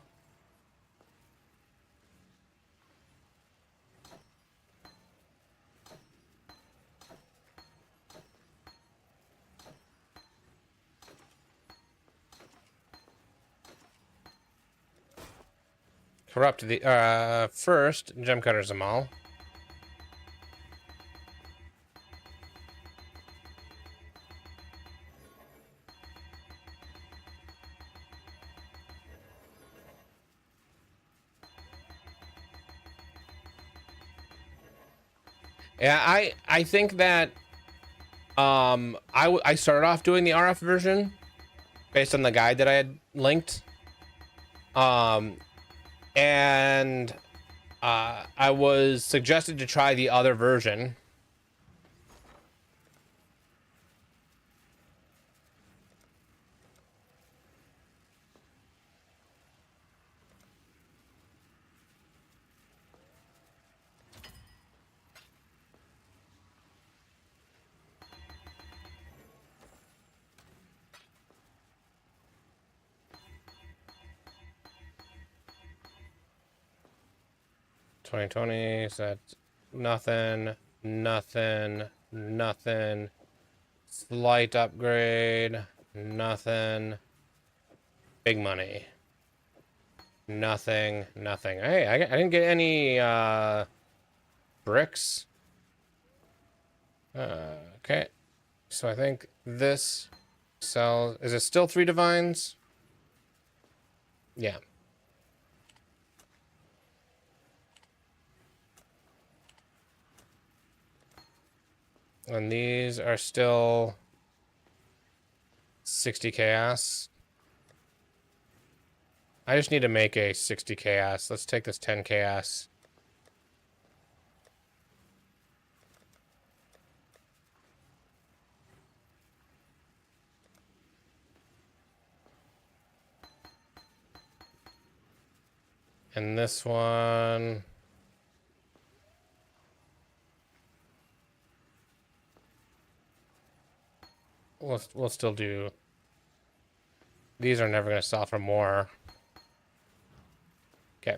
Speaker 1: corrupt the, first, gem cutters them all. Yeah, I think that, I started off doing the RF version based on the guide that I had linked. And I was suggested to try the other version. $2020, so that's nothing, nothing, nothing. Slight upgrade, nothing. Big money. Nothing, nothing. Hey, I didn't get any bricks. Okay. So I think this sells... Is it still 3 divines? Yeah. And these are still 60 chaos. I just need to make a 60 chaos. Let's take this 10 chaos. And this one... We'll still do... These are never going to sell for more. Okay.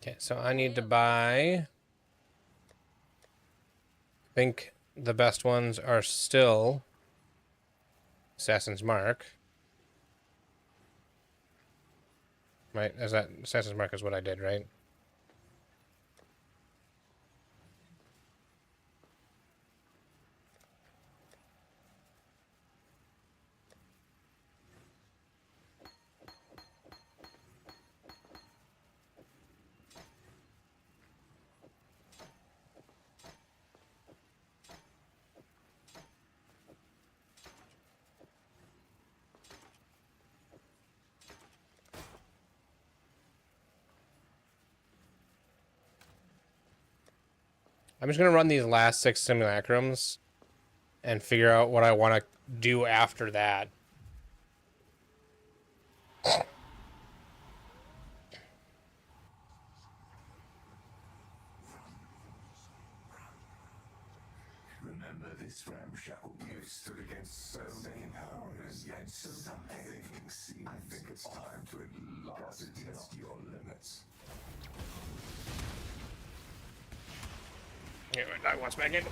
Speaker 1: Okay, so I need to buy... I think the best ones are still Assassin's Mark. Right? Is that Assassin's Mark is what I did, right? I'm just going to run these last 6 simulacrums and figure out what I want to do after that.
Speaker 2: Remember this ramshackle you stood against so many powers, yet something seems. I think it's time to at last test your limits.
Speaker 1: Yeah, that one's back in.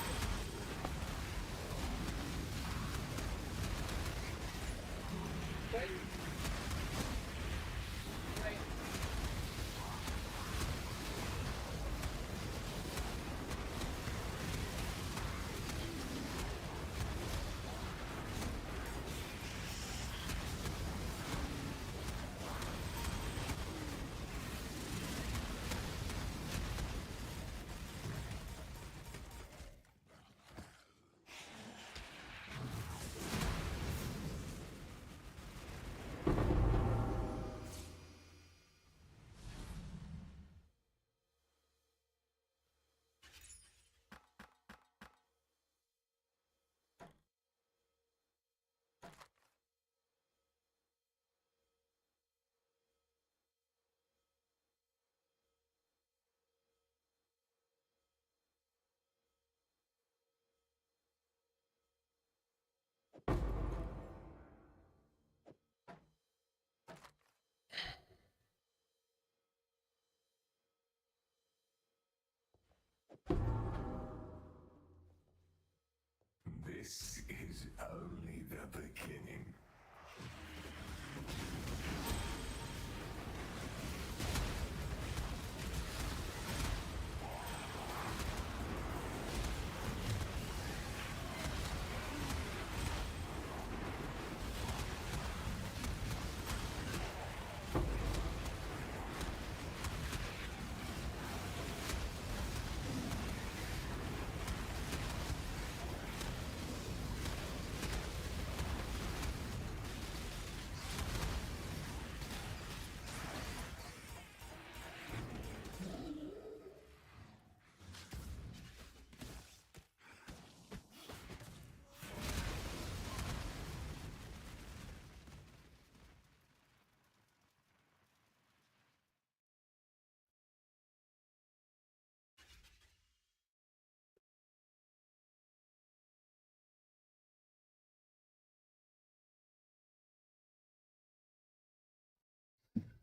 Speaker 2: only the beginning.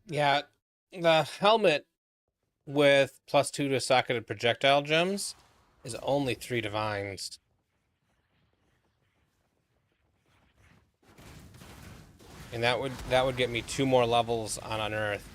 Speaker 1: Yeah, the helmet with +2 to socketed projectile gems is only 3 divines. And that would get me 2 more levels on Unearth.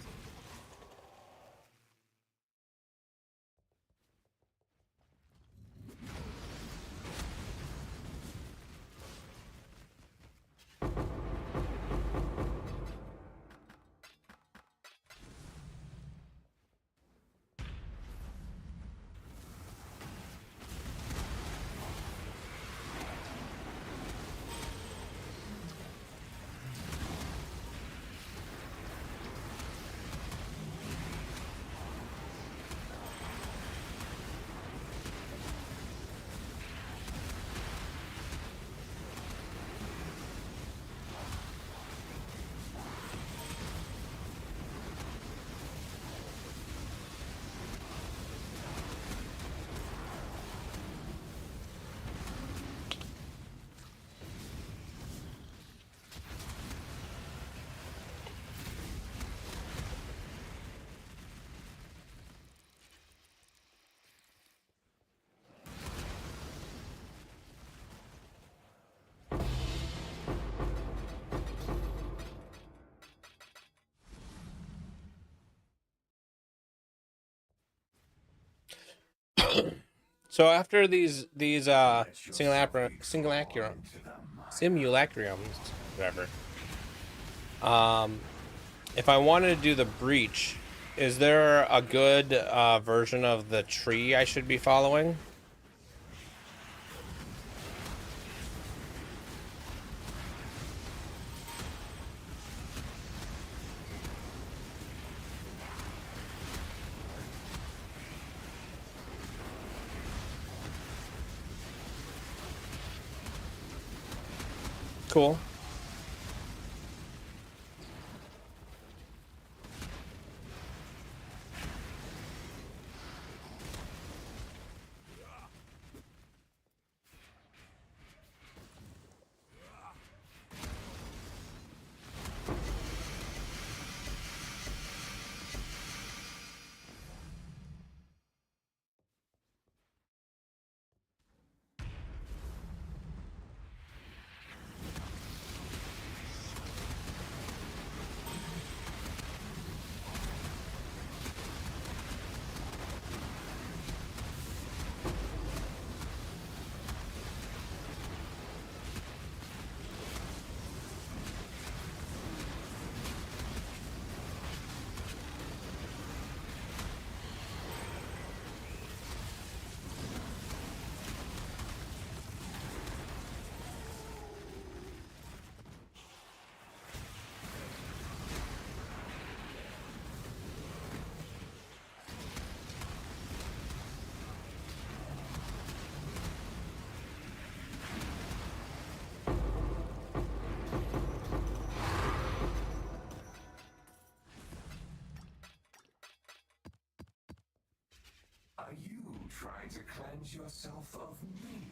Speaker 1: So after these simulacrums, whatever. If I wanted to do the breach, is there a good version of the tree I should be following? Cool.
Speaker 2: Are you trying to cleanse yourself of me?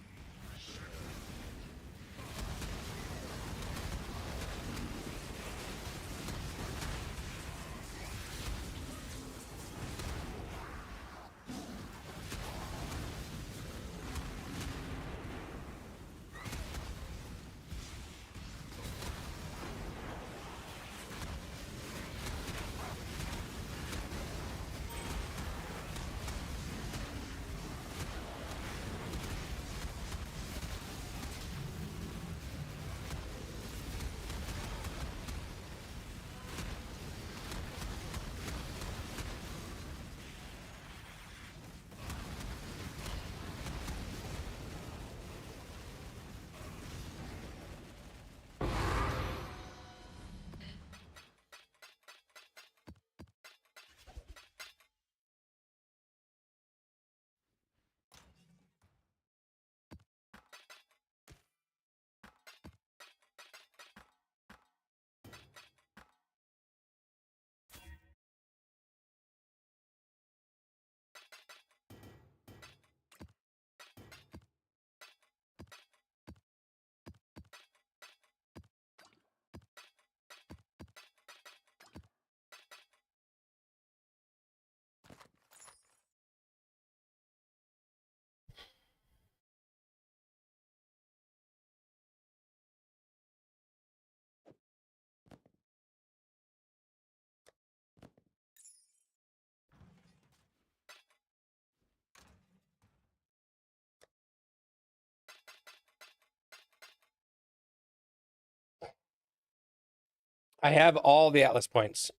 Speaker 1: I have all the Atlas points.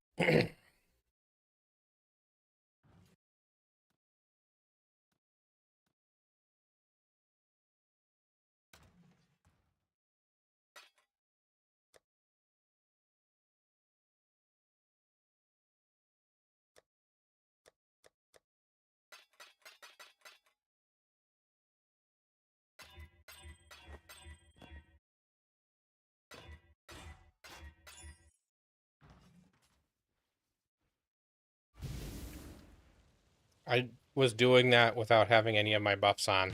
Speaker 1: I was doing that without having any of my buffs on.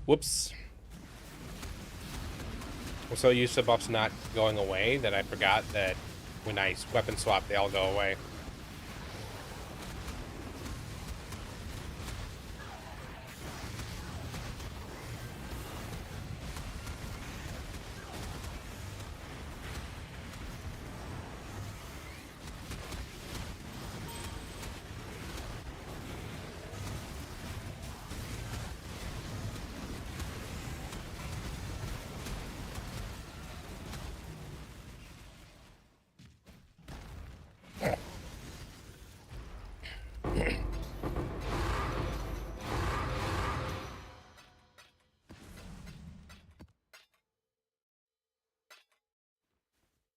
Speaker 1: Whoops. I'm so used to buffs not going away that I forgot that when I weapon swap, they all go away.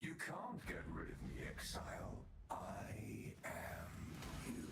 Speaker 2: You can't get rid of me, Exile. I am you.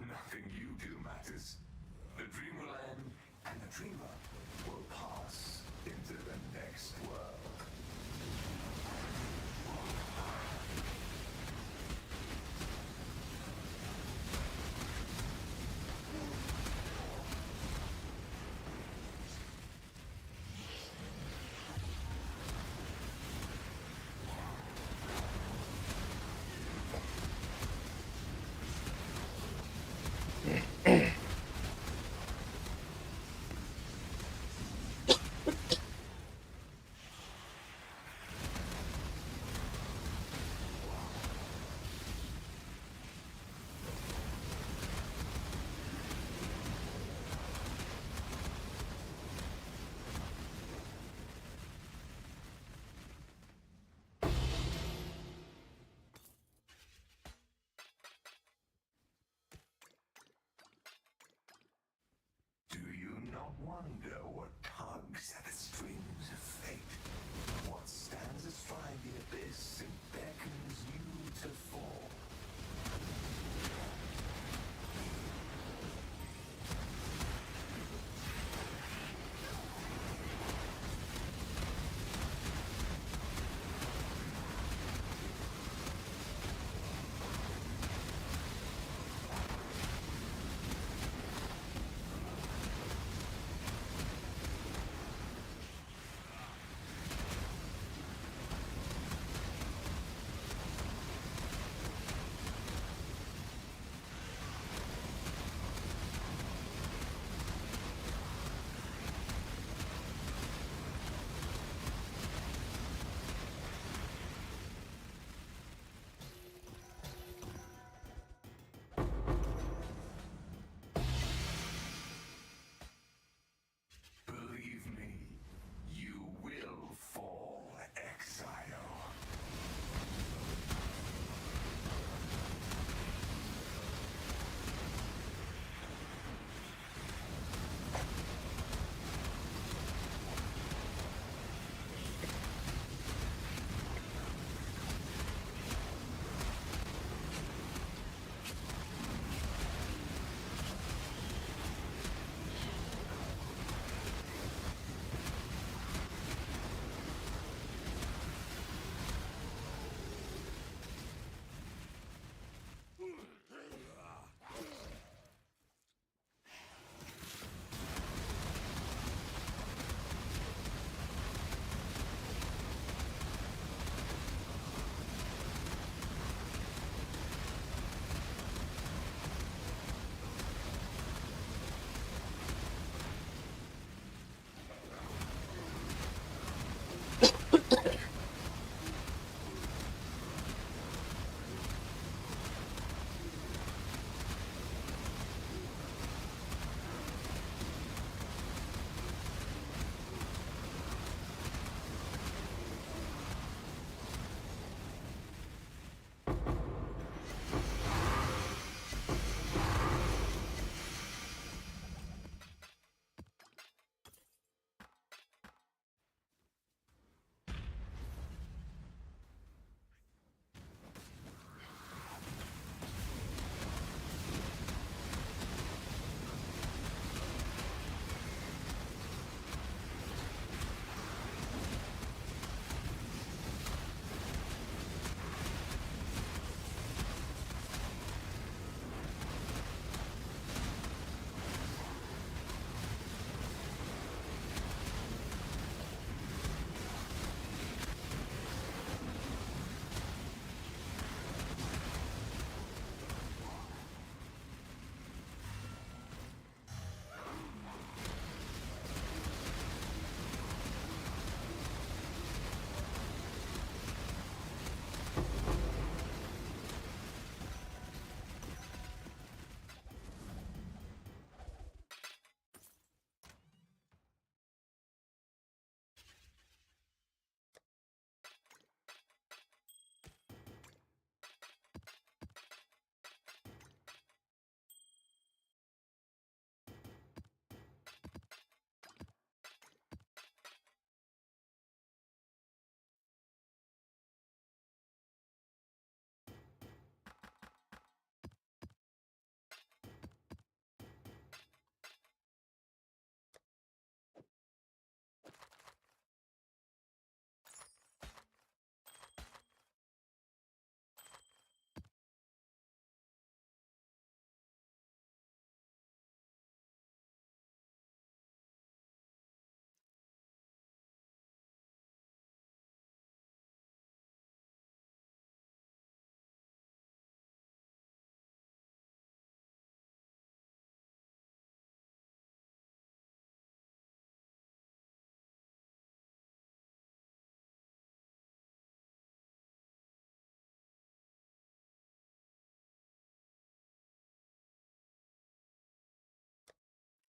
Speaker 2: Nothing you do matters. The dream will end, and the dreamer will pass into the next world. Do you not wonder what tugs at the strings of fate? What stands astride the abyss and beckons you to fall?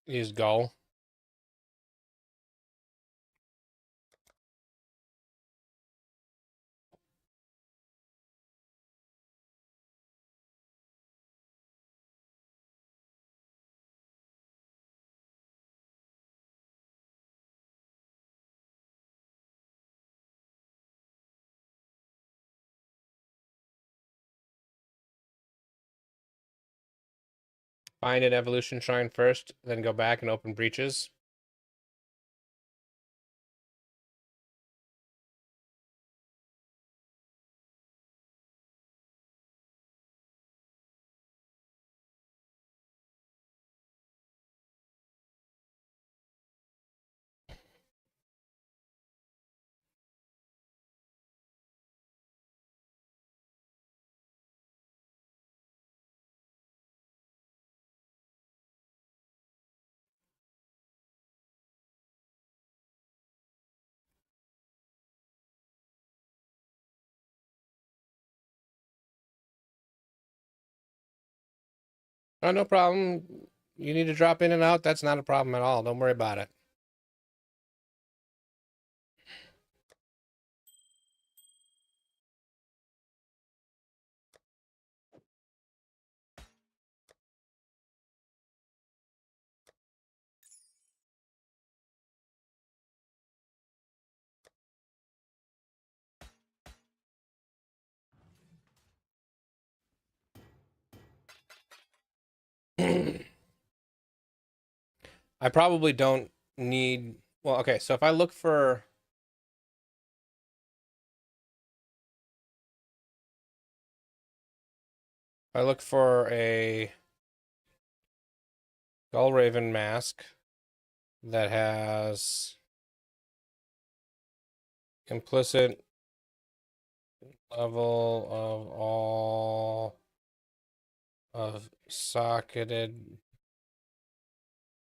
Speaker 1: Use go. Find an evolution shrine first, then go back and open breaches. Oh, no problem. You need to drop in and out. That's not a problem at all. Don't worry about it. I probably don't need. Well, okay. So if I look for. If I look for a Gull Raven mask that has implicit level of all of socketed.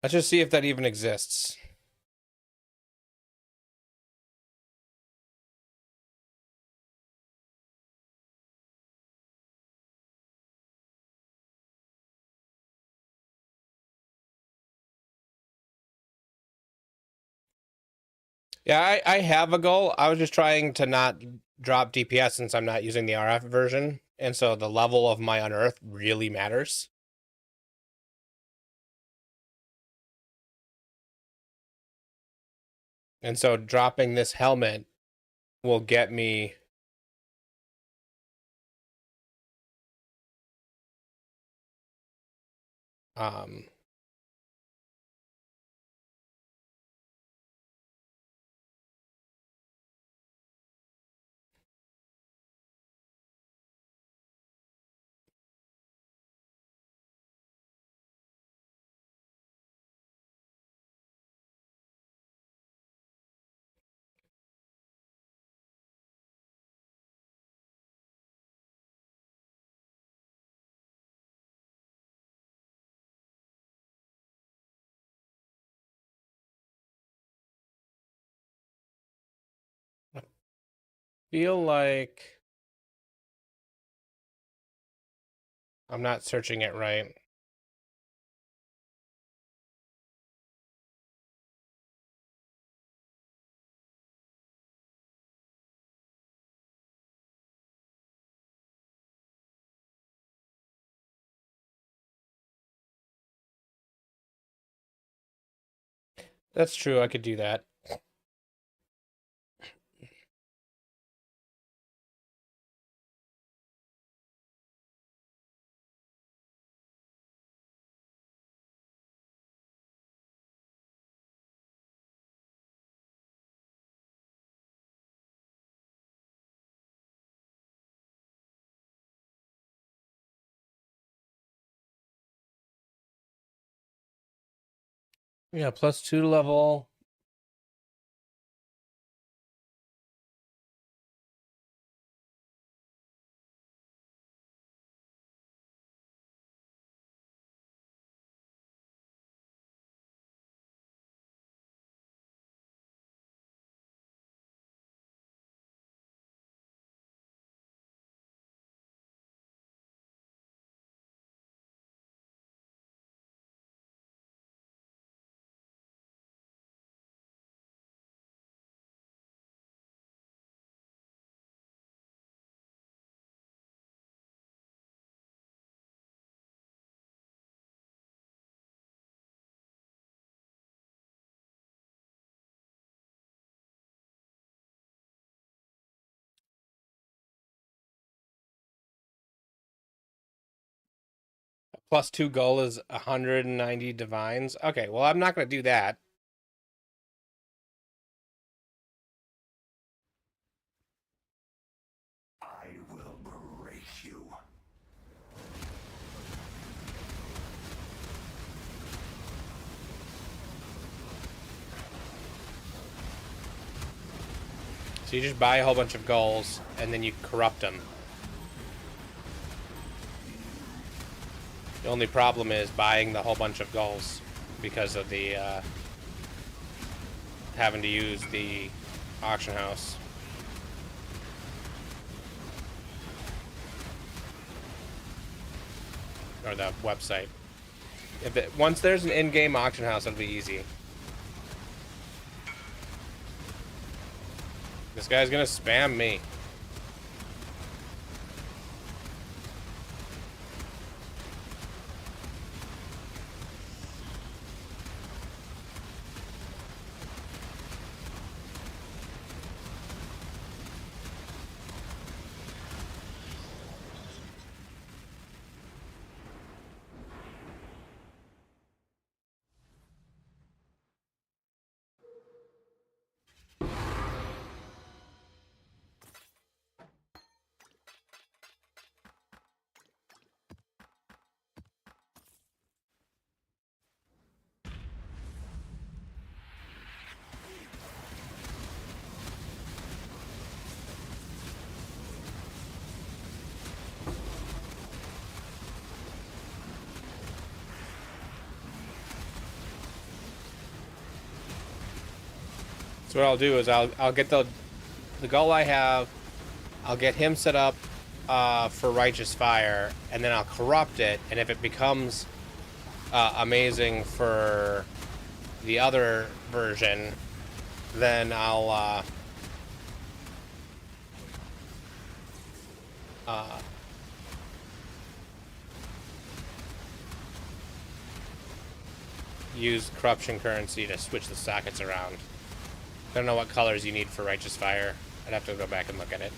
Speaker 1: Let's just see if that even exists. Yeah, I have a goal. I was just trying to not drop DPS since I'm not using the RF version. And so the level of my unearth really matters. And so dropping this helmet will get me um feel like I'm not searching it right. That's true. I could do that. Yeah, +2 level. +2 goal is 190 divines. Okay, well, I'm not going to do that.
Speaker 2: I will break you.
Speaker 1: So you just buy a whole bunch of goals, and then you corrupt them. The only problem is buying the whole bunch of goals because of the having to use the auction house. Or the website. Once there's an in-game auction house, it'll be easy. This guy's gonna spam me. So what I'll do is I'll get the goal I have. I'll get him set up for Righteous Fire, and then I'll corrupt it. And if it becomes amazing for the other version, then I'll use corruption currency to switch the sockets around. I don't know what colors you need for Righteous Fire. I'd have to go back and look at it.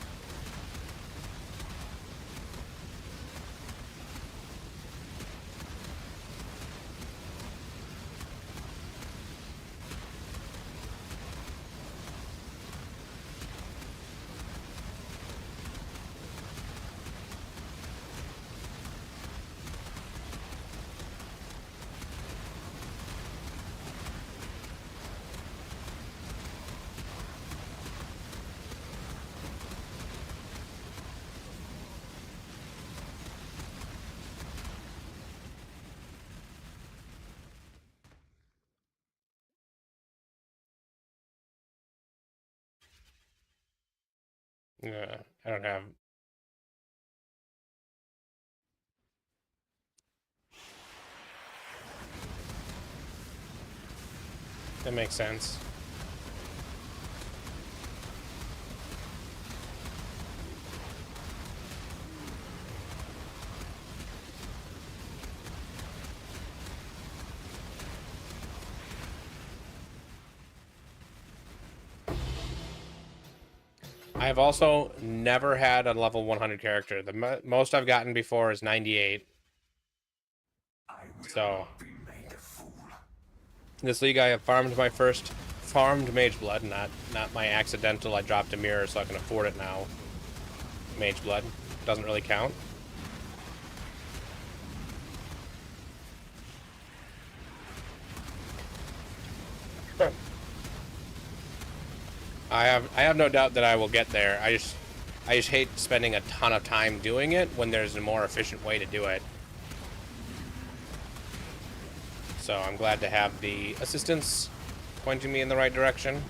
Speaker 1: I don't have. That makes sense. I've also never had a level 100 character. The most I've gotten before is 98. So this league I have farmed my first farmed mageblood, not my accidental. I dropped a mirror so I can afford it now. Mageblood doesn't really count. I have no doubt that I will get there. I just hate spending a ton of time doing it when there's a more efficient way to do it. So I'm glad to have the assistants pointing me in the right direction.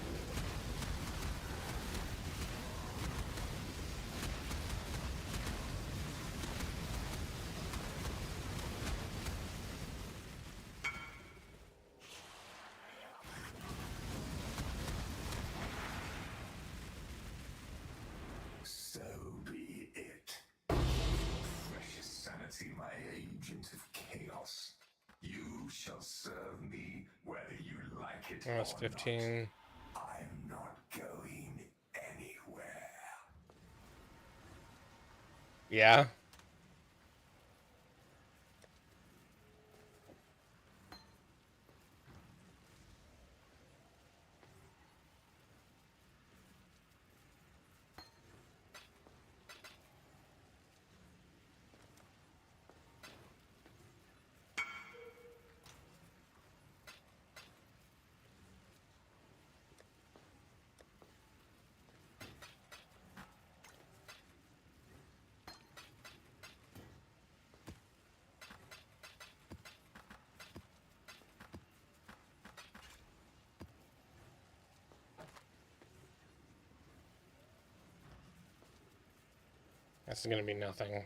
Speaker 2: So be it. Precious sanity, my agent of chaos. You shall serve me whether you like it
Speaker 1: Oh, it's
Speaker 2: or
Speaker 1: 15.
Speaker 2: not. I'm not going anywhere.
Speaker 1: Yeah. This is gonna be nothing.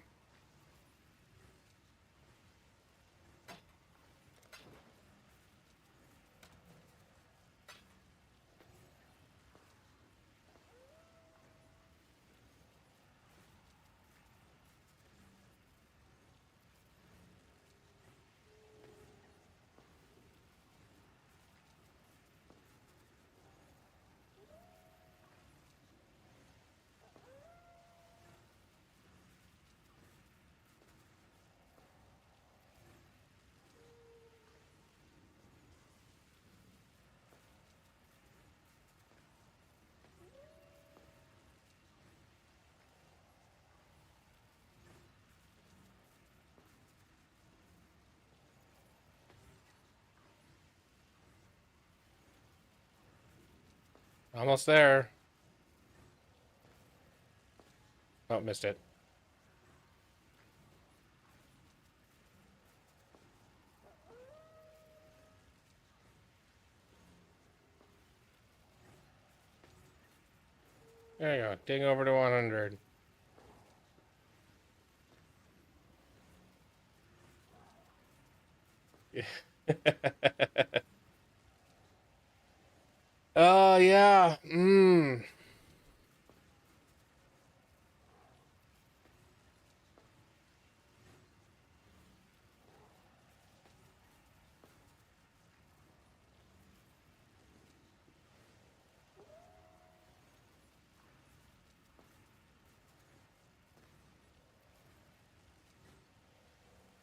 Speaker 1: Almost there. Oh, missed it. There you go. Ding over to 100. Oh, yeah. Mmm.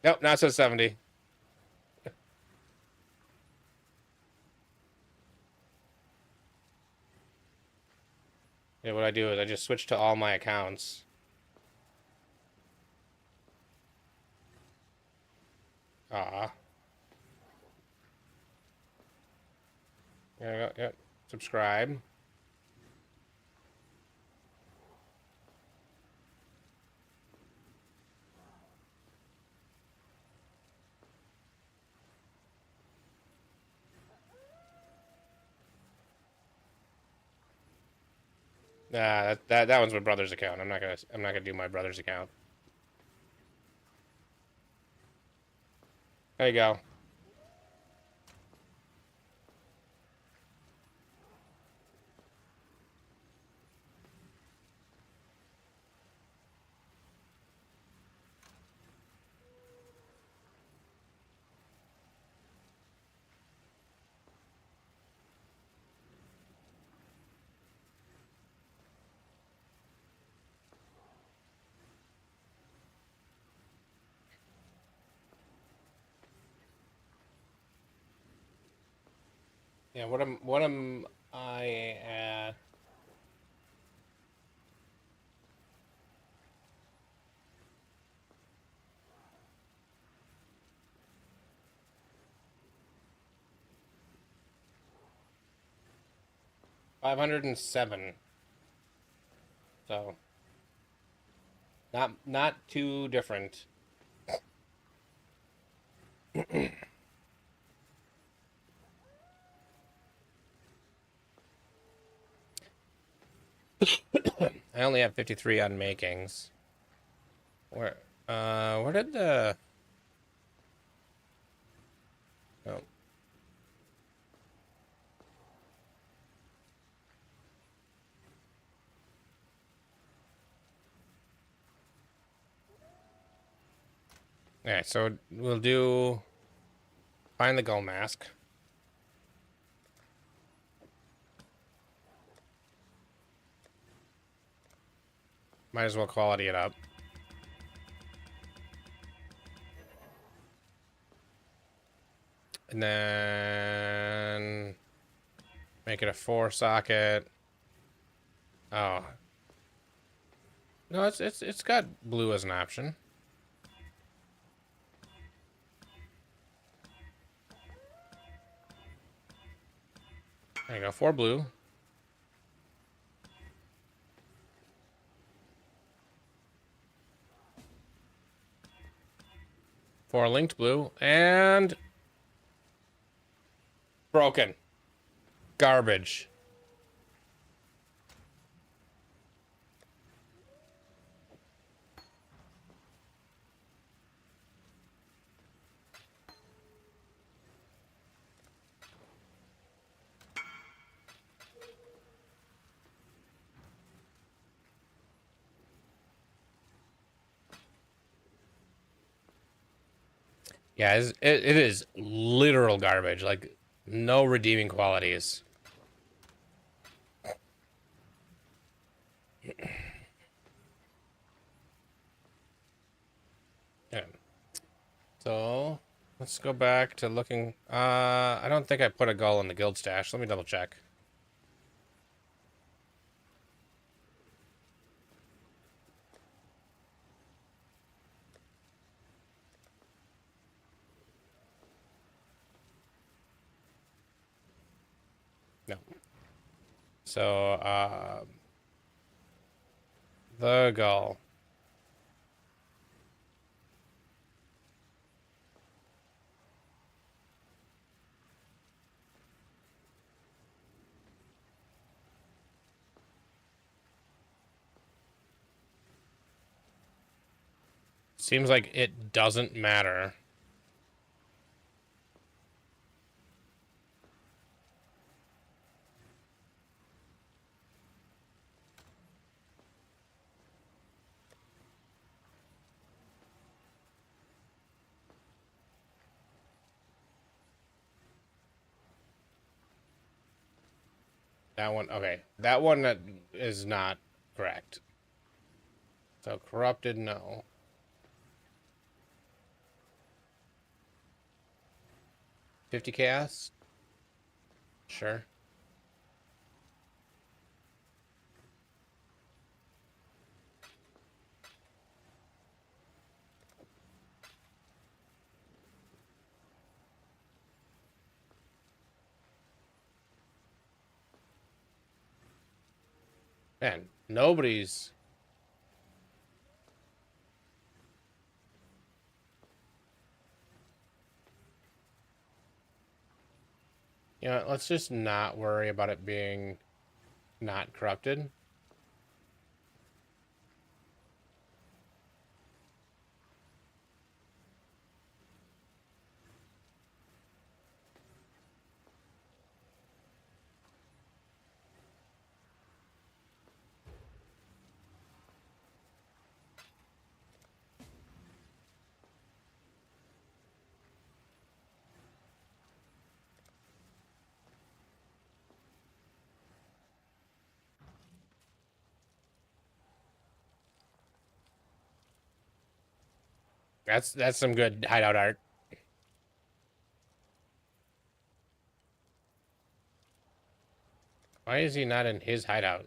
Speaker 1: Nope, not so 70. Yeah, what I do is I just switch to all my accounts. Ah. Yeah, yeah. Subscribe. Nah, that one's my brother's account. I'm not gonna do my brother's account. There you go. Yeah, what am I at? $507. So not too different. I only have 53 on makings. Where did the... Oh. Alright, so we'll do... Find the gold mask. Might as well quality it up. And then... Make it a 4-socket. Oh. No, it's got blue as an option. There you go, 4 blue. 4 linked blue, and... Broken. Garbage. Yeah, it is literal garbage. Like, no redeeming qualities. Yeah. So let's go back to looking. I don't think I put a gull in the guild stash. Let me double check. No. So the gull. Seems like it doesn't matter. That one, okay. That one that is not correct. So corrupted, no. 50 chaos? Sure. Man, nobody's. You know, let's just not worry about it being not corrupted. That's some good hideout art. Why is he not in his hideout?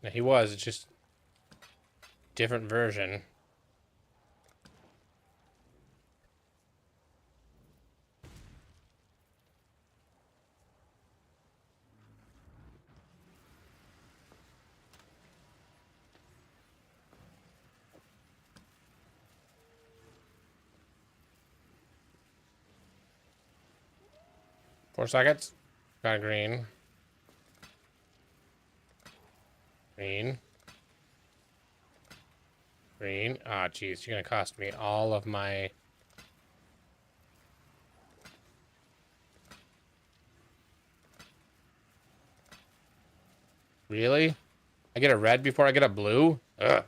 Speaker 1: Yeah, he was, it's just different version. Four sockets. Got green. Green. Green. Ah, oh, jeez, you're gonna cost me all of my. Really? I get a red before I get a blue? Ugh.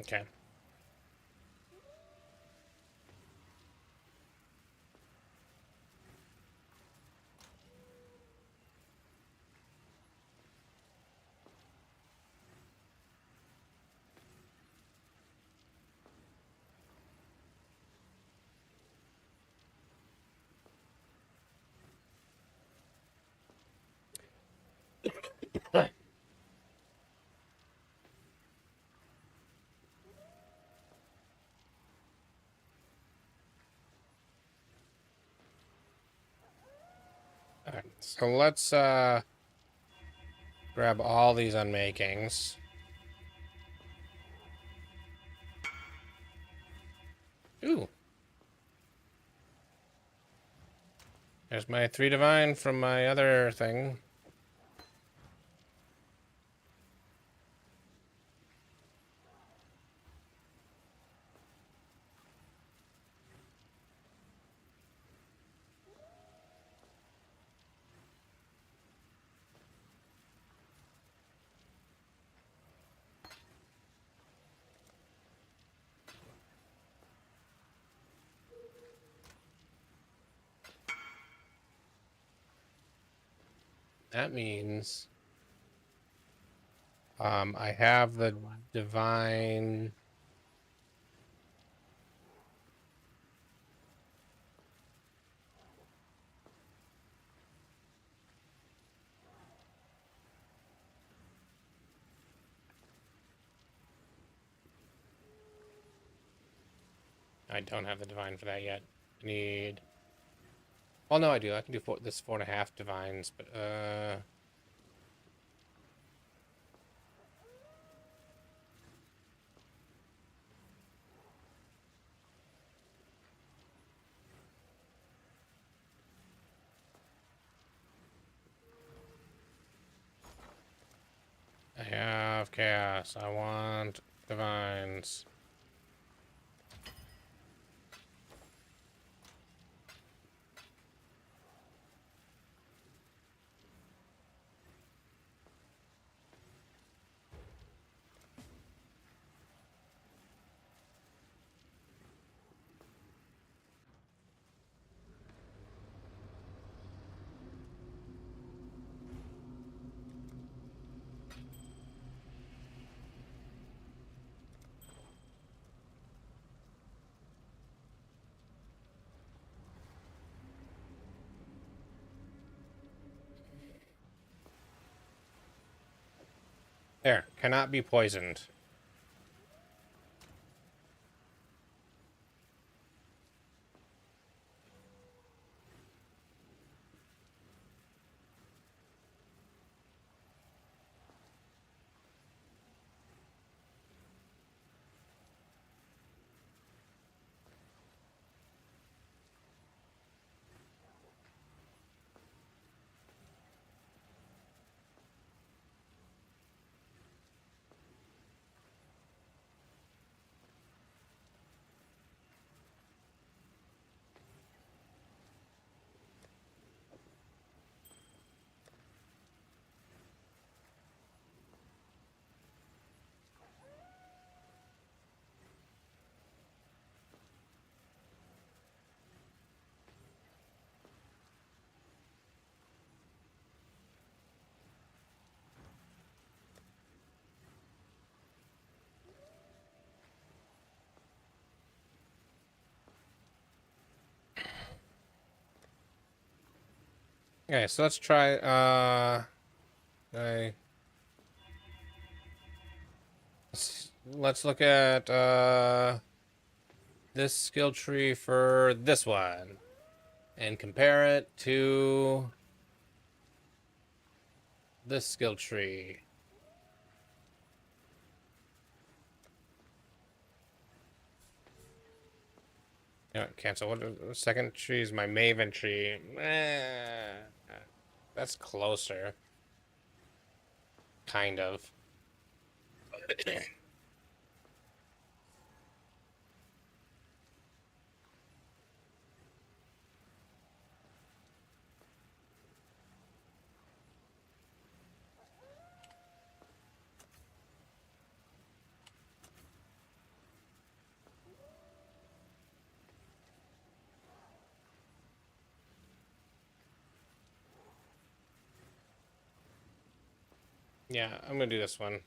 Speaker 1: Okay. So let's grab all these unmakings. Ooh. There's my 3 divine from my other thing. That means I have the divine. I don't have the divine for that yet. I need. Well, no, I do. I can do this 4.5 divines, but I have chaos. I want divines. There, cannot be poisoned. Okay, so let's try. Okay. Let's look at this skill tree for this one and compare it to this skill tree. You know, cancel. What the second tree is my Maven tree. That's closer. Kind of. Yeah, I'm gonna do this one.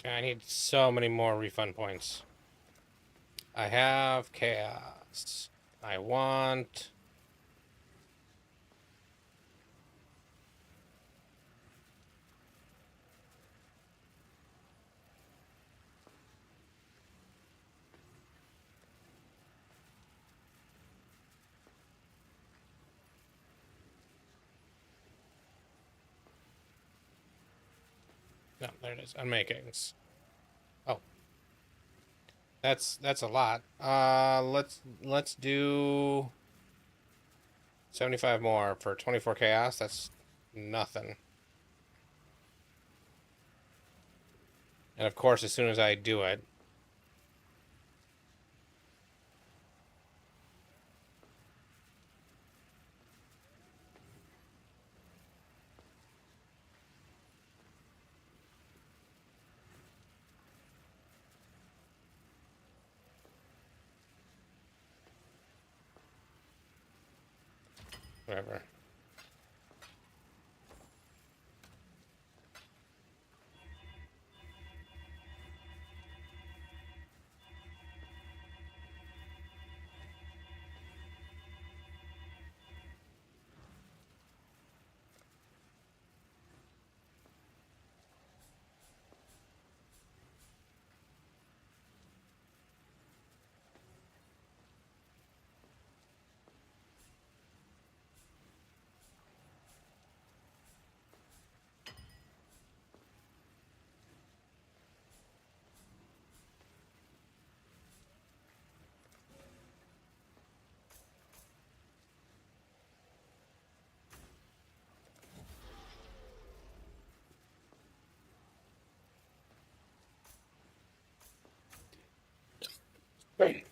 Speaker 1: Okay, I need so many more refund points. I have chaos. I want... No, there it is. Unmakings. Oh, that's a lot. Let's do 75 more for 24 chaos. That's nothing. And of course, as soon as I do it, whatever. Great.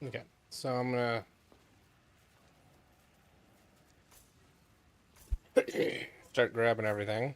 Speaker 1: Okay, so I'm gonna start grabbing everything.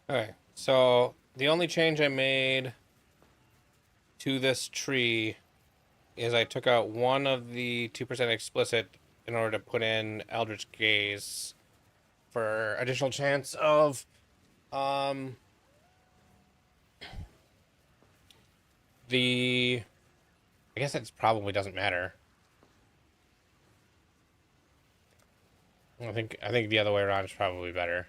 Speaker 1: Okay, so the only change I made to this tree is I took out one of the 2% explicit in order to put in Eldritch Gaze for additional chance of um the I guess it probably doesn't matter. I think the other way around is probably better.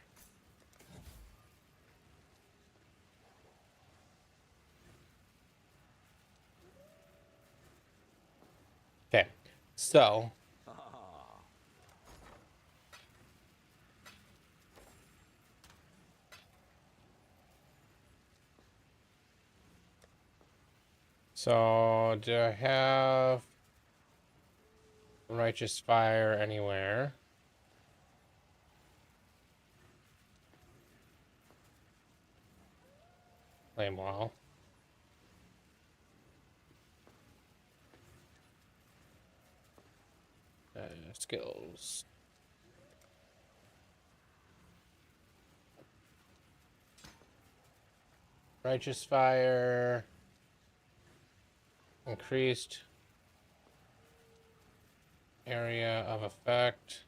Speaker 1: Okay. So So do I have Righteous Fire anywhere? Flame Wall. Skills. Righteous Fire. Increased area of effect.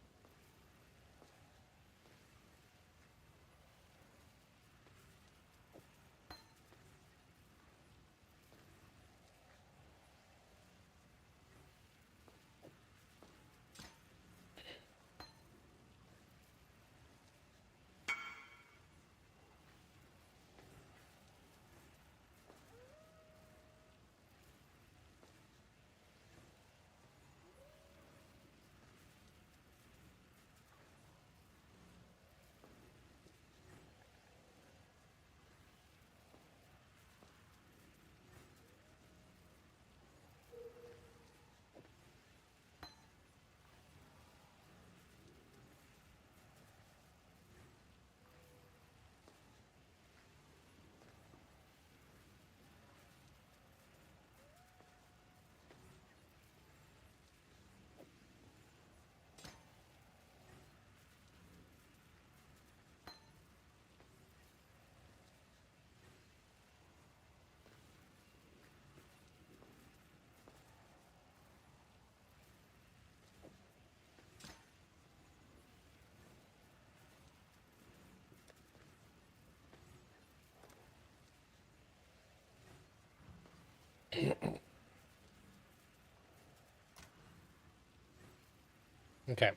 Speaker 1: Okay.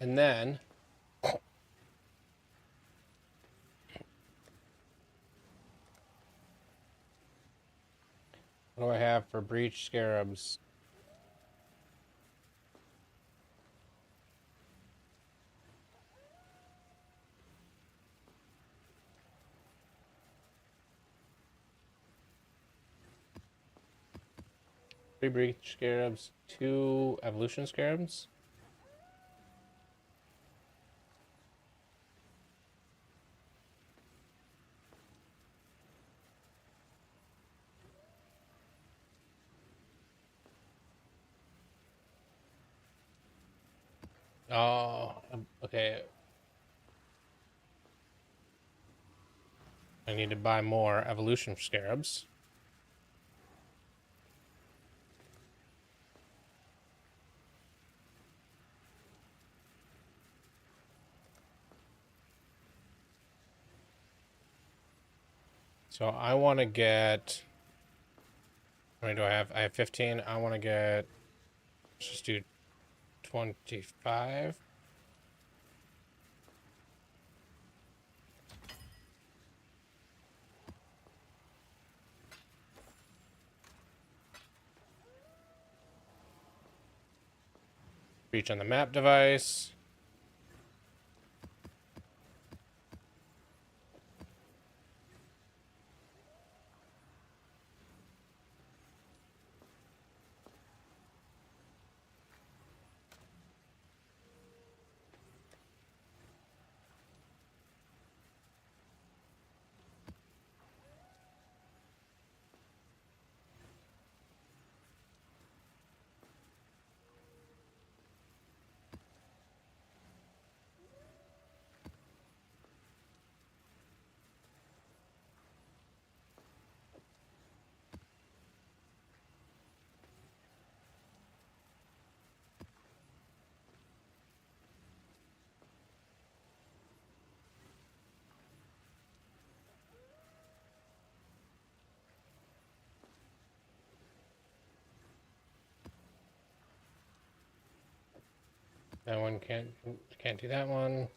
Speaker 1: And then what do I have for Breach Scarabs? Three Breach Scarabs, two Evolution Scarabs. Oh, okay. I need to buy more Evolution Scarabs. So I want to get. How many do I have? I have 15. I want to get. Let's just do 25. Reach on the map device. That one can't do that one.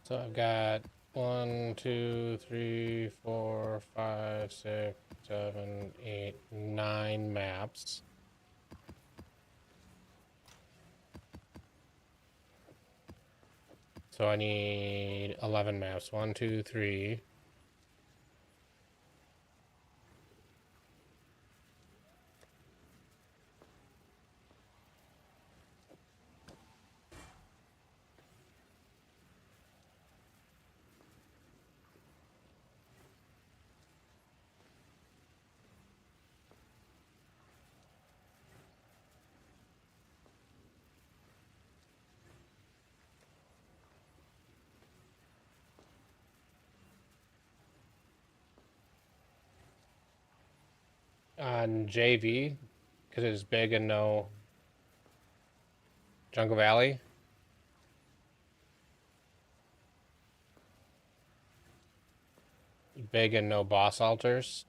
Speaker 1: So I've got 1, 2, 3, 4, 5, 6, 7, 8, 9 maps. So I need 11 maps. 1, 2, 3. On JV, because it's big and no Jungle Valley. Big and no boss altars.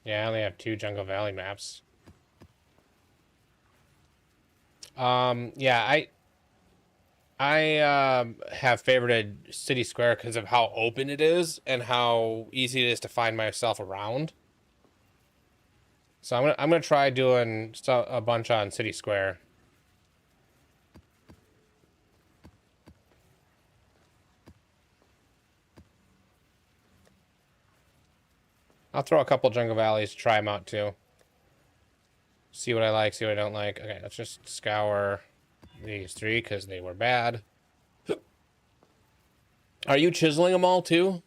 Speaker 1: Yeah, I only have 2 Jungle Valley maps. Yeah, I have favorited City Square because of how open it is and how easy it is to find myself around. So I'm gonna try doing a bunch on City Square. I'll throw a couple Jungle Valleys to try them out too. See what I like, see what I don't like. Okay, let's just scour these 3 because they were bad. Are you chiseling them all too?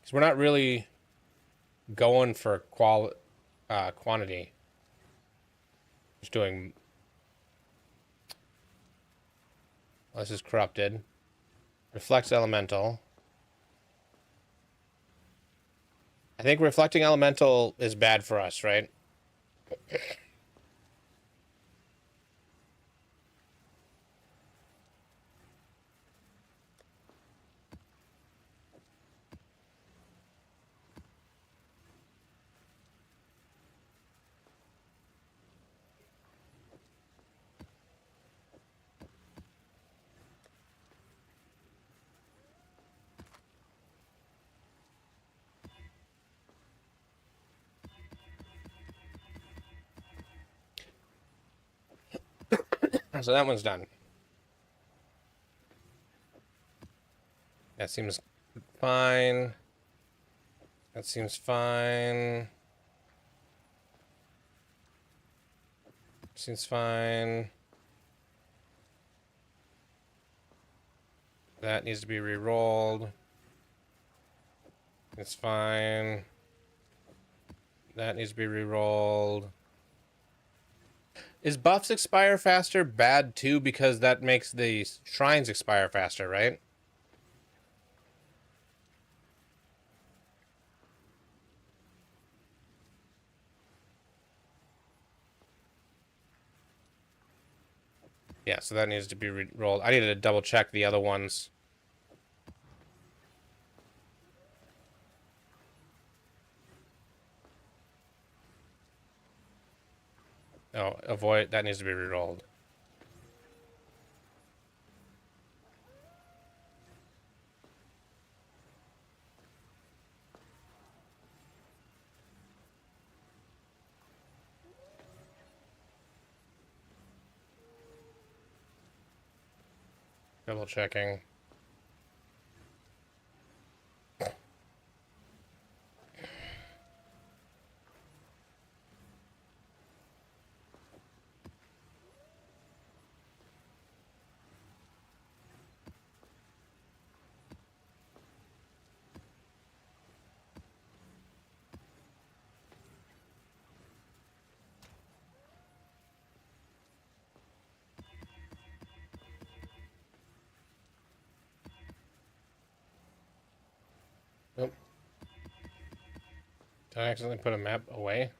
Speaker 1: Because we're not really going for quantity. Just doing. Well, this is corrupted. Reflects elemental. I think reflecting elemental is bad for us, right? So that one's done. That seems fine. That seems fine. Seems fine. That needs to be re-rolled. It's fine. That needs to be re-rolled. Is buffs expire faster bad too? Because that makes the shrines expire faster, right? Yeah, so that needs to be re-rolled. I needed to double check the other ones. Oh, avoid. That needs to be re-rolled. Double checking. Did I accidentally put a map away?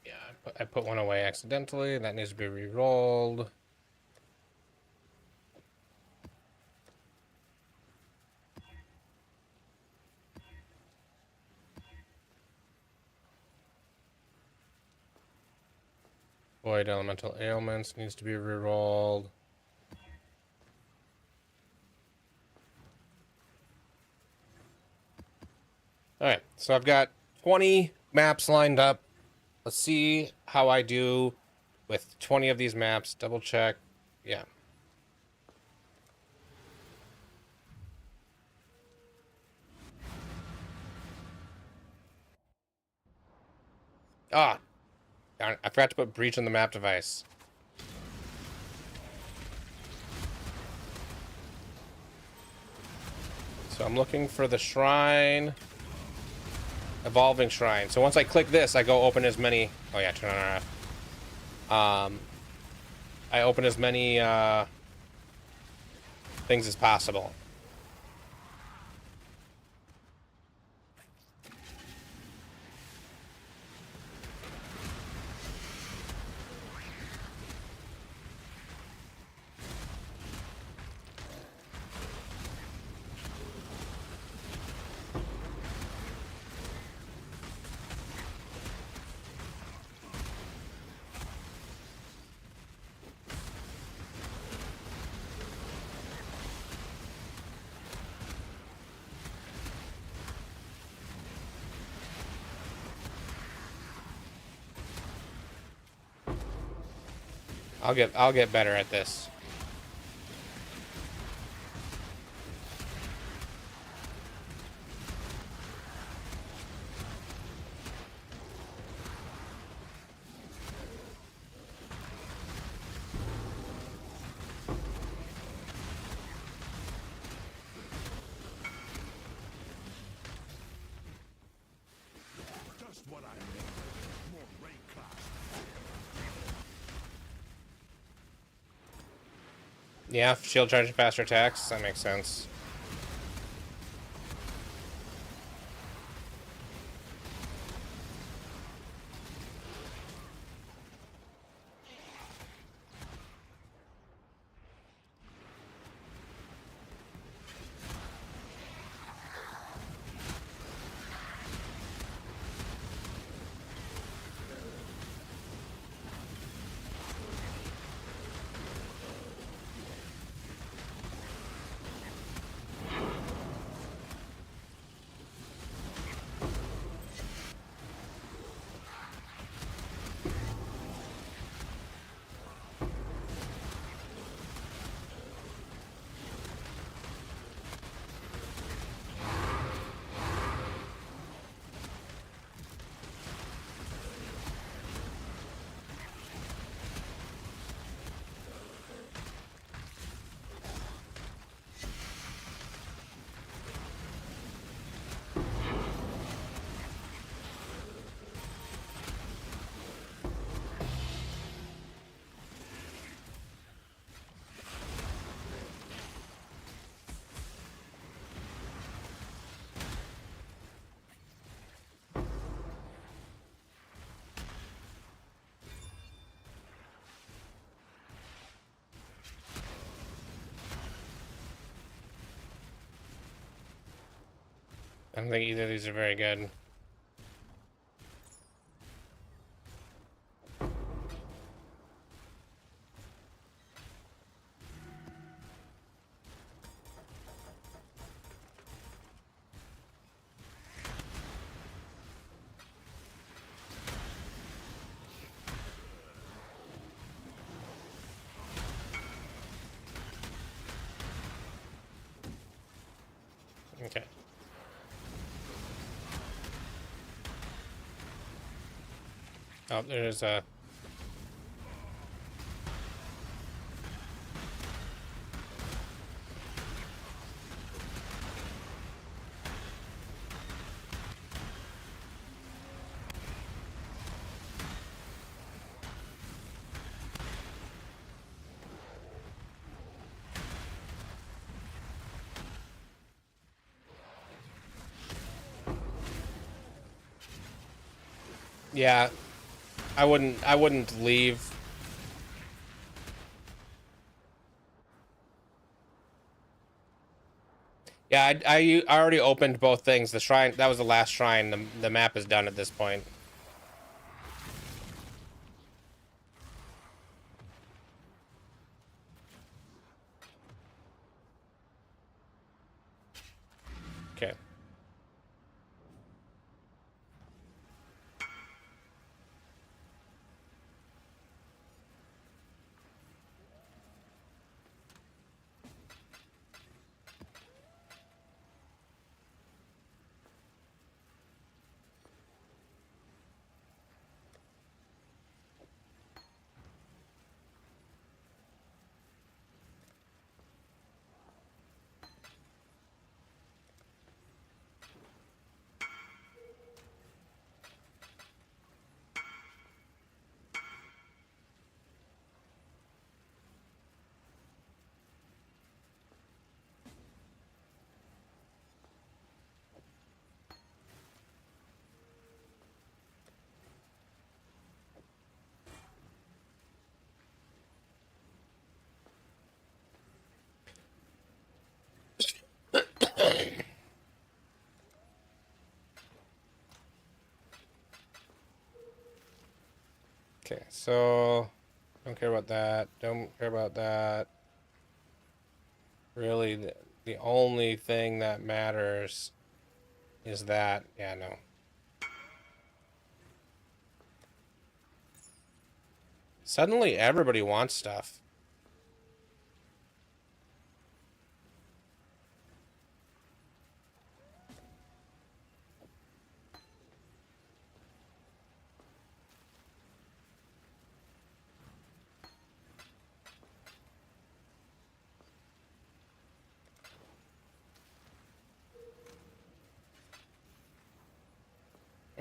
Speaker 1: Yeah, I put one away accidentally. That needs to be re-rolled. Void elemental ailments needs to be re-rolled. Alright, so I've got 20 maps lined up. Let's see how I do with 20 of these maps. Double check. Yeah. Ah, darn it. I forgot to put breach on the map device. So I'm looking for the shrine. Evolving shrine. So once I click this, I go open as many... Oh yeah, turn on RF. I open as many things as possible. I'll get better at this.
Speaker 2: Just what I need. More rank class.
Speaker 1: Yeah, shield charging faster attacks. That makes sense. I don't think either of these are very good. Okay. Oh, there's a... Yeah, I wouldn't leave. Yeah, I already opened both things. The shrine, that was the last shrine. The map is done at this point. Okay. Okay, so don't care about that. Don't care about that. Really, the only thing that matters is that. Yeah, no. Suddenly, everybody wants stuff.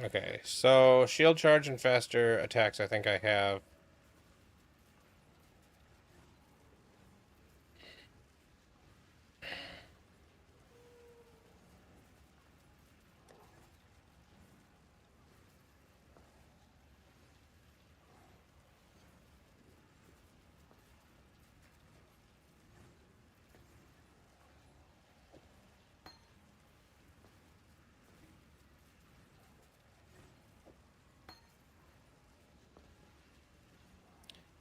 Speaker 1: Okay, so shield charge and faster attacks. I think I have.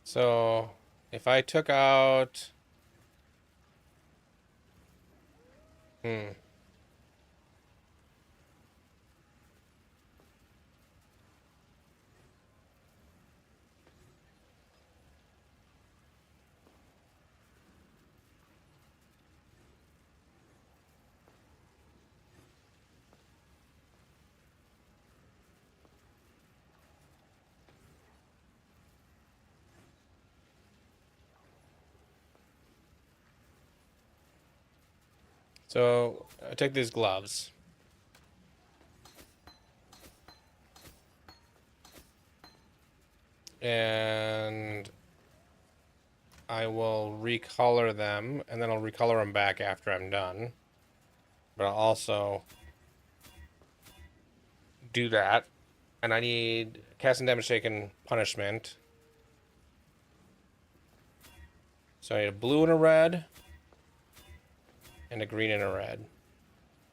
Speaker 1: So if I took out, hmm. So I take these gloves. And I will recolor them, and then I'll recolor them back after I'm done. But I'll also do that. And I need cast and damage taken punishment. So I need a blue and a red, and a green and a red.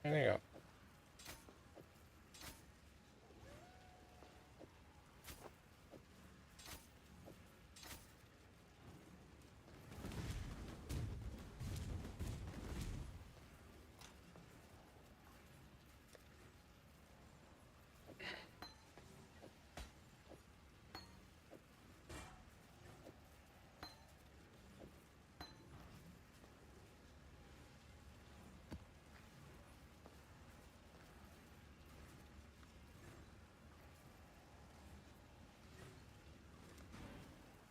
Speaker 1: And there you go.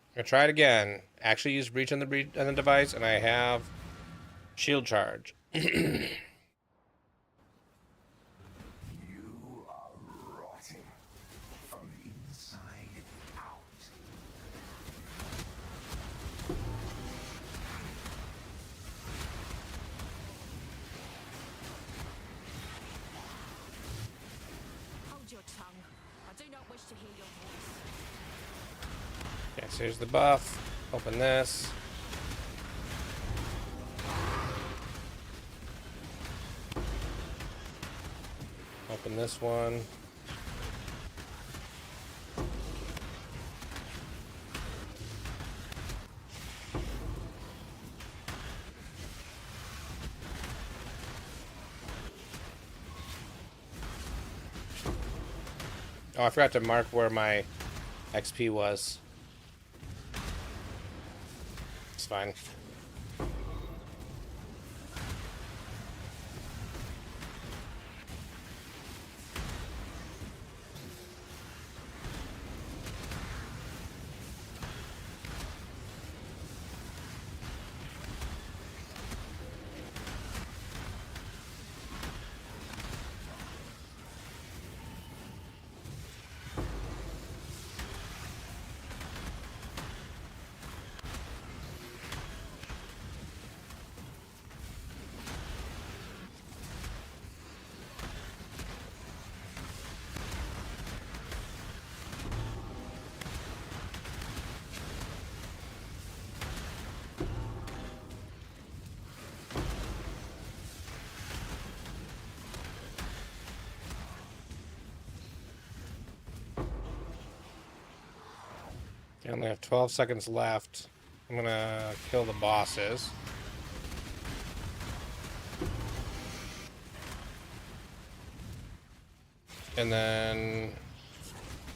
Speaker 1: I'm gonna try it again. Actually use breach on the device, and I have shield charge.
Speaker 2: You are rotting from the inside out.
Speaker 3: Hold your tongue. I do not wish to hear your
Speaker 1: Okay, so here's the buff. Open this. Open this one. Oh, I forgot to mark where my XP was. It's fine. I only have 12 seconds left. I'm gonna kill the bosses. And then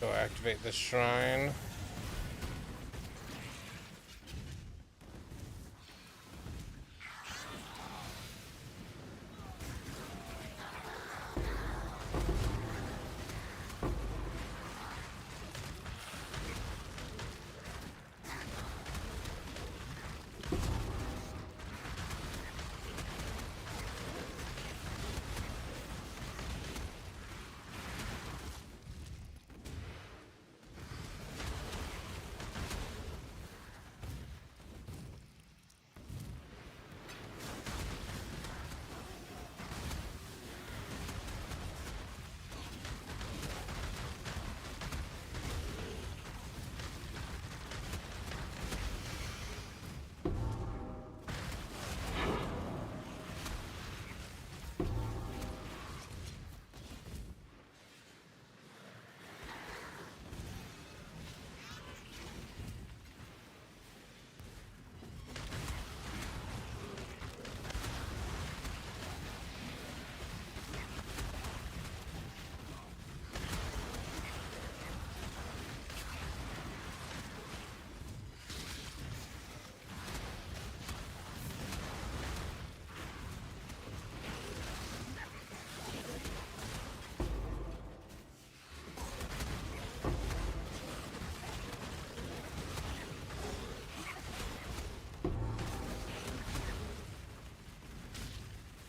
Speaker 1: go activate the shrine.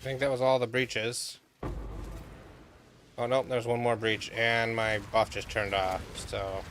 Speaker 1: I think that was all the breaches. Oh, nope, there's one more breach, and my buff just turned off, so...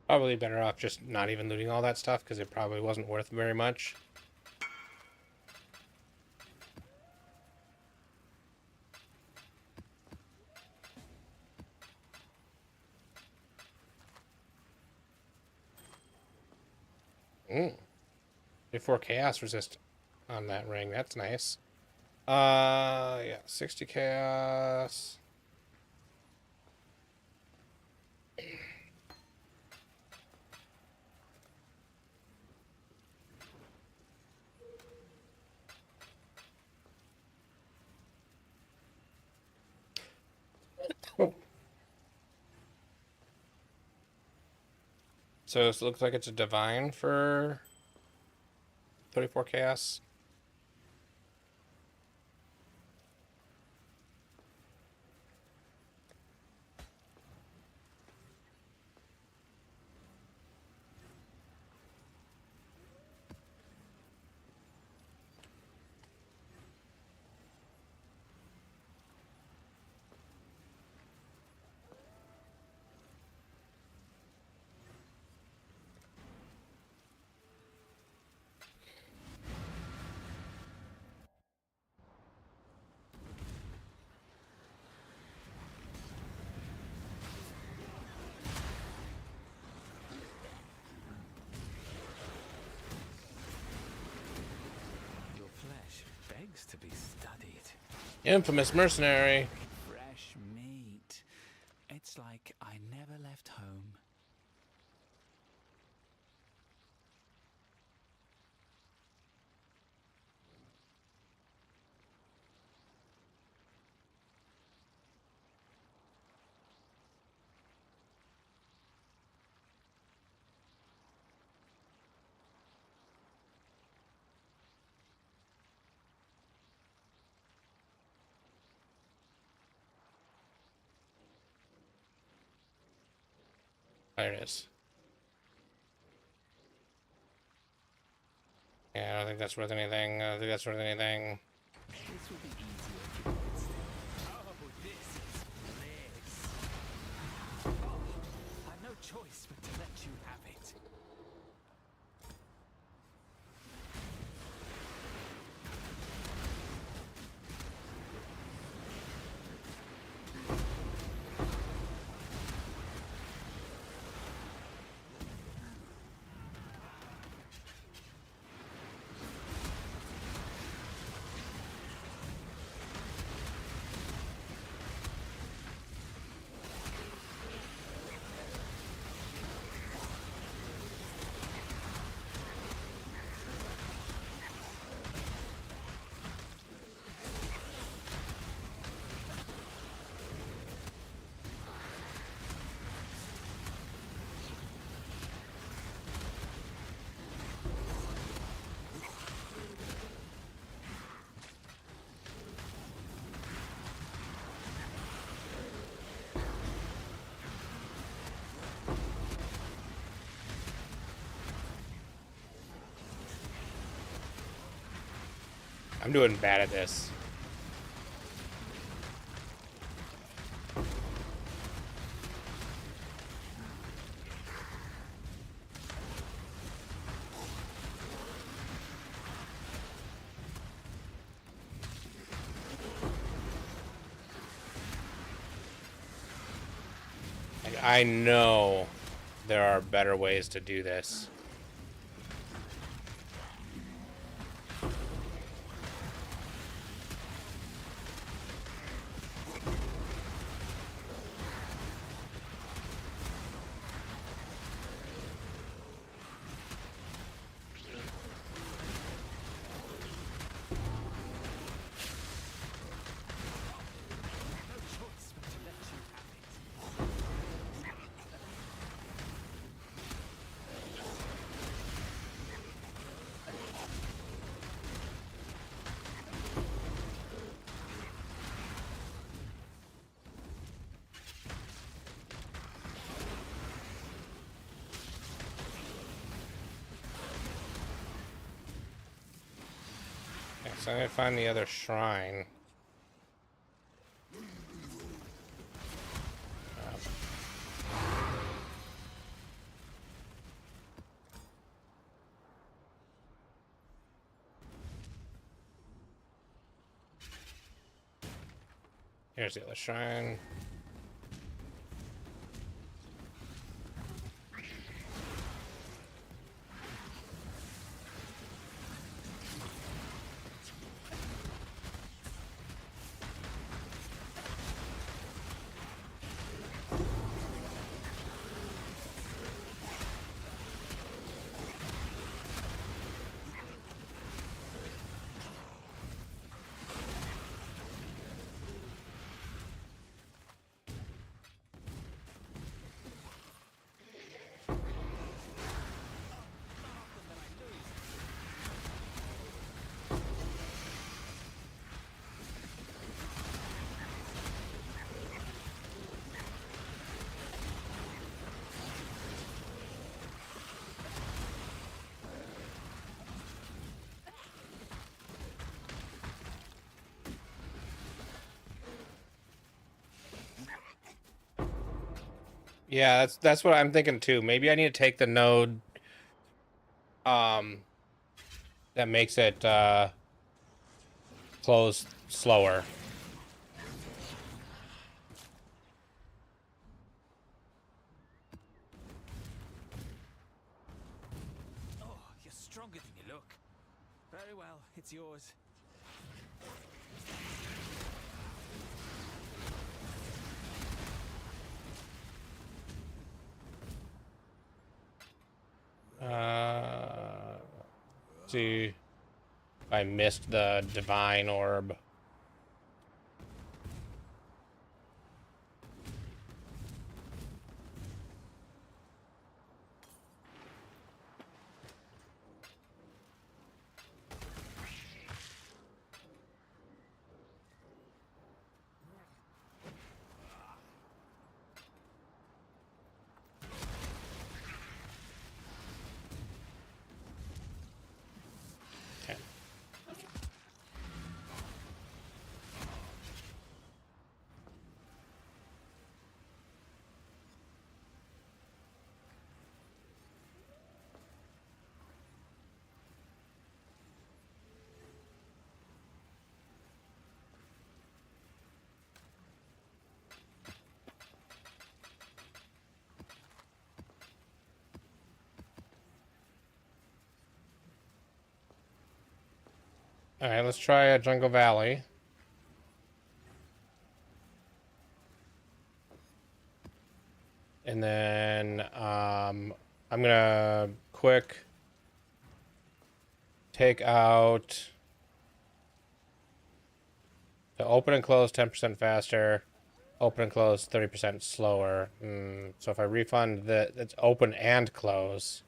Speaker 1: Probably better off just not even looting all that stuff, because it probably wasn't worth very much. Mm. Before chaos resist on that ring. That's nice. Yeah, 60 chaos. So it looks like it's a divine for 34 chaos.
Speaker 3: Your flesh begs to be studied.
Speaker 1: Infamous mercenary.
Speaker 3: Fresh meat. It's like I never left home.
Speaker 1: There it is. Yeah, I don't think that's worth anything. I don't think that's worth anything.
Speaker 3: This will be easier if you hold still. Oh, this is bliss. Oh, I've no choice but to let you have it.
Speaker 1: I'm doing bad at this. Like, I know there are better ways to do this.
Speaker 3: No choice but to let you have it.
Speaker 1: Okay, so I'm gonna find the other shrine. Here's the other shrine. Yeah, that's what I'm thinking too. Maybe I need to take the node that makes it close slower.
Speaker 3: Oh, you're stronger than you look. Very well, it's yours.
Speaker 1: See, I missed the divine orb. Okay. All right, let's try a Jungle Valley. And then I'm gonna quick take out the open and close 10% faster, open and close 30% slower. So if I refund it's open and close.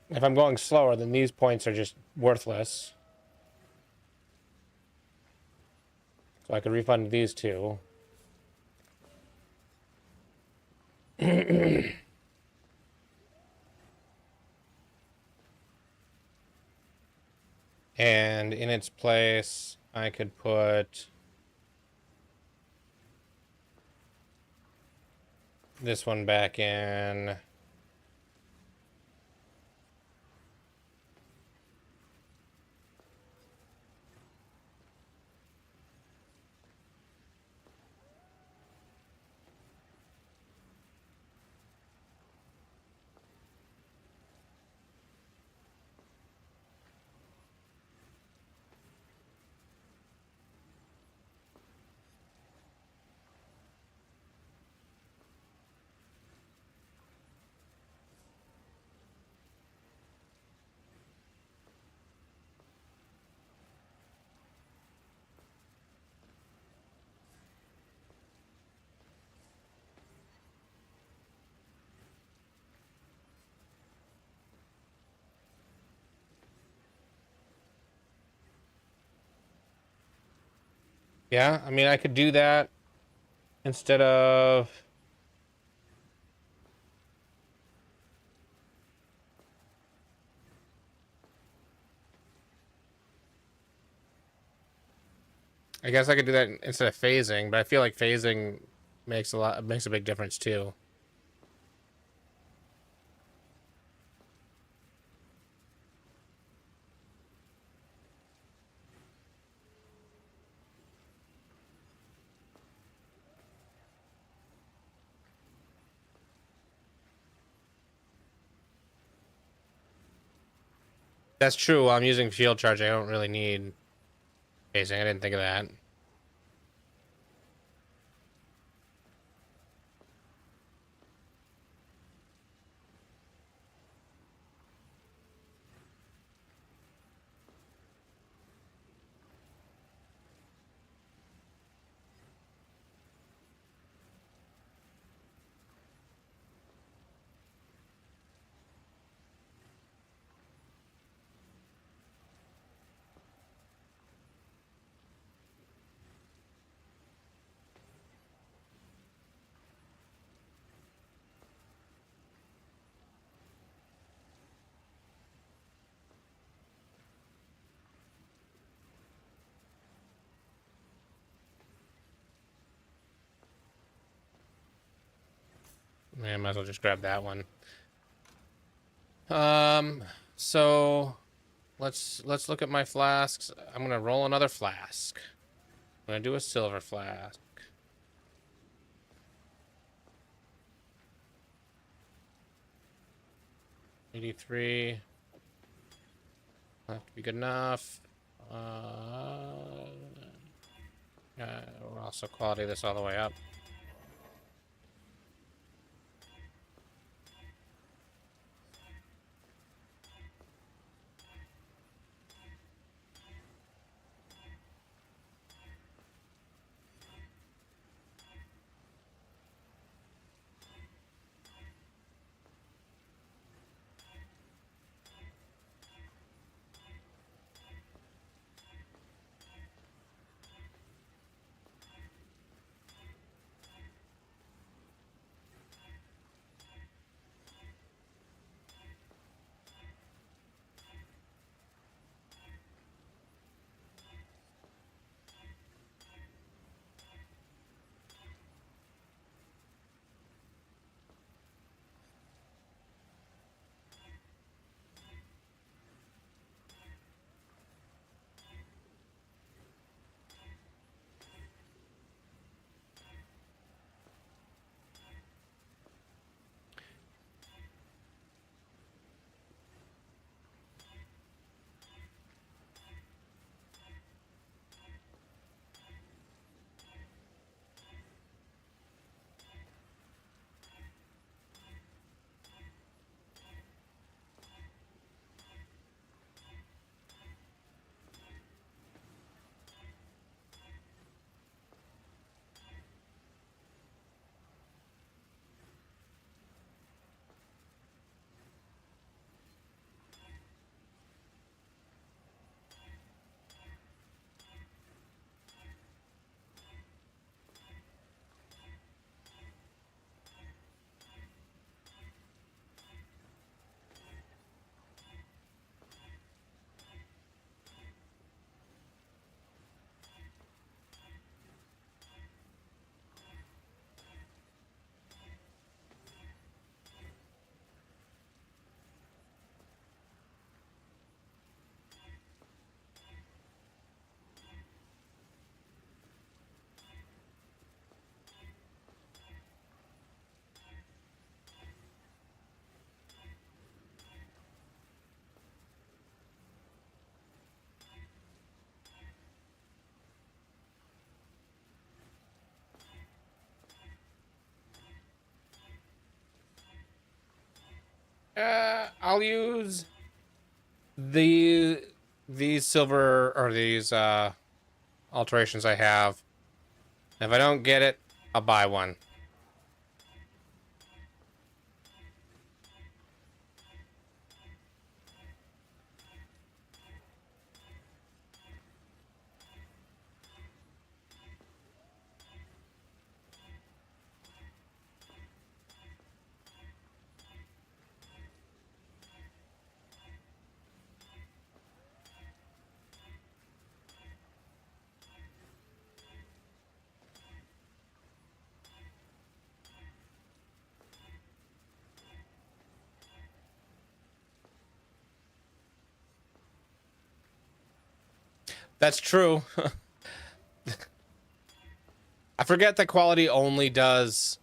Speaker 1: If I'm going slower, then these points are just worthless. So I could refund these two. And in its place, I could put this one back in. Yeah, I mean, I could do that instead of I guess I could do that instead of phasing, but I feel like phasing makes a big difference too. That's true. While I'm using field charge, I don't really need phasing. I didn't think of that. Yeah, I might as well just grab that one. So let's look at my flasks. I'm gonna roll another flask. I'm gonna do a silver flask. 83. Have to be good enough. We'll also quality this all the way up. I'll use the these silver or these alterations I have. If I don't get it, I'll buy one. That's true. I forget that quality only does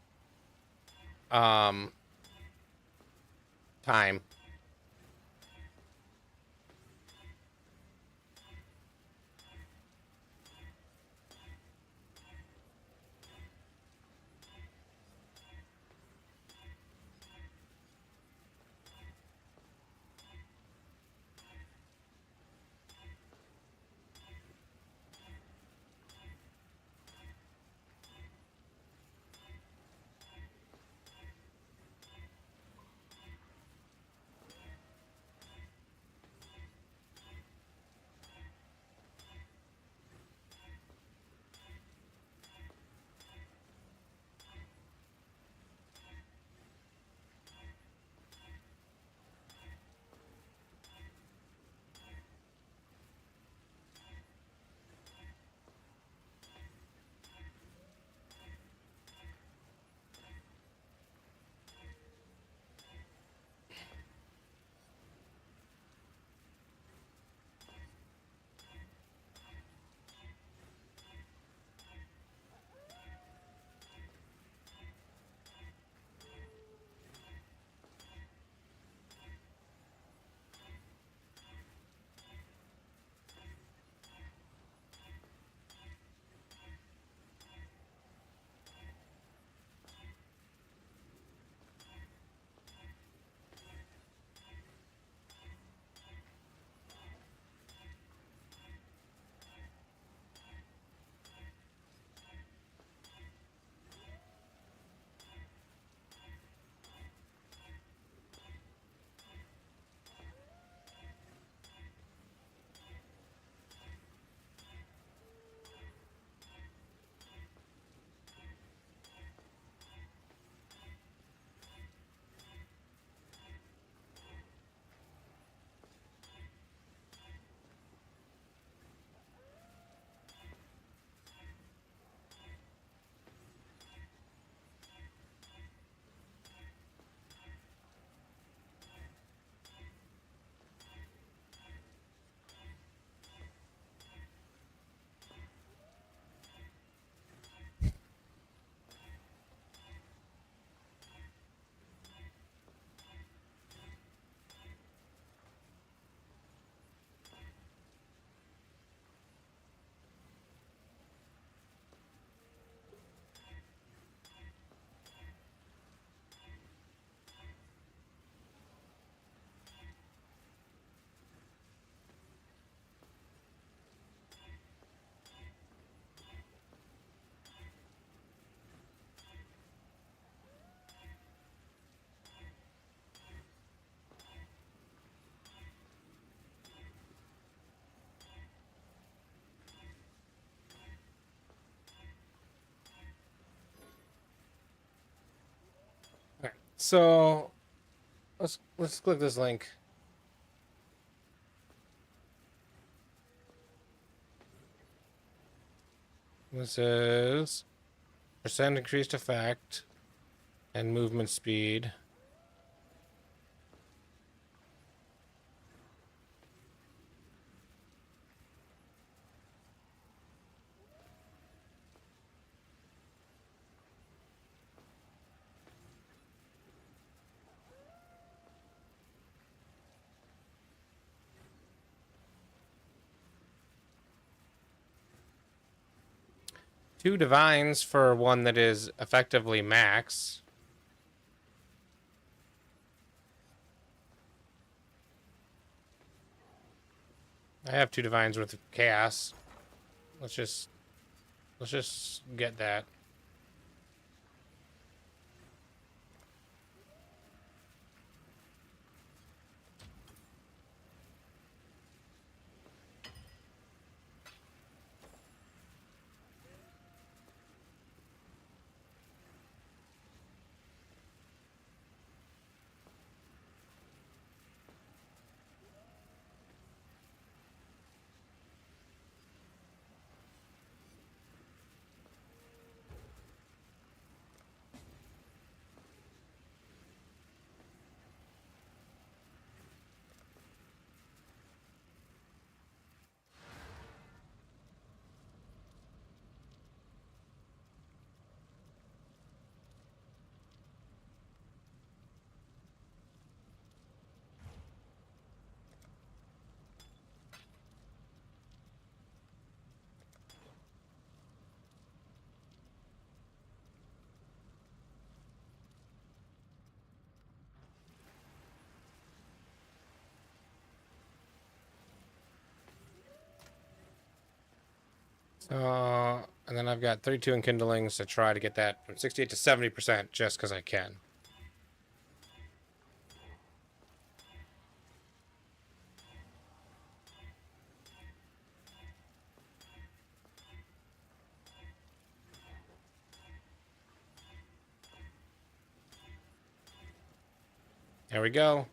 Speaker 1: time. All right. So let's click this link. This is percent increased effect and movement speed. Two divines for one that is effectively max. I have two divines with chaos. Let's just get that. And then I've got 32 enkindlings to try to get that from 68 to 70% just because I can. There we go.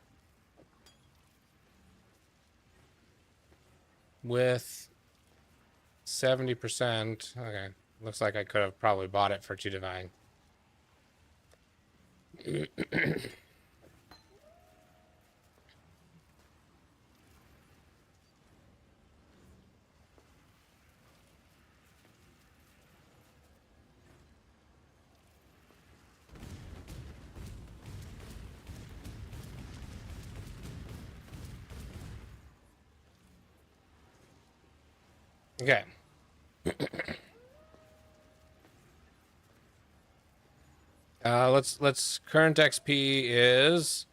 Speaker 1: With 70%. Okay. Looks like I could have probably bought it for 2 divine. Okay. Let's current XP is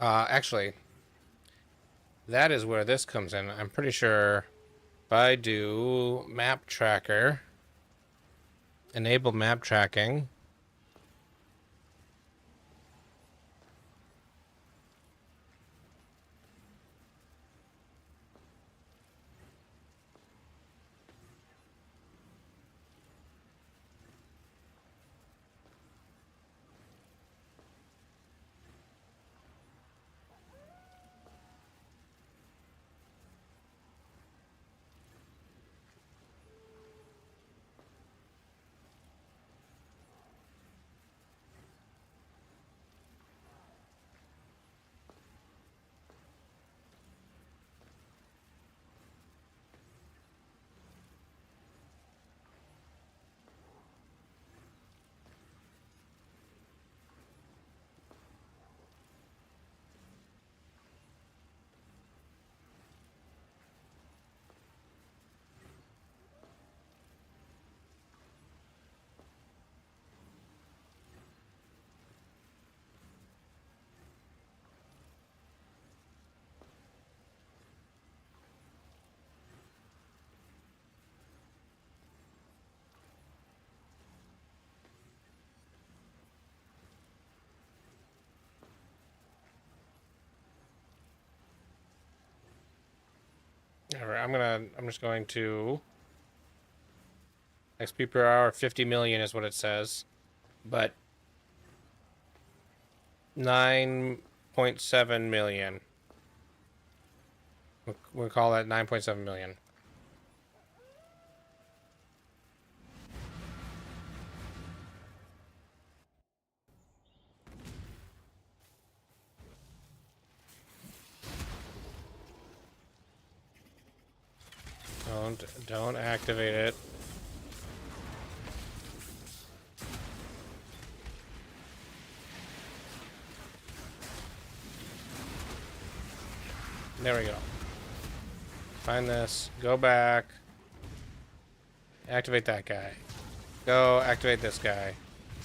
Speaker 1: actually that is where this comes in. I'm pretty sure if I do map tracker, enable map tracking. All right, I'm just going to XP per hour 50 million is what it says, but 9.7 million. We'll call that 9.7 million. Don't activate it. There we go. Find this. Go back. Activate that guy. Go activate this guy.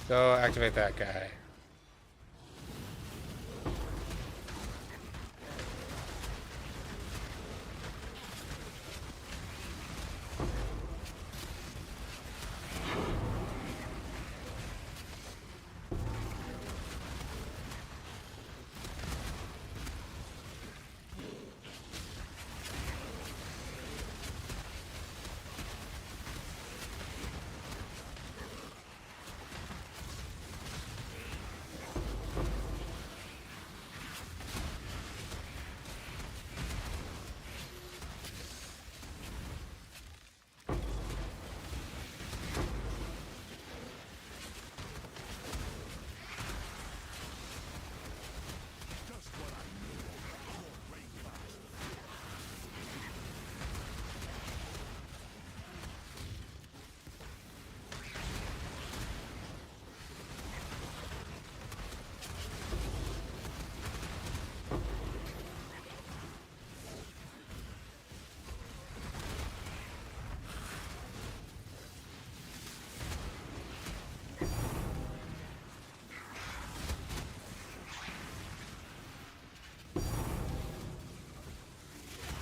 Speaker 1: Go activate that guy.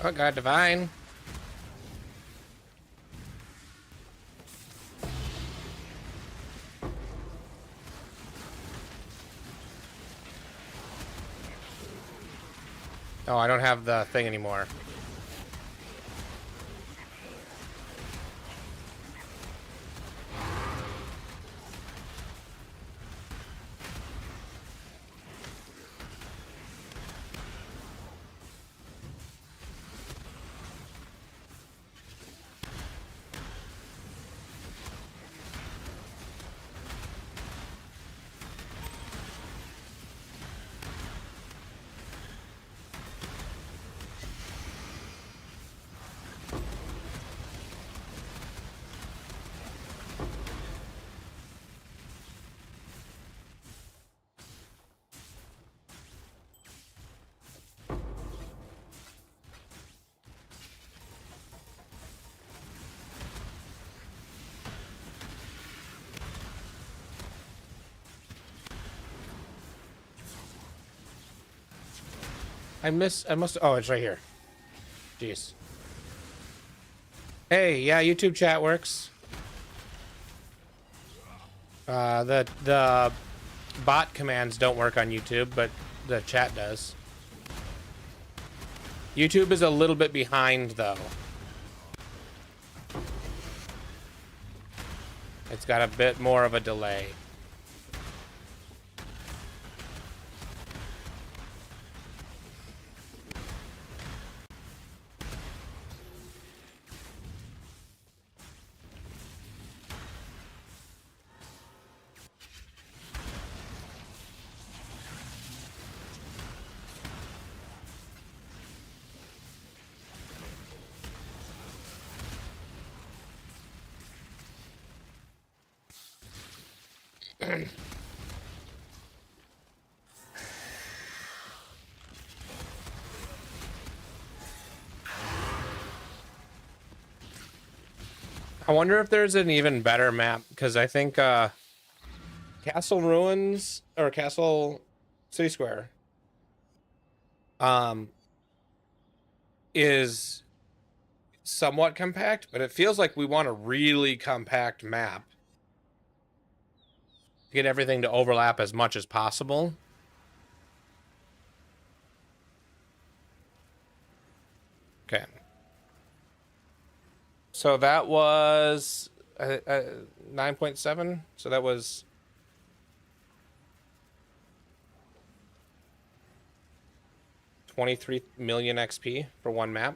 Speaker 1: Oh, got divine. Oh, I don't have the thing anymore. I must. Oh, it's right here. Jeez. Hey, yeah, YouTube chat works. The bot commands don't work on YouTube, but the chat does. YouTube is a little bit behind, though. It's got a bit more of a delay. I wonder if there's an even better map, because I think Castle Ruins or Castle City Square is somewhat compact, but it feels like we want a really compact map to get everything to overlap as much as possible. Okay. So that was 9.7. So that was 23 million XP for one map.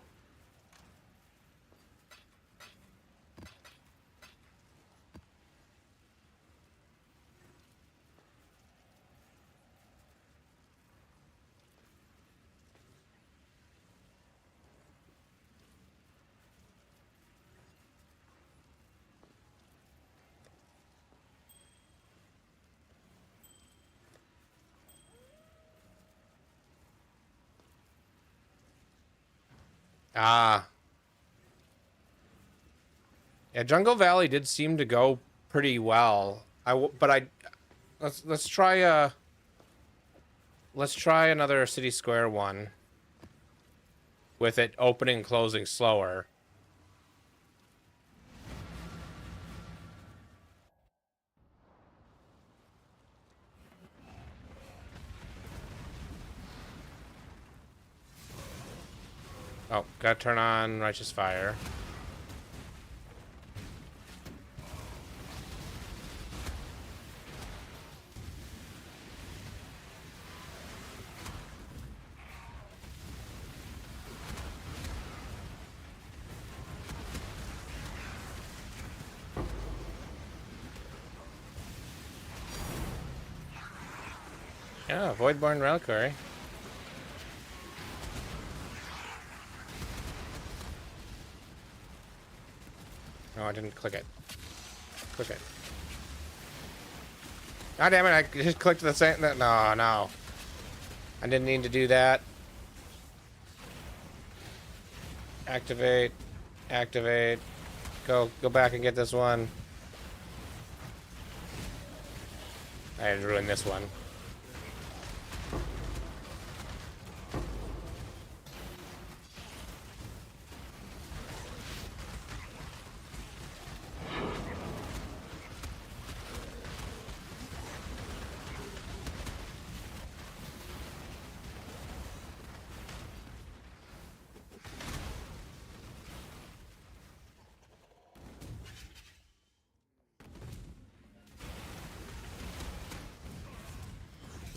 Speaker 1: Ah. Yeah, Jungle Valley did seem to go pretty well. Let's try another City Square one with it opening and closing slower. Oh, gotta turn on Righteous Fire. Yeah, Voidborn Reliquary. No, I didn't click it. Click it. God damn it, I just clicked the same. No. I didn't need to do that. Activate. Activate. Go back and get this one. I had to ruin this one.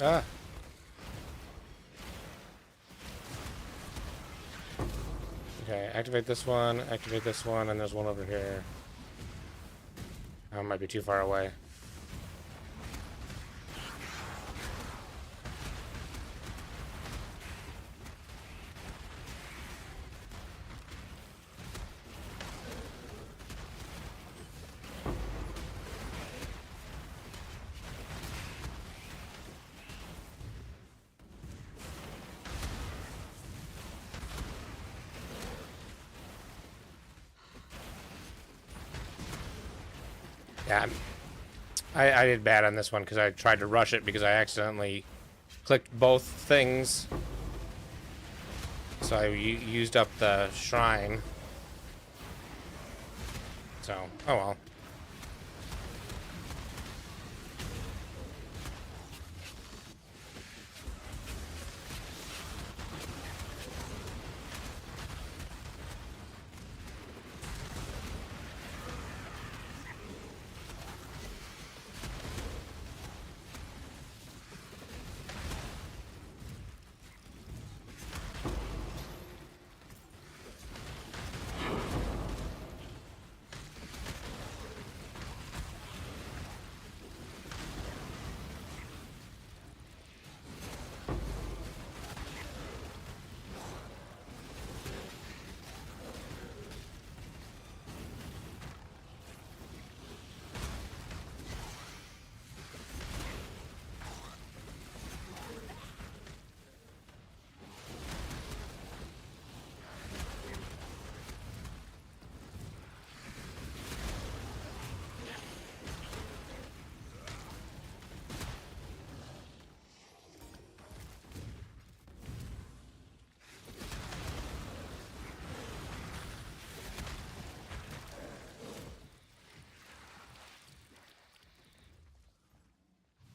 Speaker 1: Ah. Okay, activate this one, and there's one over here. Oh, might be too far away. Yeah, I did bad on this one because I tried to rush it because I accidentally clicked both things. So I used up the shrine. So, oh well.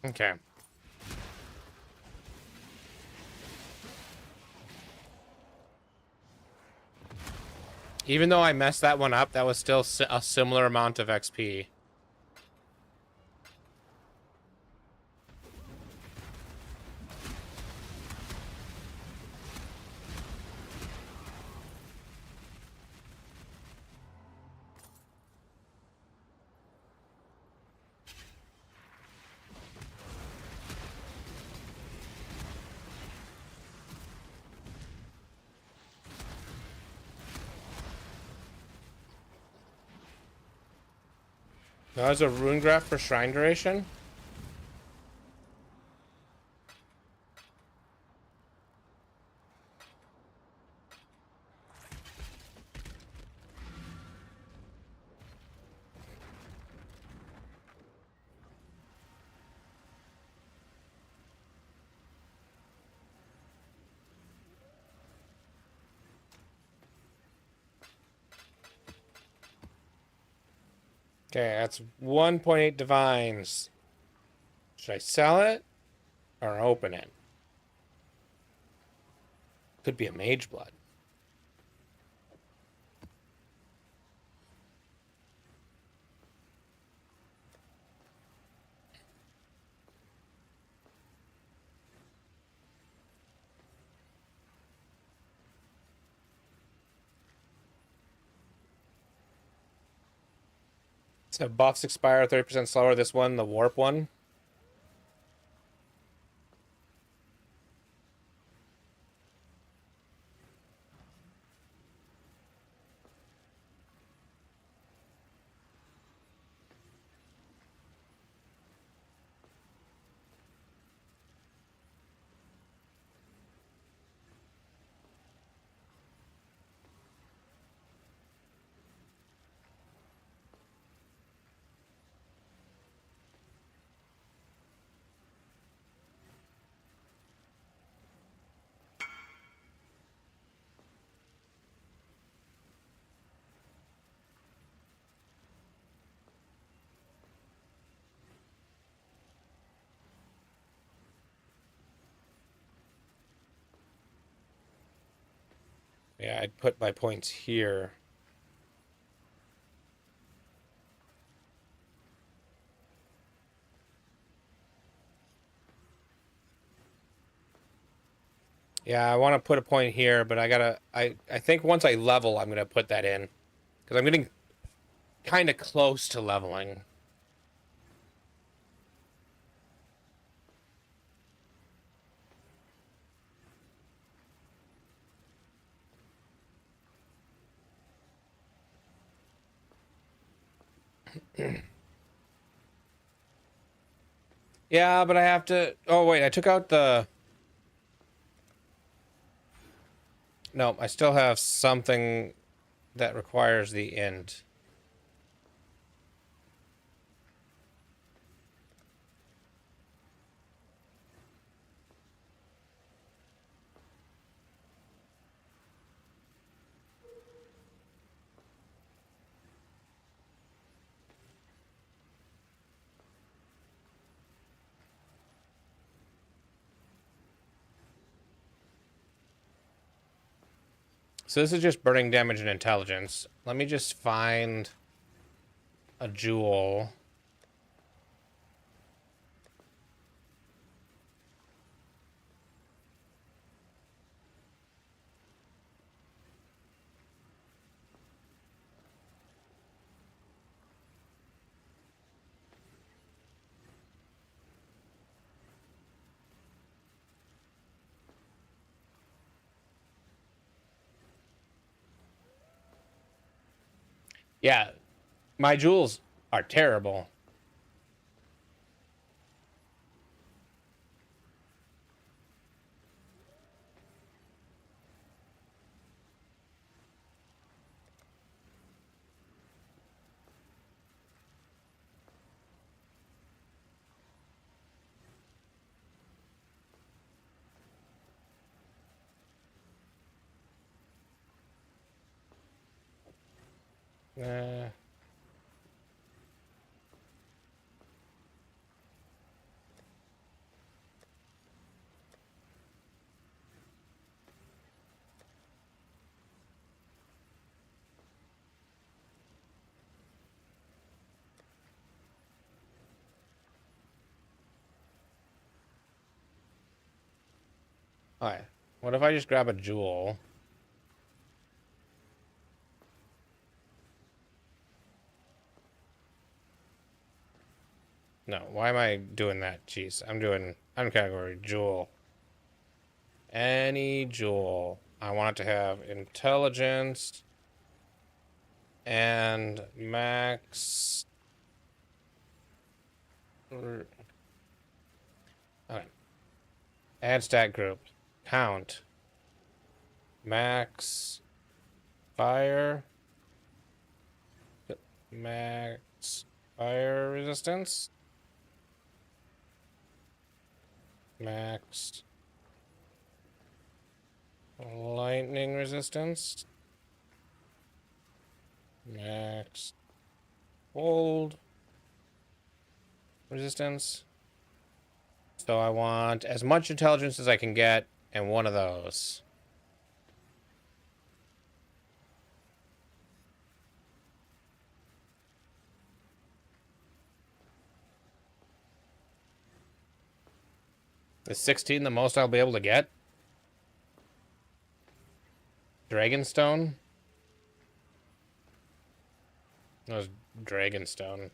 Speaker 1: Okay. Even though I messed that one up, that was still a similar amount of XP. That was a rune graph for shrine duration? Okay, that's 1.8 divines. Should I sell it or open it? Could be a mageblood. So buffs expire 30% slower. This one, the warp one. Yeah, I'd put my points here. Yeah, I want to put a point here, but I think once I level, I'm gonna put that in because I'm getting kind of close to leveling. Yeah, but I have to. Oh wait, I took out the. No, I still have something that requires the end. So this is just burning damage and intelligence. Let me just find a jewel. Yeah, my jewels are terrible. Uh, all right. What if I just grab a jewel? No, why am I doing that? Jeez, I'm category jewel. Any jewel. I want it to have intelligence and max. Okay. Add stat group. Count. Max fire. Max fire resistance. Max lightning resistance. Max cold resistance. So I want as much intelligence as I can get and one of those. Is 16 the most I'll be able to get? Dragonstone? That was Dragonstone.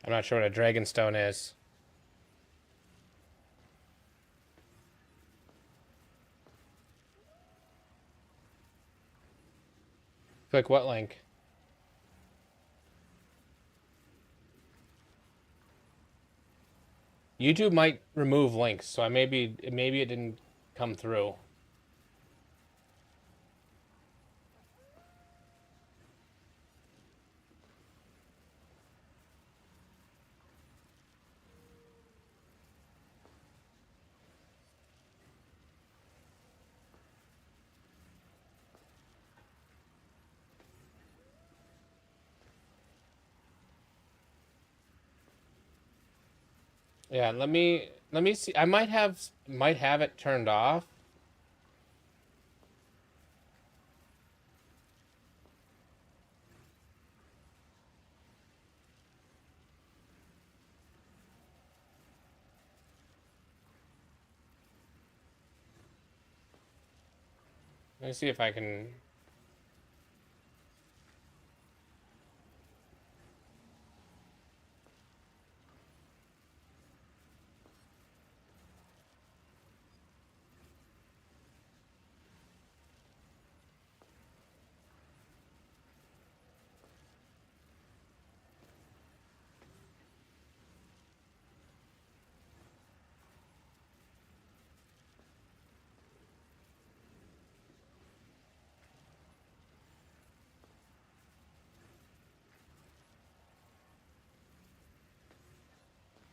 Speaker 1: I'm not sure what a Dragonstone is. Click what link? YouTube might remove links, so maybe it didn't come through. Yeah, let me see. I might have it turned off. Let me see if I can.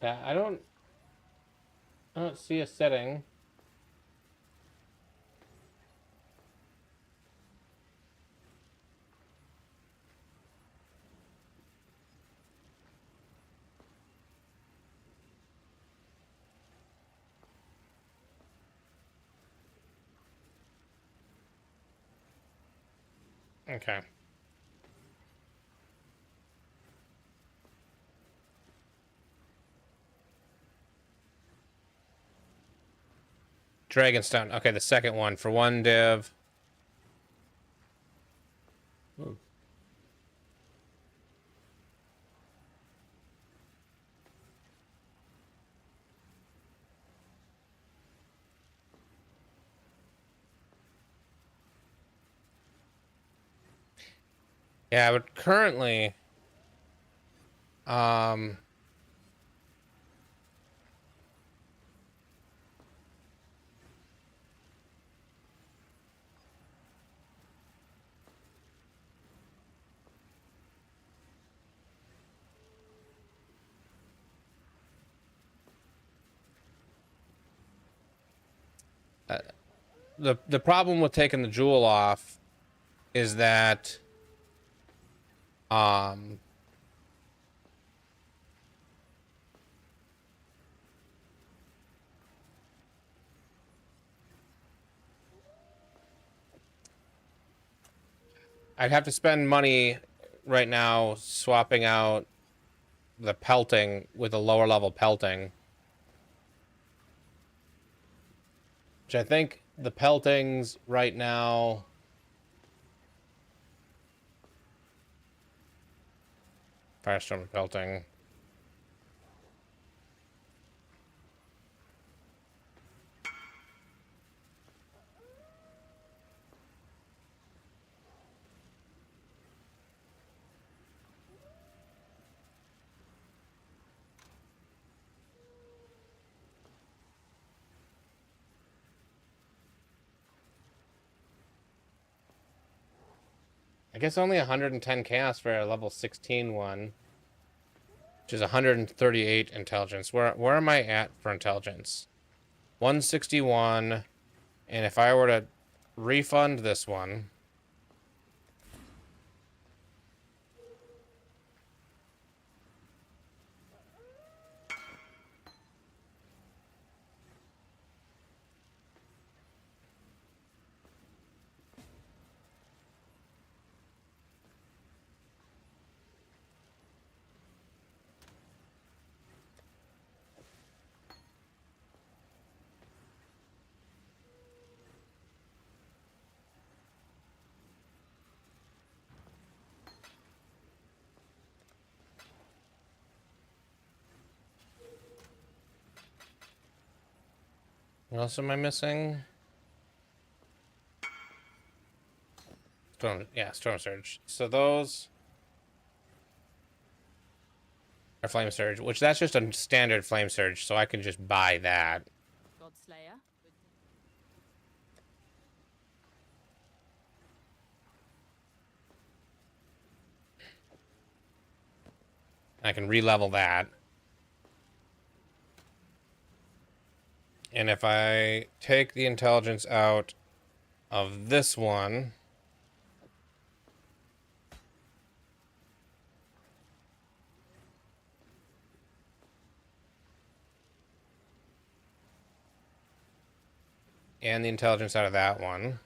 Speaker 1: Yeah, I don't see a setting. Okay. Dragonstone. Okay, the second one for one div. Hmm. Yeah, but currently, um, uh, the problem with taking the jewel off is that um I'd have to spend money right now swapping out the pelting with a lower level pelting. Which I think the peltings right now. Firestorm pelting. I guess only 110 chaos for a level 16 one, which is 138 intelligence. Where am I at for intelligence? 161. And if I were to refund this one, what else am I missing? Storm Surge. So those are Flame Surge, which that's just a standard Flame Surge, so I can just buy that.
Speaker 4: Godslayer.
Speaker 1: I can re-level that. And if I take the intelligence out of this one, And the intelligence out of that one.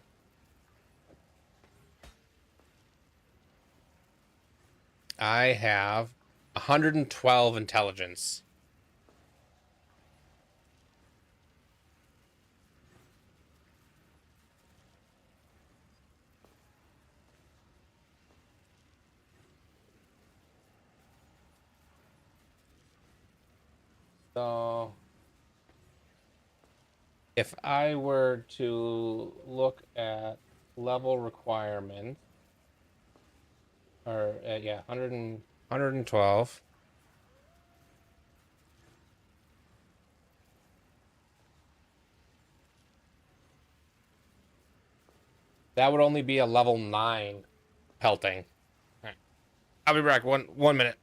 Speaker 1: I have 112 intelligence. So if I were to look at level requirements, or yeah, 112. That would only be a level 9 pelting. All right. I'll be back. One minute.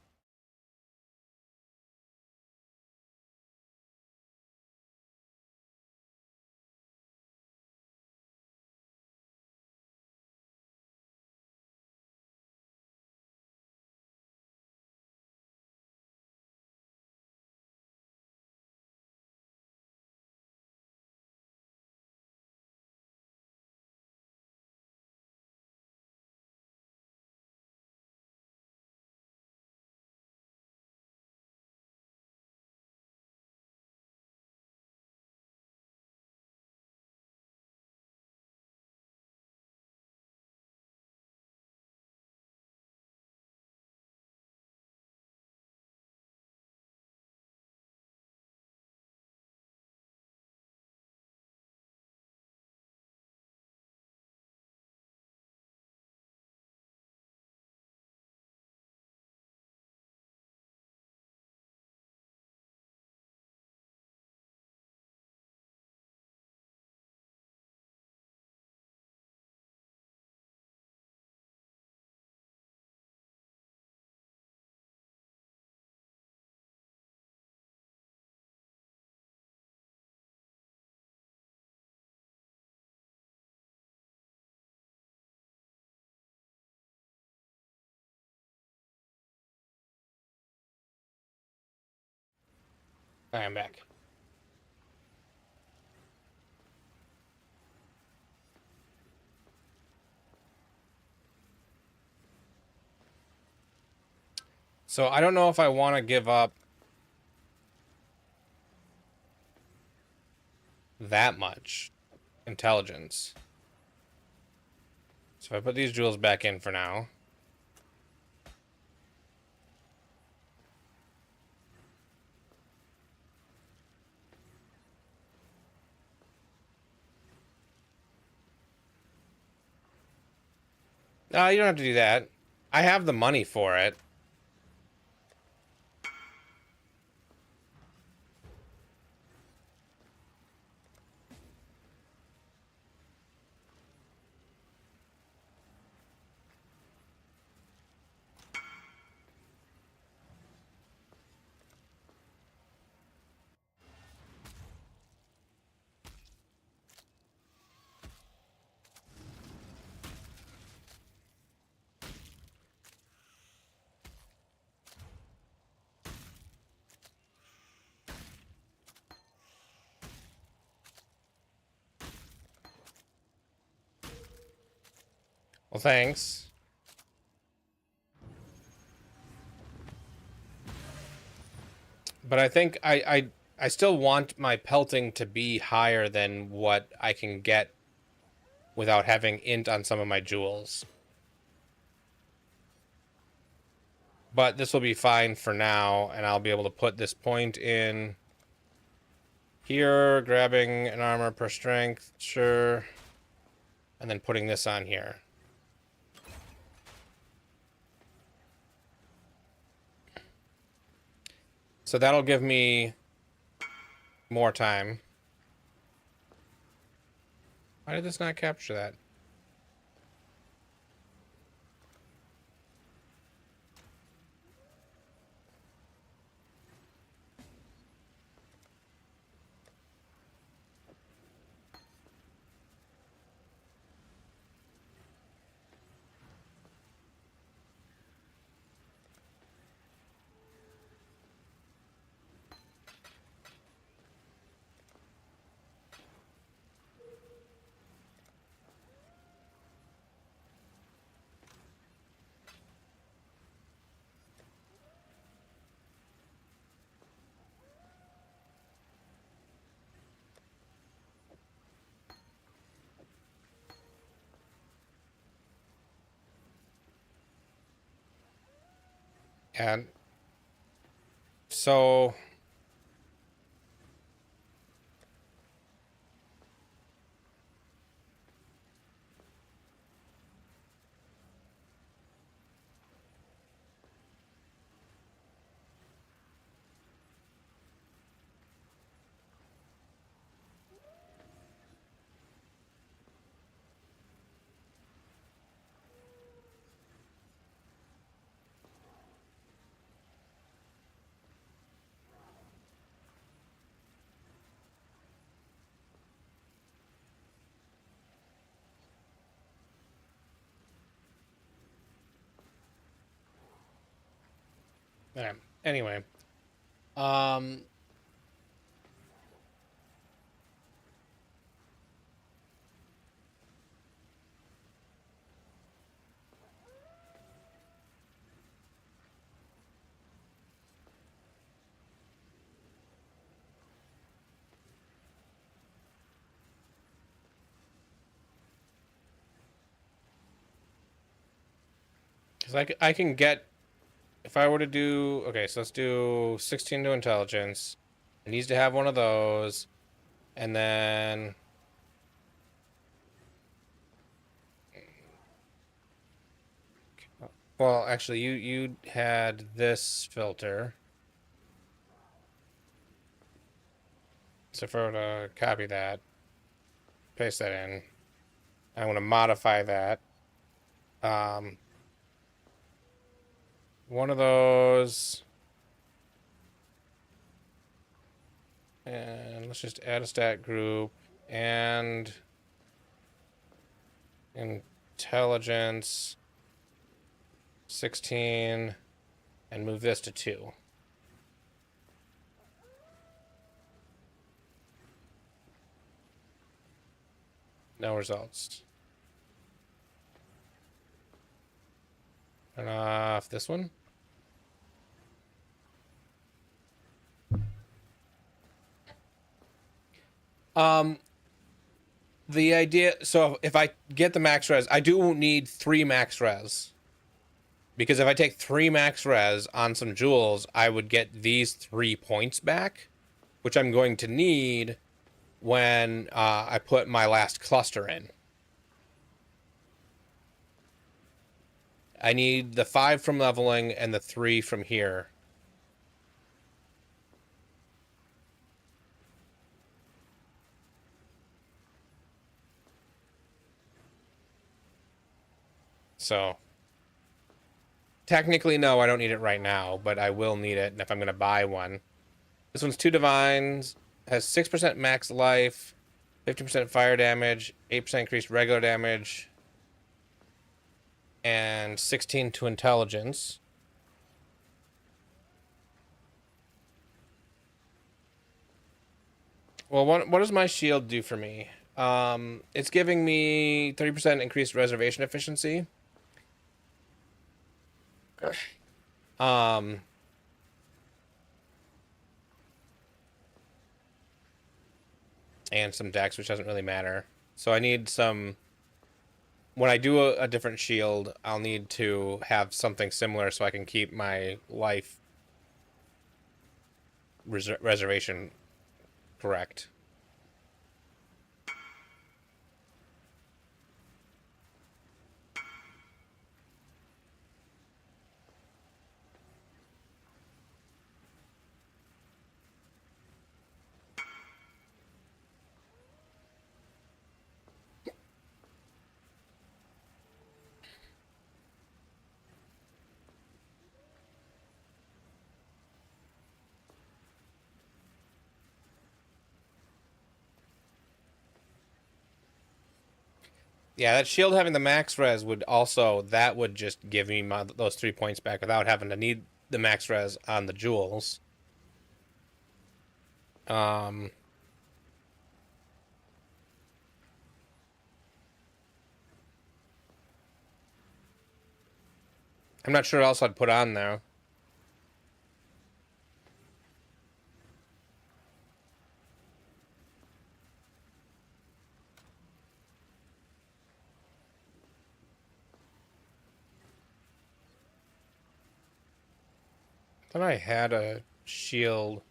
Speaker 1: All right, I'm back. So I don't know if I want to give up that much intelligence. So if I put these jewels back in for now. No, you don't have to do that. I have the money for it. Well, thanks. But I think I still want my pelting to be higher than what I can get without having int on some of my jewels. But this will be fine for now, and I'll be able to put this point in here, grabbing an armor per strength, sure, and then putting this on here. So that'll give me more time. Why did this not capture that? And so yeah. Anyway, um, 'cause I can get if I were to do okay, so let's do 16 to intelligence. It needs to have one of those, and then well, actually, you had this filter. So if I were to copy that, paste that in, I want to modify that. Um, one of those, and let's just add a stat group and intelligence 16, and move this to 2. No results. Turn off this one. Um, the idea, so if I get the max res, I do need 3 max res. Because if I take 3 max res on some jewels, I would get these 3 points back, which I'm going to need when I put my last cluster in. I need the 5 from leveling and the 3 from here. So technically, no, I don't need it right now, but I will need it if I'm going to buy one. This one's 2 divines, has 6% max life, 15% fire damage, 8% increased regular damage, and 16 to intelligence. Well, what does my shield do for me? It's giving me 30% increased reservation efficiency. Um, and some dex, which doesn't really matter. So I need some. When I do a different shield, I'll need to have something similar so I can keep my life reservation correct. Yeah, that shield having the max res would also, that would just give me those 3 points back without having to need the max res on the jewels. I'm not sure what else I'd put on there. Thought I had a shield.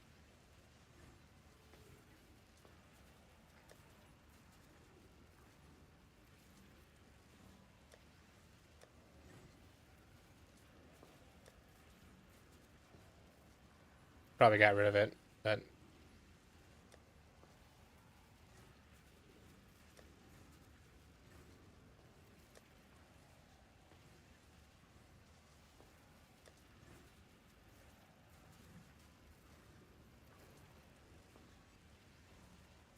Speaker 1: Probably got rid of it, but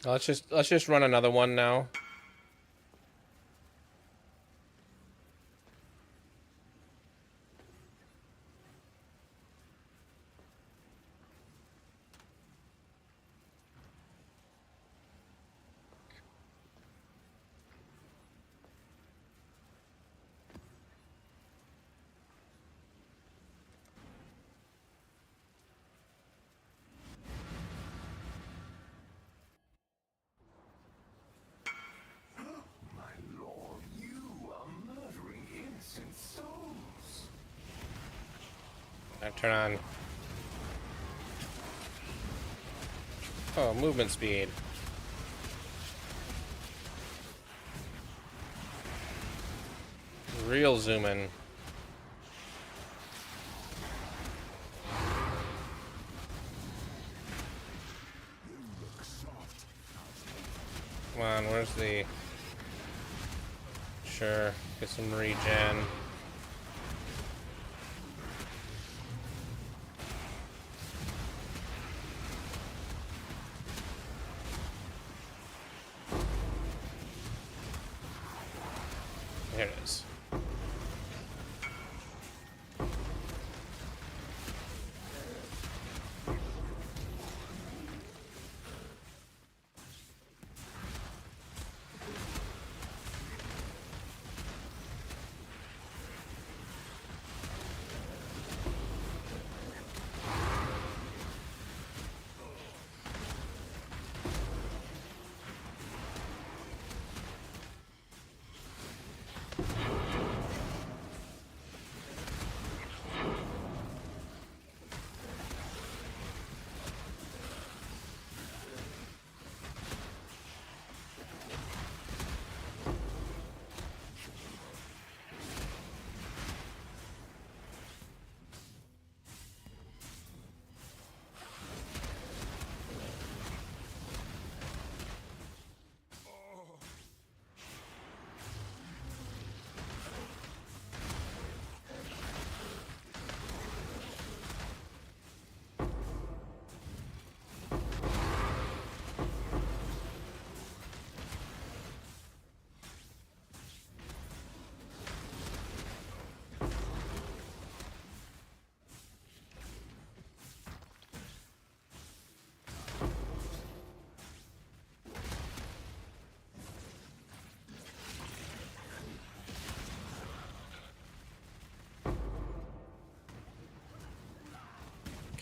Speaker 1: let's just run another one now.
Speaker 2: My lord, you are murdering innocent souls.
Speaker 1: I turn on. Oh, movement speed. Real zoom in. Come on, where's the... Sure, get some regen. Here it is.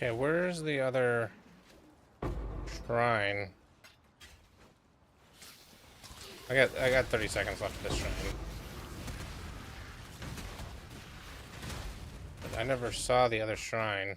Speaker 1: Okay, where's the other shrine? I got 30 seconds left of this shrine. But I never saw the other shrine.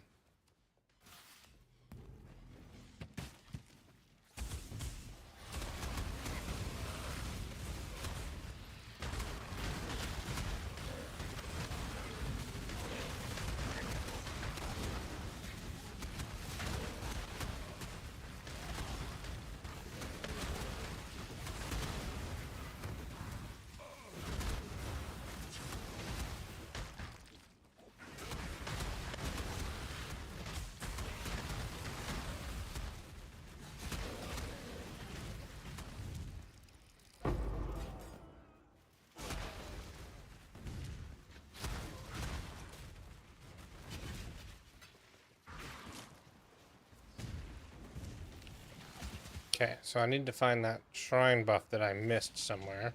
Speaker 1: Okay, so I need to find that shrine buff that I missed somewhere.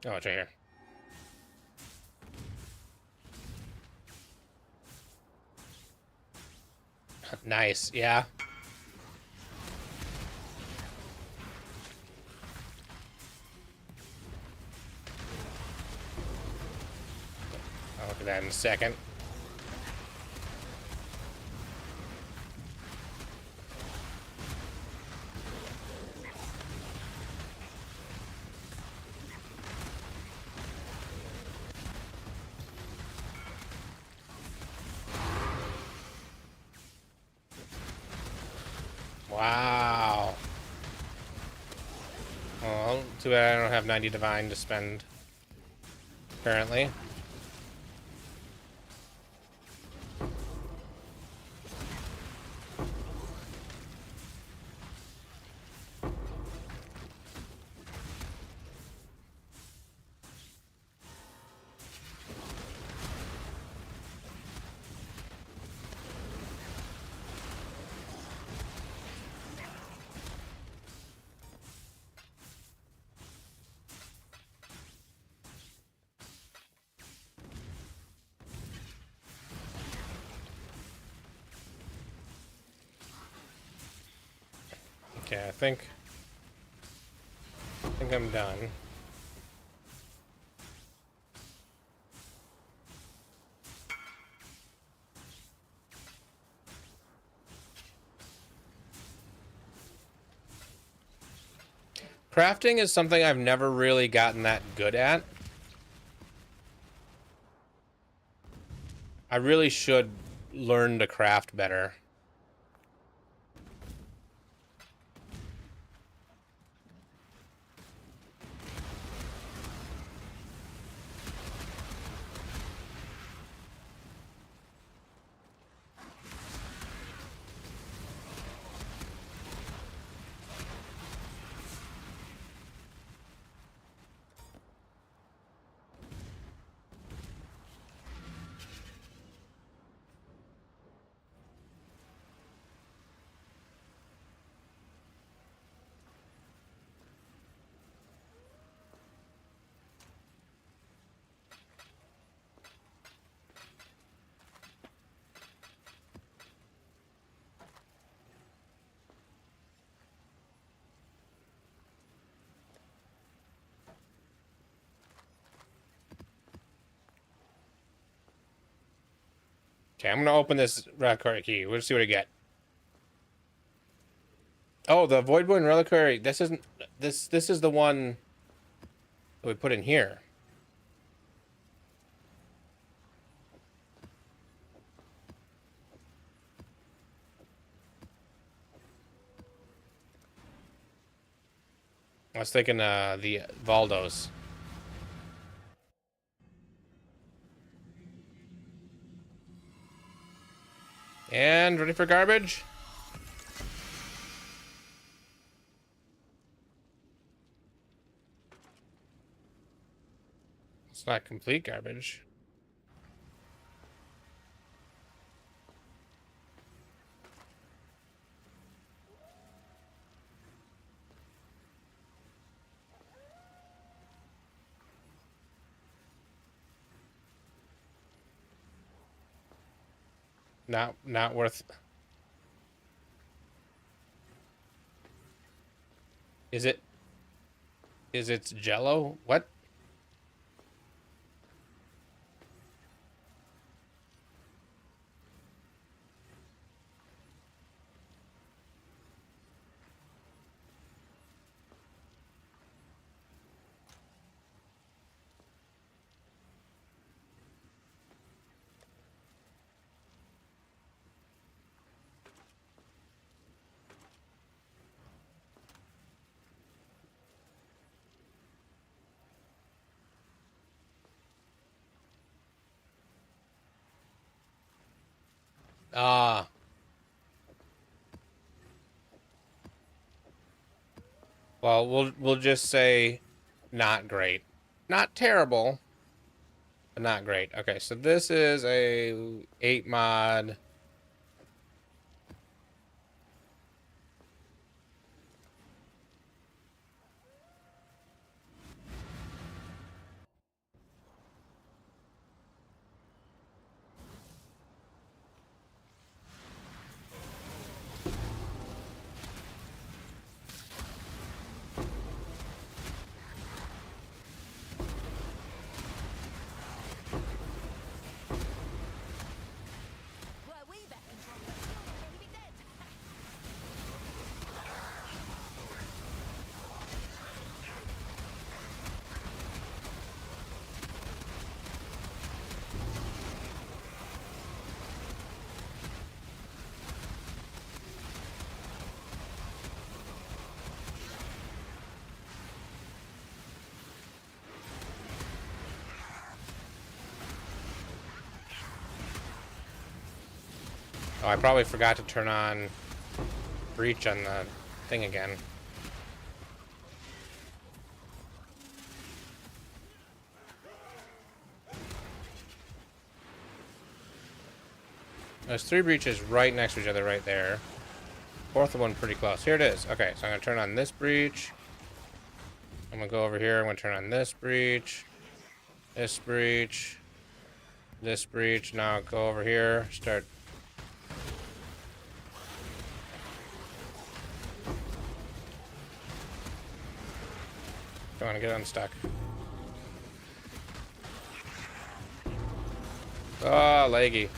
Speaker 1: Oh, it's right here. Nice, yeah. that in a second. Wow. Well, too bad I don't have 90 divine to spend currently. Okay, I think I'm done. Crafting is something I've never really gotten that good at. I really should learn to craft better. Okay, I'm gonna open this reliquary key. We'll see what I get. Oh, the Voidwood reliquary. This isn't. This is the one that we put in here. I was thinking the Valdos. And ready for garbage? It's not complete garbage. Not worth. Is it? Is it Jello? What? Ah. Well, we'll just say not great. Not terrible, but not great. Okay, so this is a 8 mod. Oh, I probably forgot to turn on breach on the thing again. There's 3 breaches right next to each other right there. 4th one pretty close. Here it is. Okay, so I'm going to turn on this breach. I'm going to go over here. I'm going to turn on this breach. This breach. This breach. Now go over here. Start. Come on, get unstuck. Oh, laggy.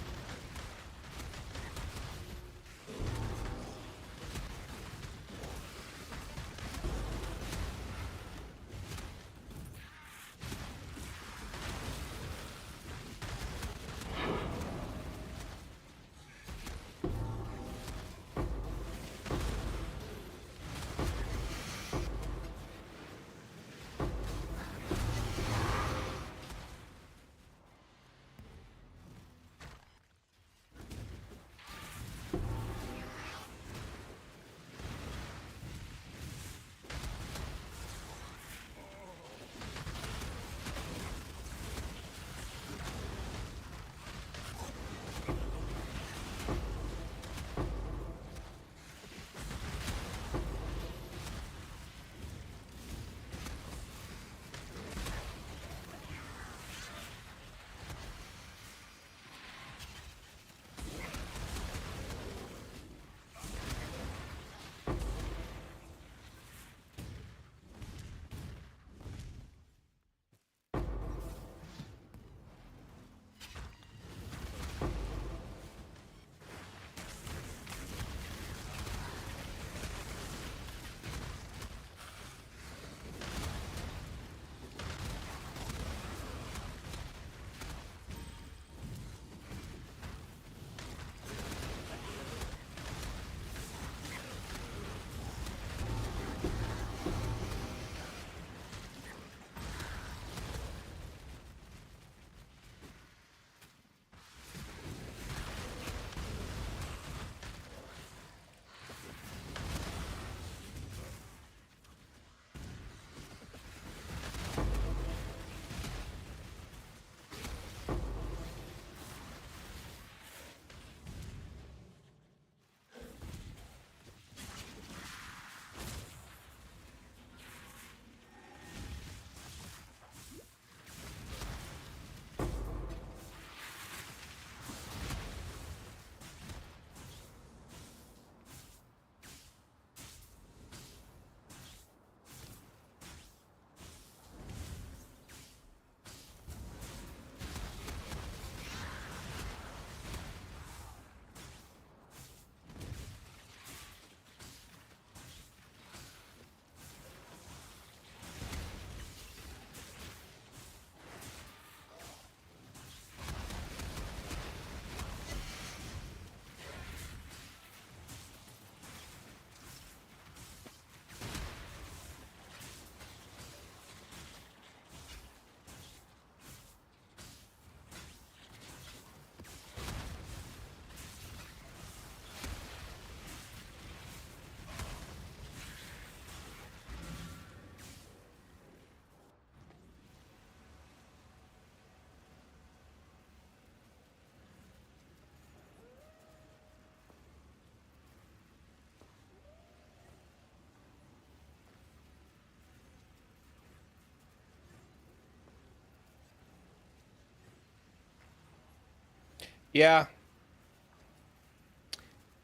Speaker 1: Yeah.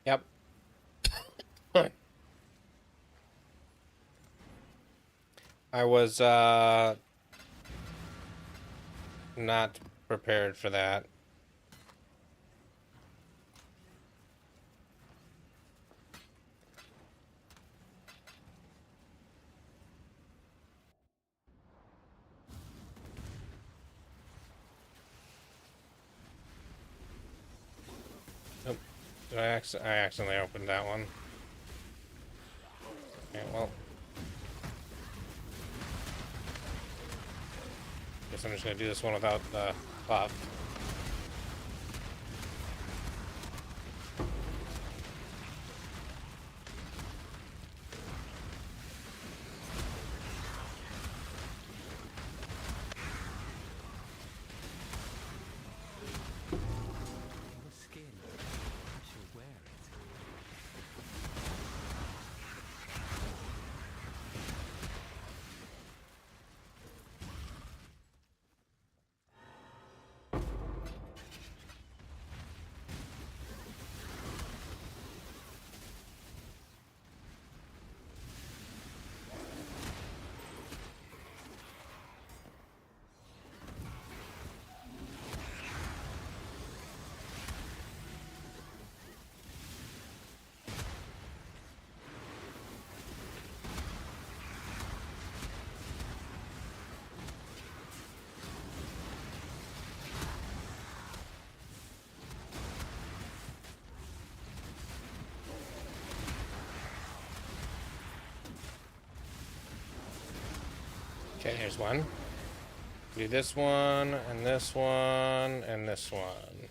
Speaker 1: Yep. I was not prepared for that. Oh, I accidentally opened that one. Okay, well. Guess I'm just gonna do this one without the buff. Okay, here's one. Do this one, and this one, and this one.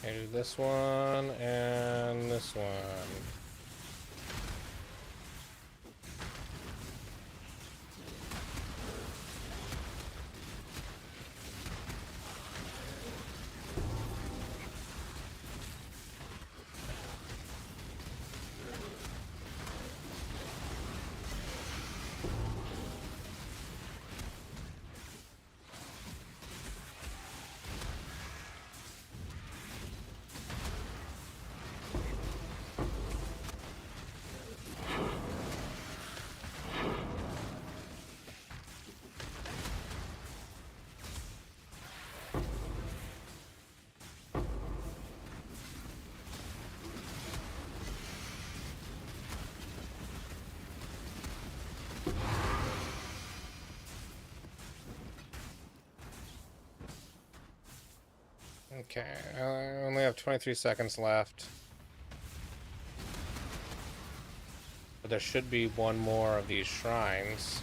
Speaker 1: Okay, do this one and this one. Okay, I only have 23 seconds left. But there should be one more of these shrines.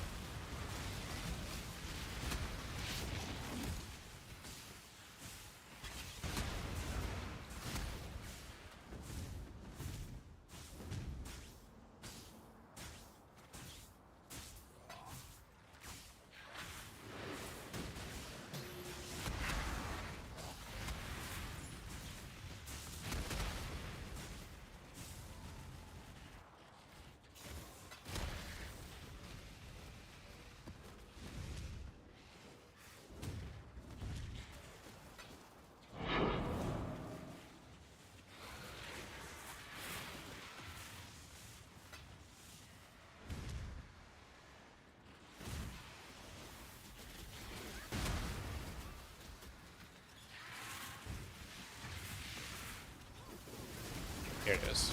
Speaker 1: Here it is.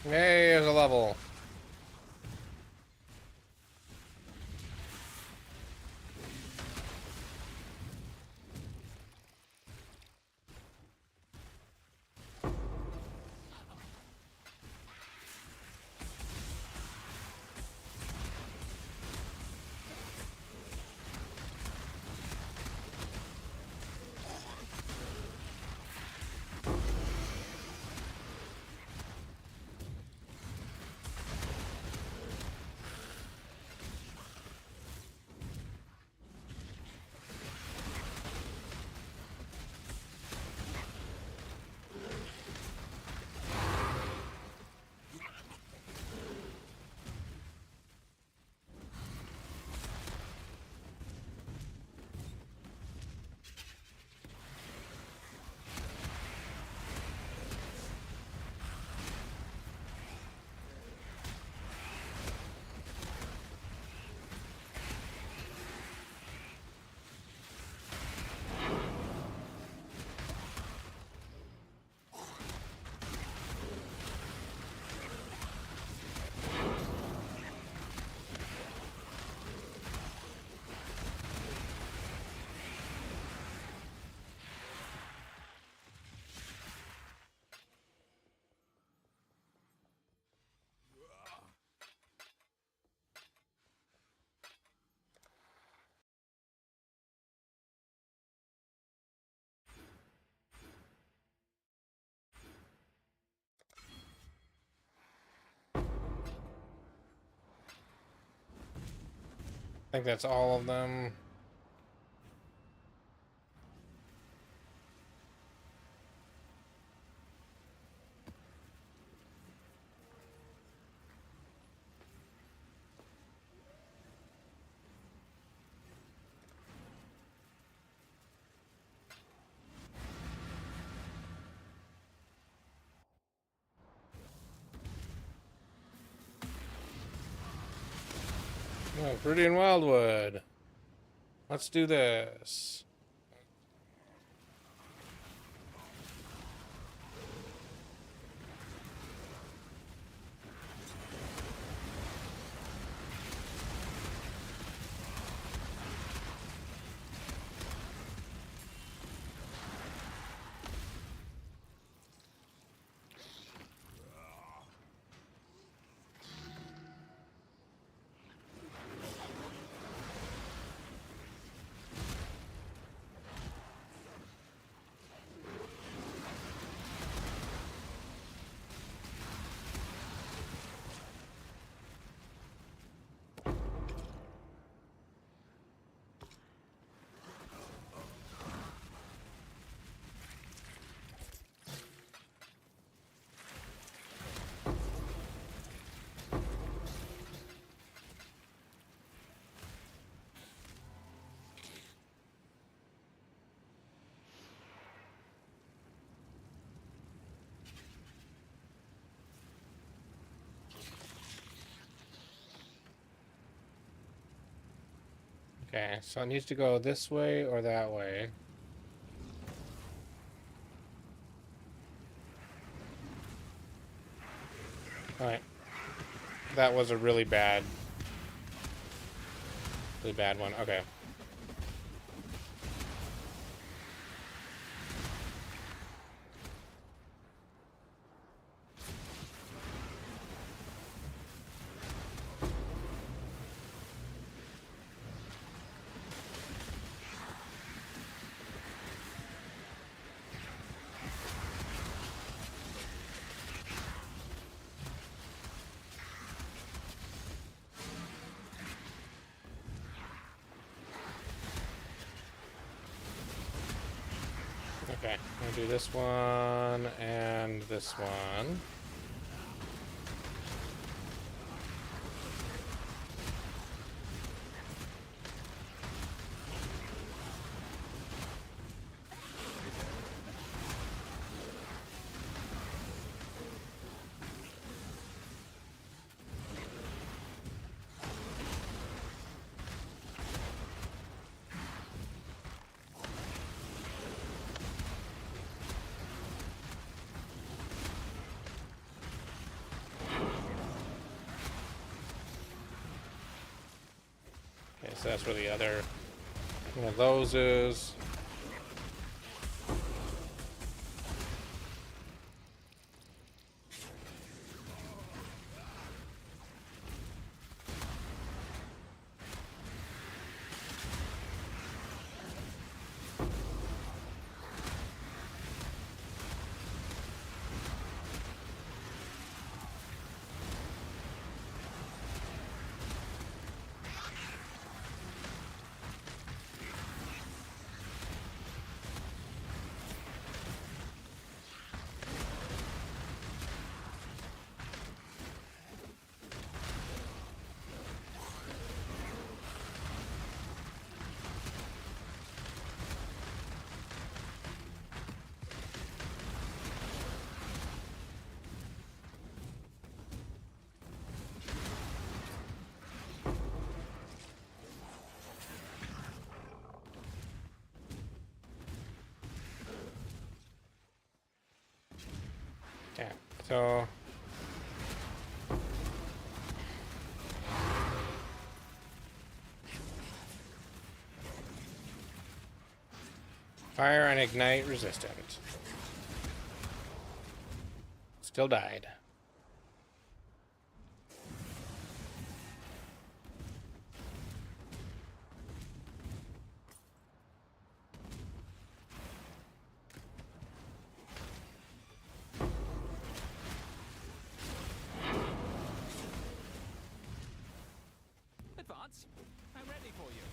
Speaker 1: Hey, there's a level. I think that's all of them. Oh, Fruity and Wildwood. Let's do this. Okay, so it needs to go this way or that way. Alright. That was a really bad one. Okay. Okay, I'm gonna do this one and this one. Okay, so that's where the other one of those is. Yeah, so fire and ignite resistant. Still died.
Speaker 3: Advance. I'm ready. for you.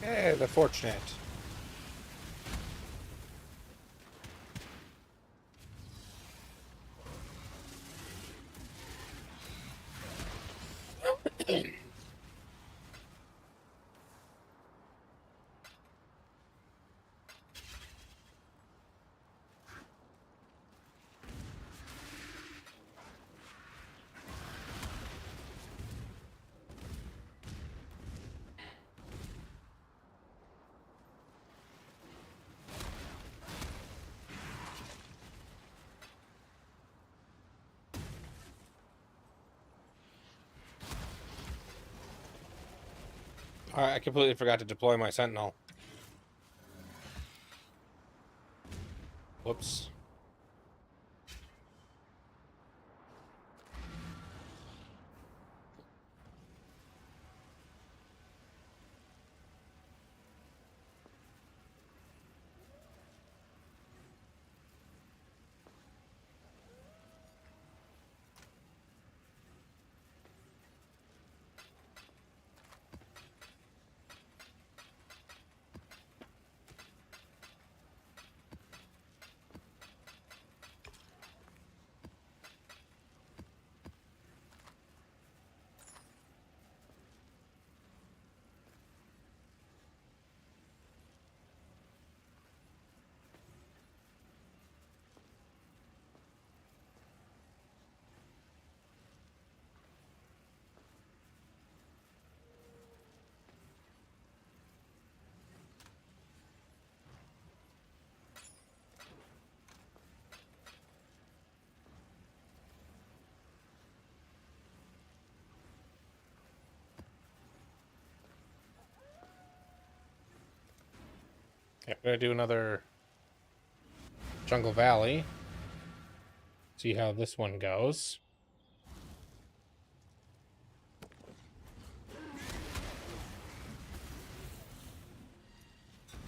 Speaker 4: Hey, the fortunate. I completely forgot to deploy my sentinel. Whoops. Yeah, I'm gonna do another Jungle Valley. See how this one goes.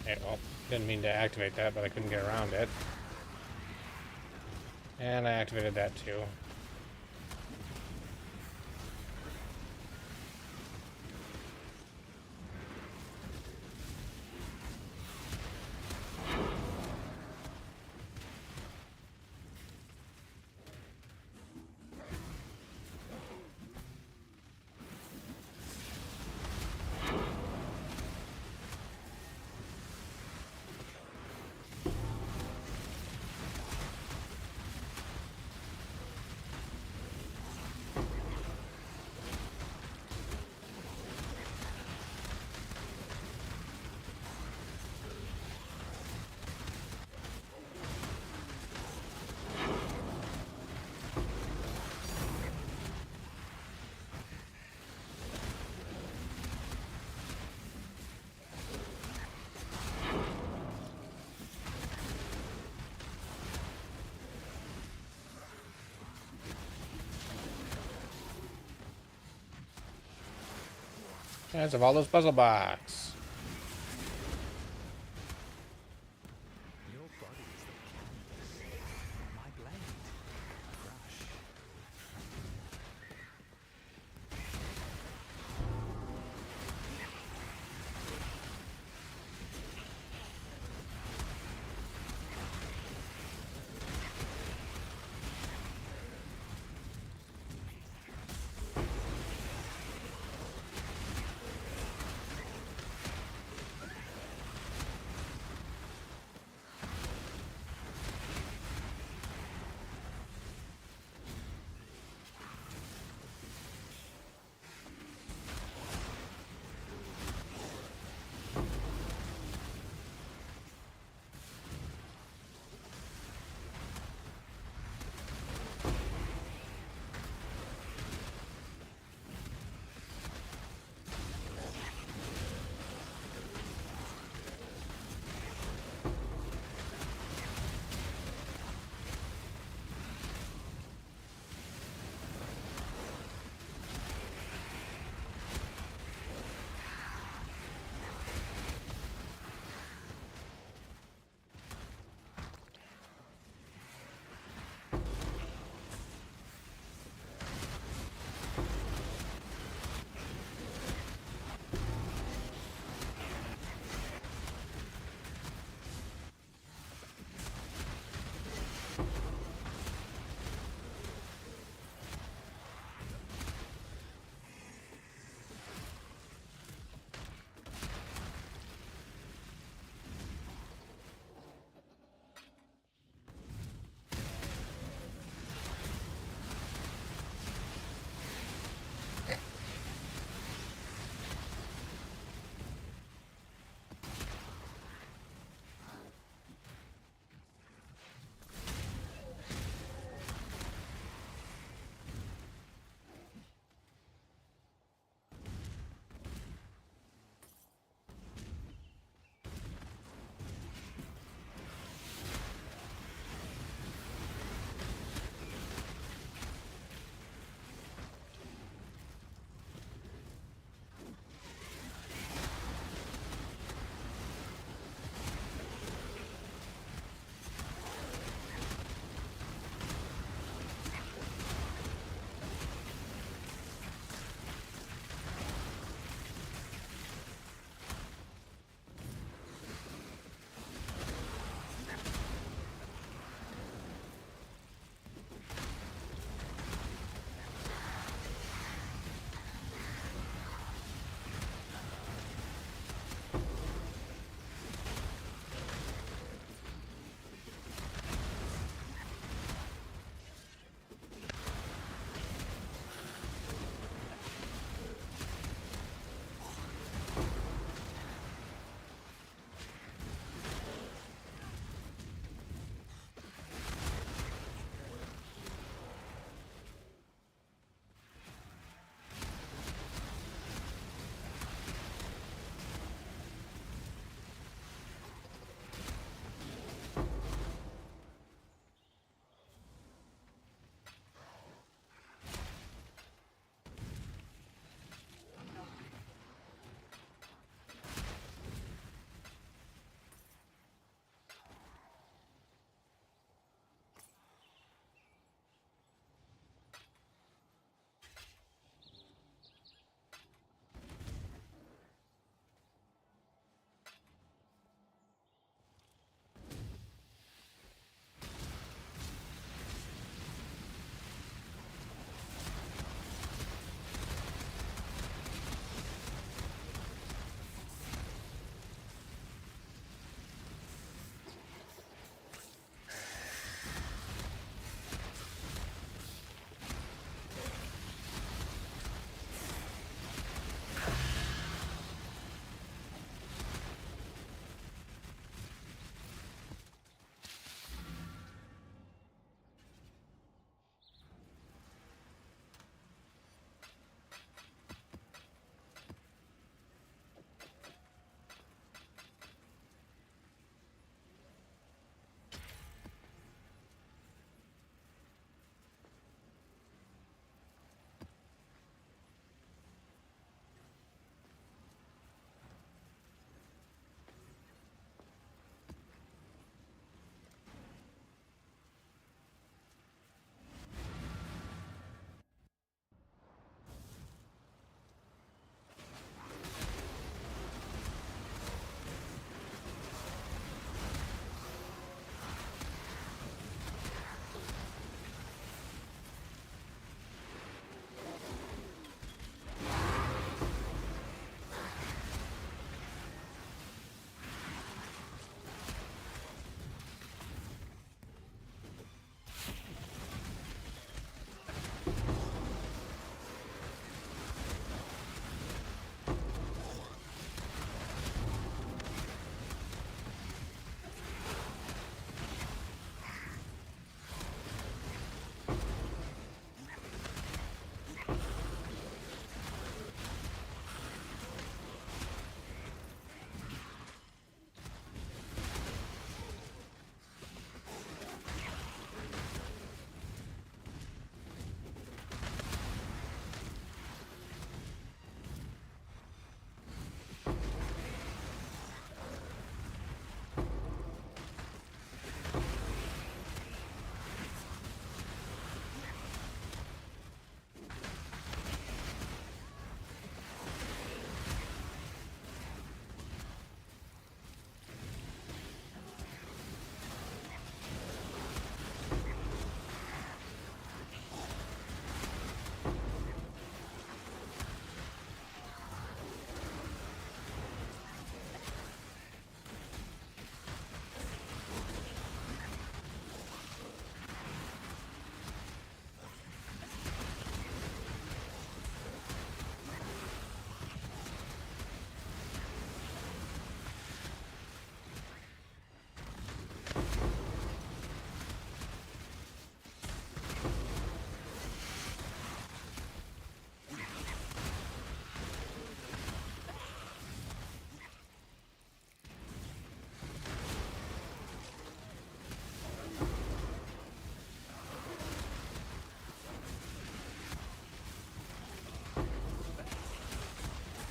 Speaker 4: Okay, well, didn't mean to activate that, but I couldn't get around it. And I activated that too. As of all those puzzle box.
Speaker 3: Your body is the canvas. My blade, brush.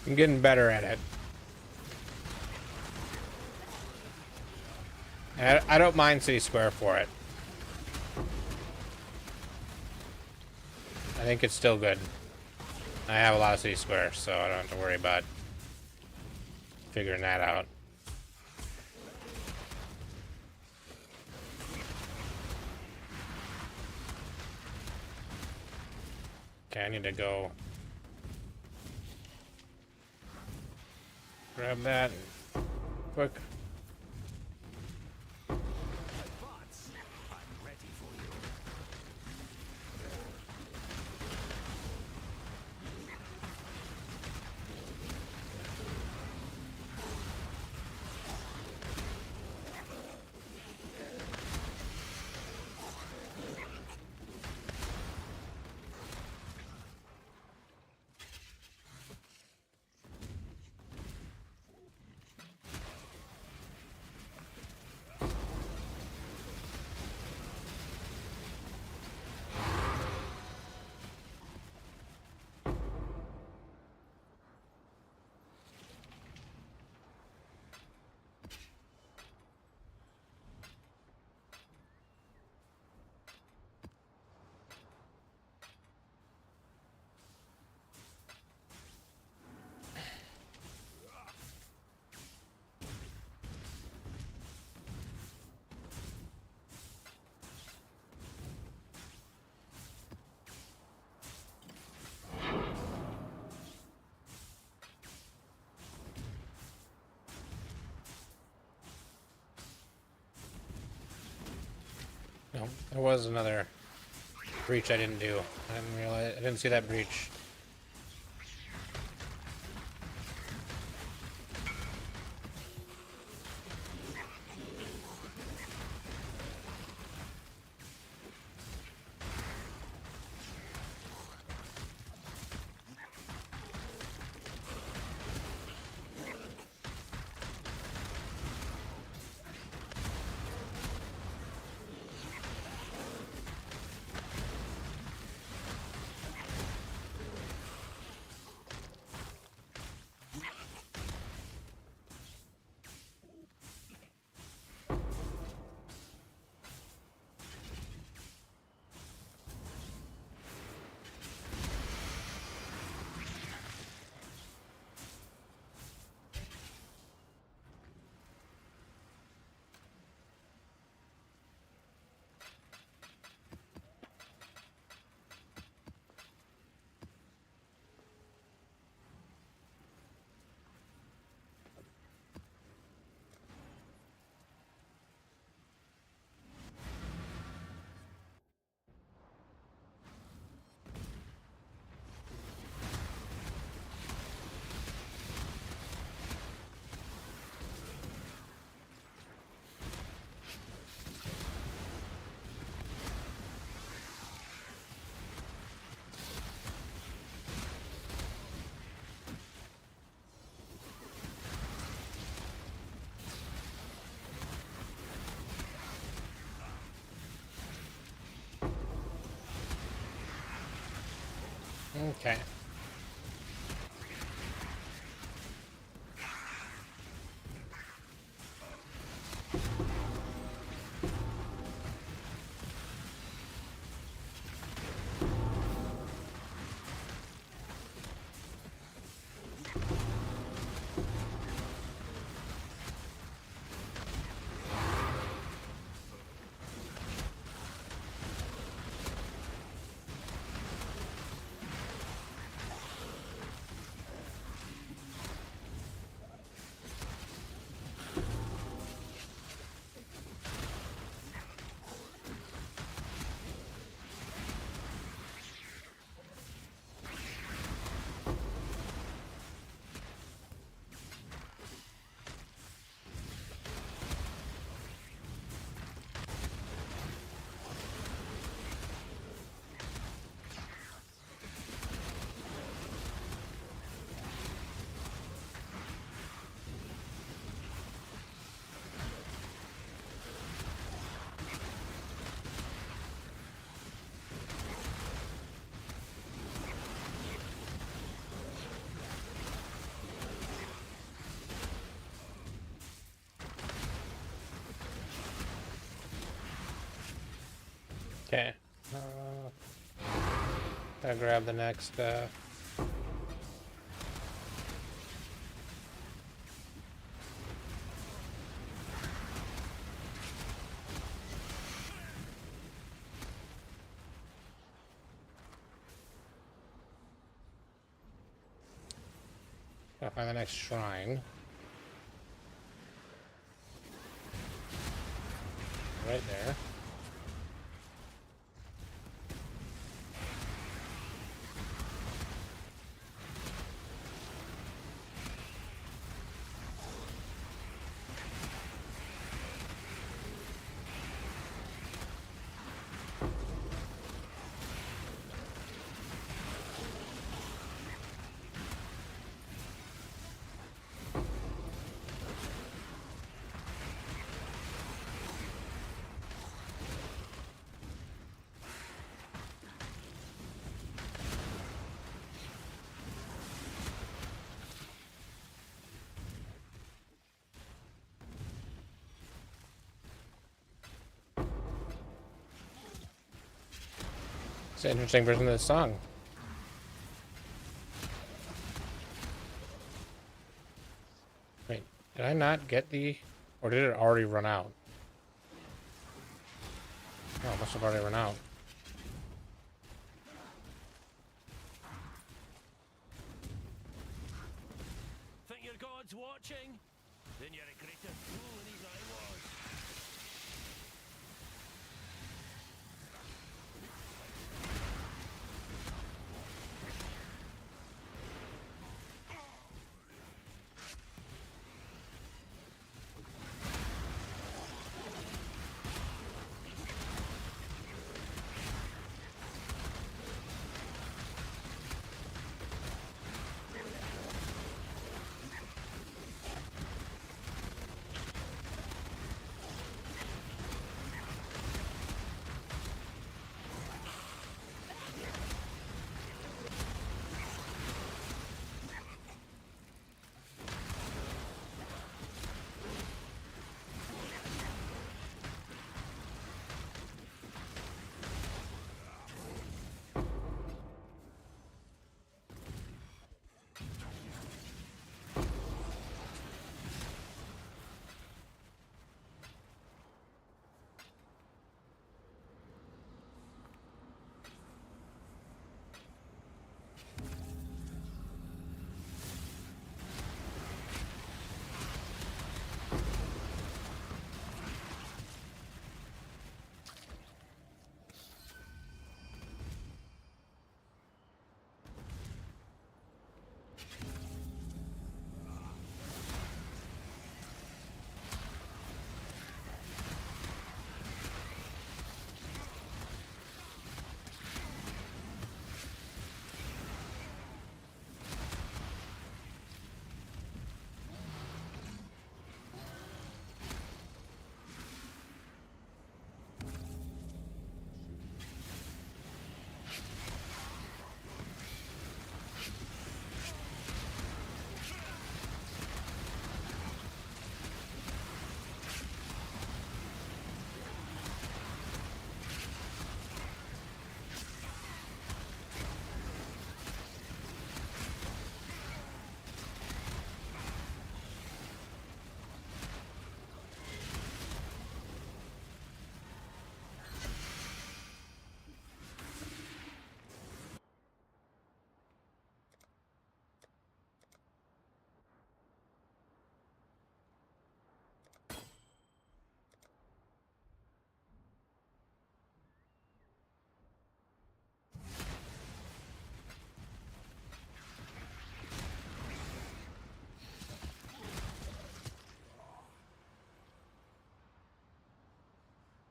Speaker 4: I'm getting better at it. I don't mind City Square for it. I think it's still good. I have a lot of City Square, so I don't have to worry about figuring that out. Okay, I need to go grab that quick.
Speaker 3: Advance. I'm ready for you.
Speaker 4: No, there was another breach I didn't do. I didn't realize. I didn't see that breach. Okay. Okay. Gotta grab the next. Gotta find the next shrine. Right there. It's an interesting version of this song. Wait, did I not get the... Or did it already run out? Oh, it must have already run out.
Speaker 3: Think your god's watching? Then you're a greater fool than I was.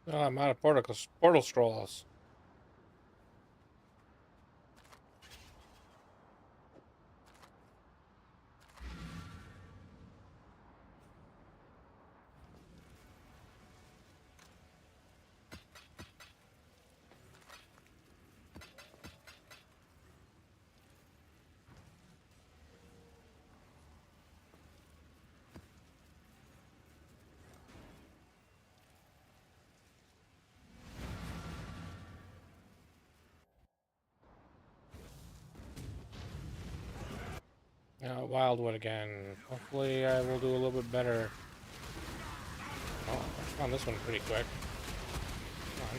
Speaker 3: Oh, I'm out of portal scrolls.
Speaker 4: Wildwood again. Hopefully I will do a little bit better. Oh, I found this one pretty quick. Come on.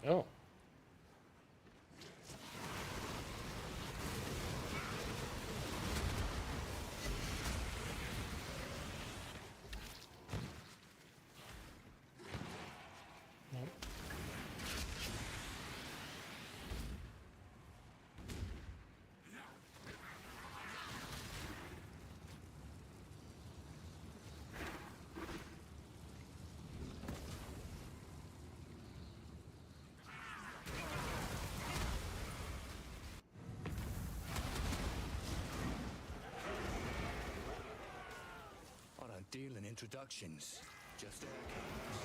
Speaker 4: Oh. Nope.
Speaker 3: I don't deal in introductions, just outcomes.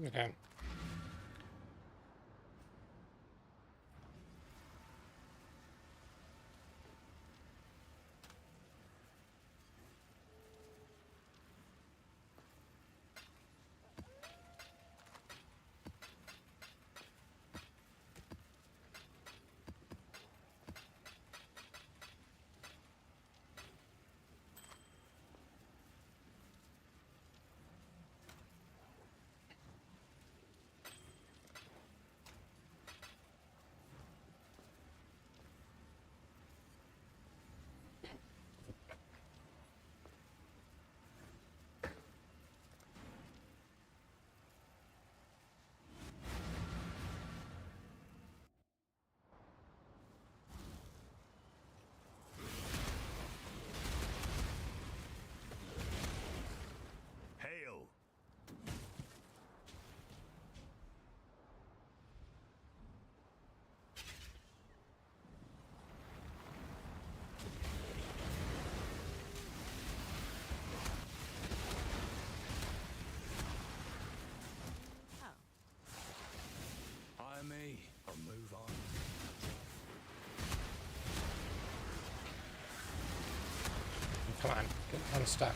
Speaker 4: Okay.
Speaker 2: Hail!
Speaker 3: Oh.
Speaker 2: I may. I'll move on.
Speaker 4: Come on, get unstuck.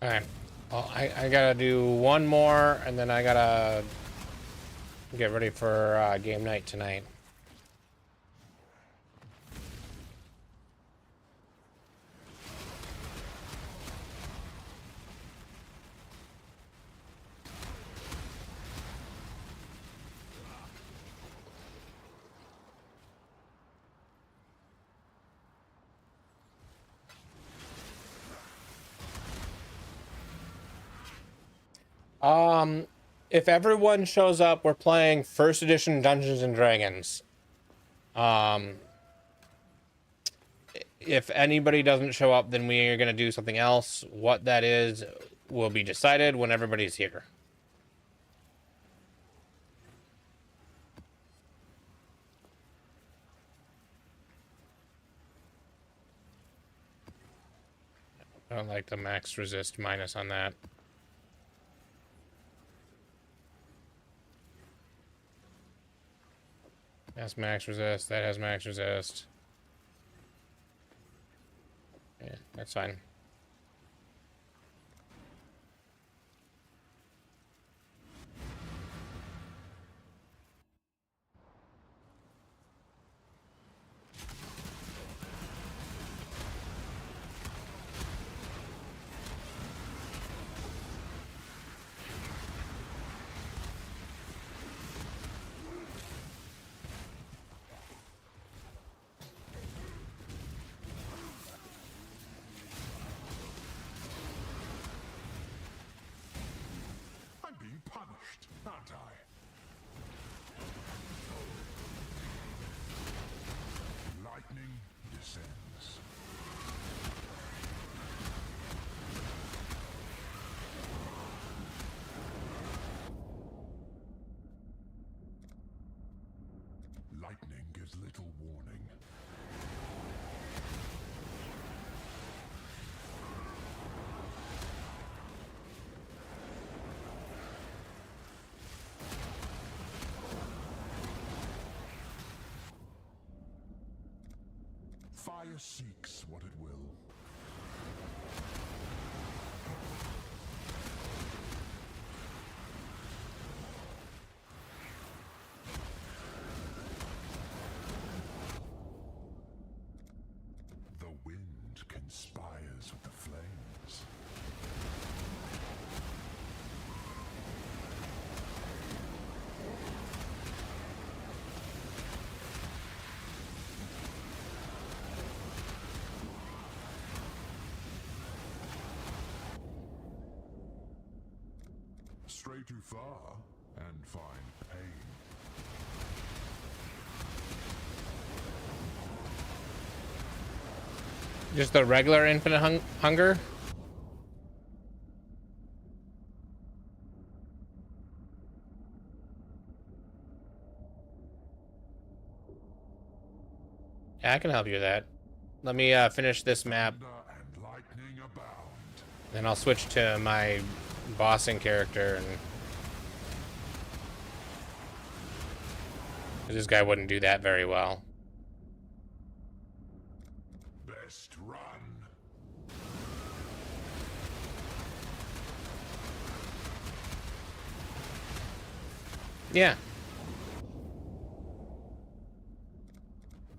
Speaker 4: Alright. Well, I gotta do one more, and then I gotta get ready for game night tonight. If everyone shows up, we're playing first edition Dungeons and Dragons. If anybody doesn't show up, then we are gonna do something else. What that is will be decided when everybody's here. I don't like the max resist minus on that. That's max resist. That has max resist. Yeah, that's fine.
Speaker 2: I'm being punished, aren't I? Lightning descends. Lightning gives little warning. Fire seeks what it will. The wind conspires with the flames. Stray too far and find pain.
Speaker 4: Just the regular infinite hunger? Yeah, I can help you with that. Let me finish this map,
Speaker 2: Thunder and lightning abound.
Speaker 4: then I'll switch to my bossing character, and 'cause this guy wouldn't do that very well.
Speaker 2: Best run.
Speaker 4: Yeah.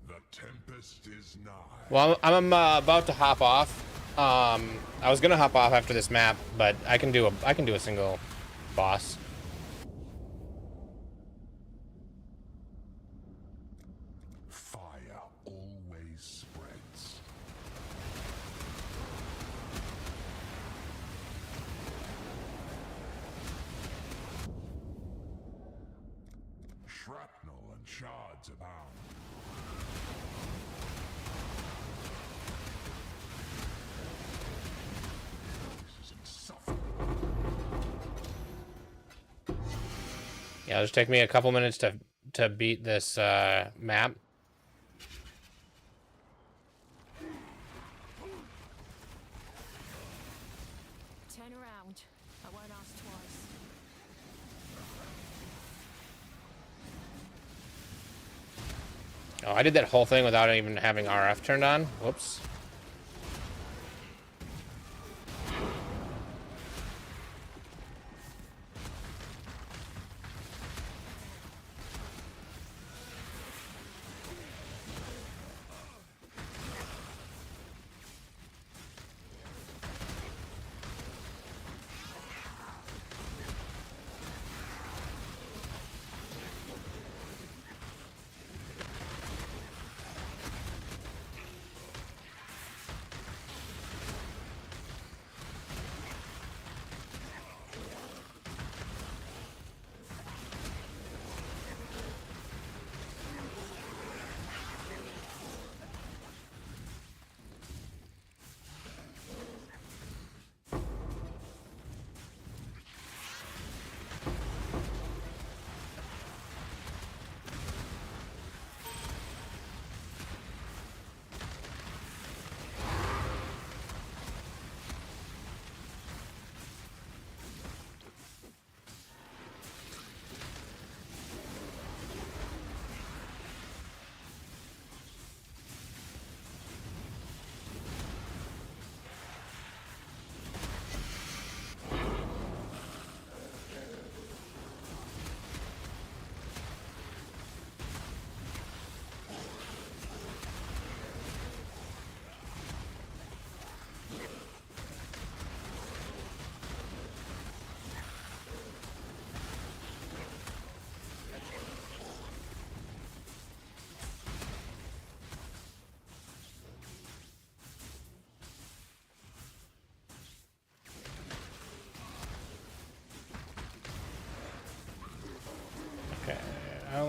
Speaker 2: The tempest is nigh.
Speaker 4: Well, I'm about to hop off. I was gonna hop off after this map, but I can do a single boss.
Speaker 2: Fire always spreads. Shrapnel and shards abound. This is insufferable.
Speaker 4: Yeah, it'll just take me a couple minutes to beat this map.
Speaker 5: Turn around. I won't ask twice.
Speaker 4: Oh, I did that whole thing without even having RF turned on. Whoops.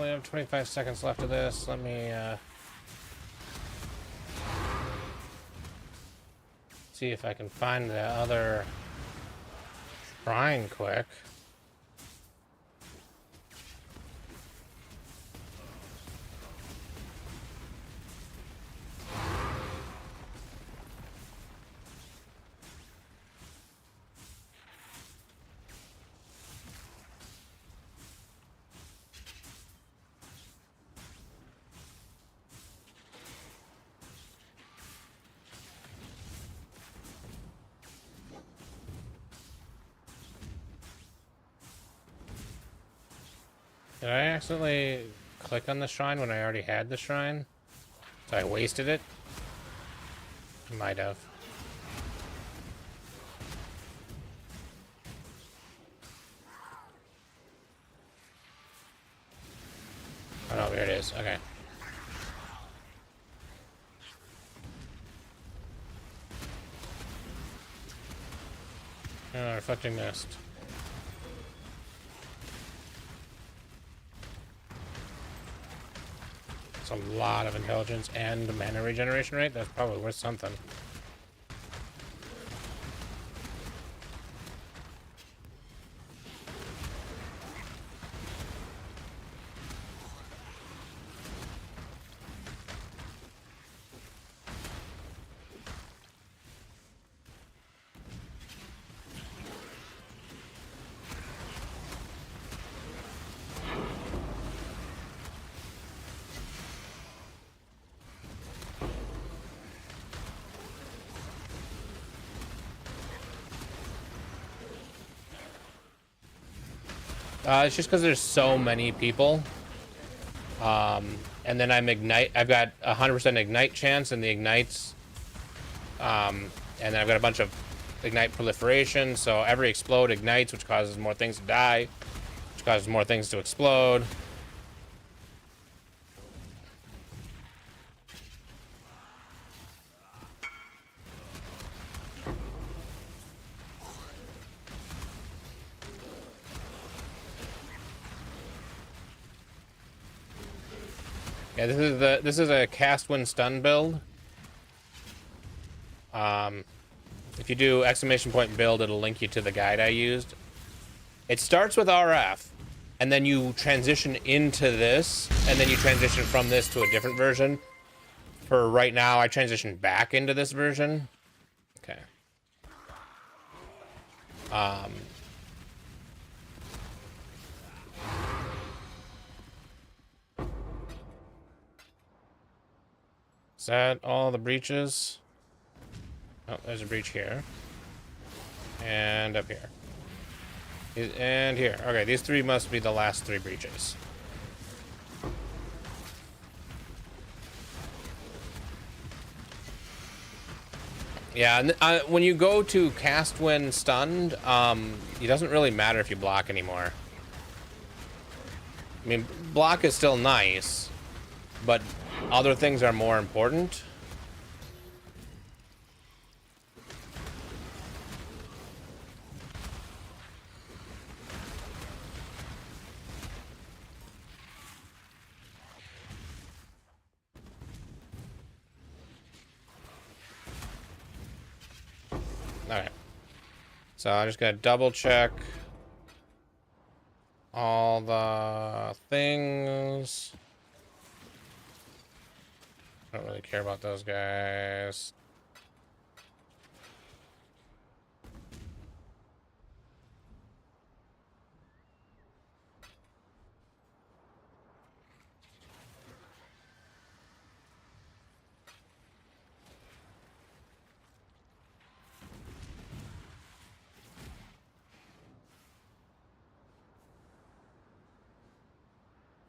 Speaker 4: only have 25 seconds left of this. Let me see if I can find the other shrine quick. Did I accidentally click on the shrine when I already had the shrine? So I wasted it? Might have. Oh no, here it is. Okay. Oh, reflecting mist. It's a lot of intelligence and mana regeneration rate. That's probably worth something. It's just because there's so many people. And then I'm ignite. I've got 100% ignite chance, and the ignites. And then I've got a bunch of ignite proliferation. So every explode ignites, which causes more things to die, which causes more things to explode. Yeah, this is a cast when stun build. If you do exclamation point build, it'll link you to the guide I used. It starts with RF, and then you transition into this, and then you transition from this to a different version. For right now, I transitioned back into this version. Okay. Is that all the breaches? Oh, there's a breach here. And up here. And here. Okay, these three must be the last three breaches. Yeah, and when you go to cast when stunned, it doesn't really matter if you block anymore. I mean, block is still nice, but other things are more important. Alright. So I'm just gonna double check all the things. I don't really care about those guys.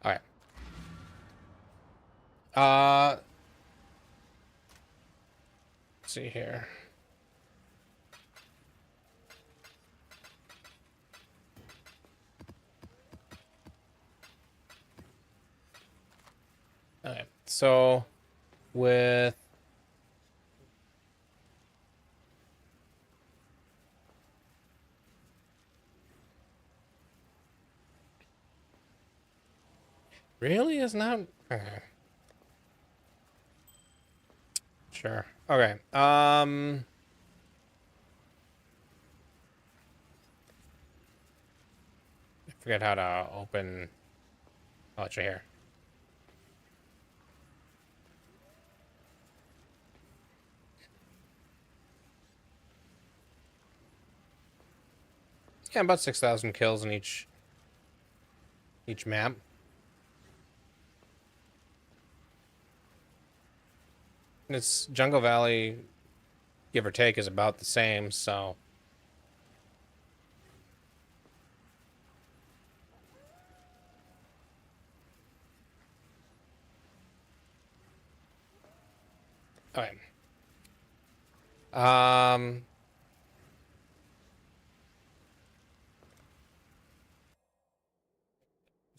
Speaker 4: Alright. Let's see here. Alright, so with Really? Is not. Okay. Sure. Okay. I forget how to open. Oh, it's right here. Yeah, about 6,000 kills in each map. And it's Jungle Valley, give or take, is about the same, so. Okay.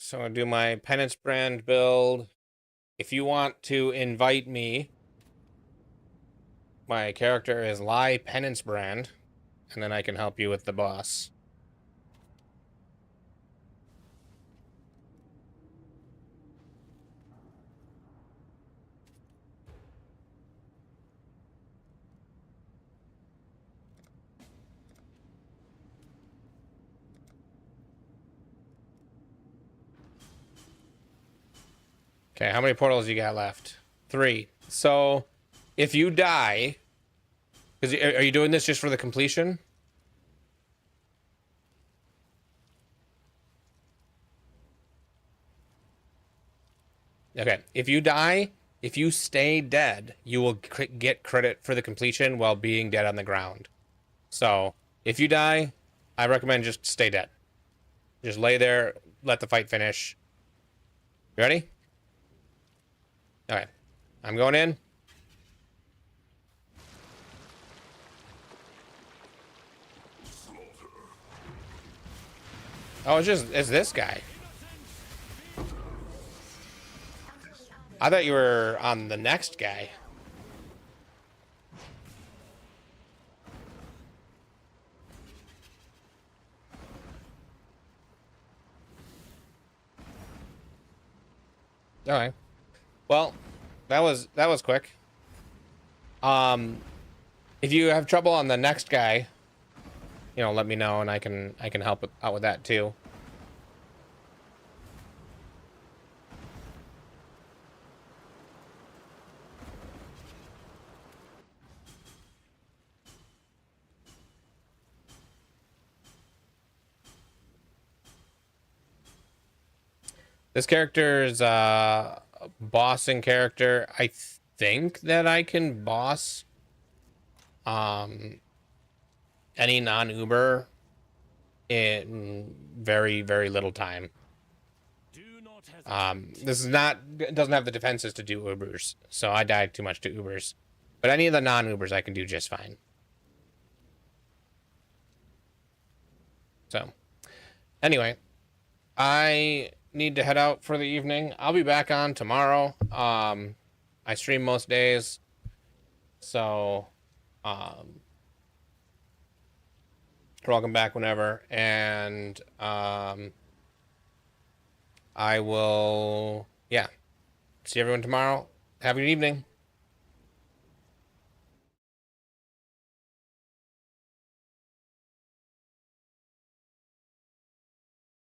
Speaker 4: So I'm gonna do my penance brand build. If you want to invite me, my character is Lai Penance Brand, and then I can help you with the boss. Okay, how many portals you got left? 3. So, if you die, are you doing this just for the completion? Okay, if you die, if you stay dead, you will get credit for the completion while being dead on the ground. So, if you die, I recommend just stay dead. Just lay there, let the fight finish. You ready? Okay, I'm going in. Oh, it's this guy. I thought you were on the next guy. All right. Well, that was quick. If you have trouble on the next guy, you know, let me know and I can help out with that too. This character's bossing character. I think that I can boss any non-Uber in very, very little time. This is not, it doesn't have the defenses to do Ubers, so I died too much to Ubers. But any of the non-Ubers I can do just fine. So, anyway, I need to head out for the evening. I'll be back on tomorrow. I stream most days, so welcome back whenever, and I will, yeah, see everyone tomorrow. Have a good evening.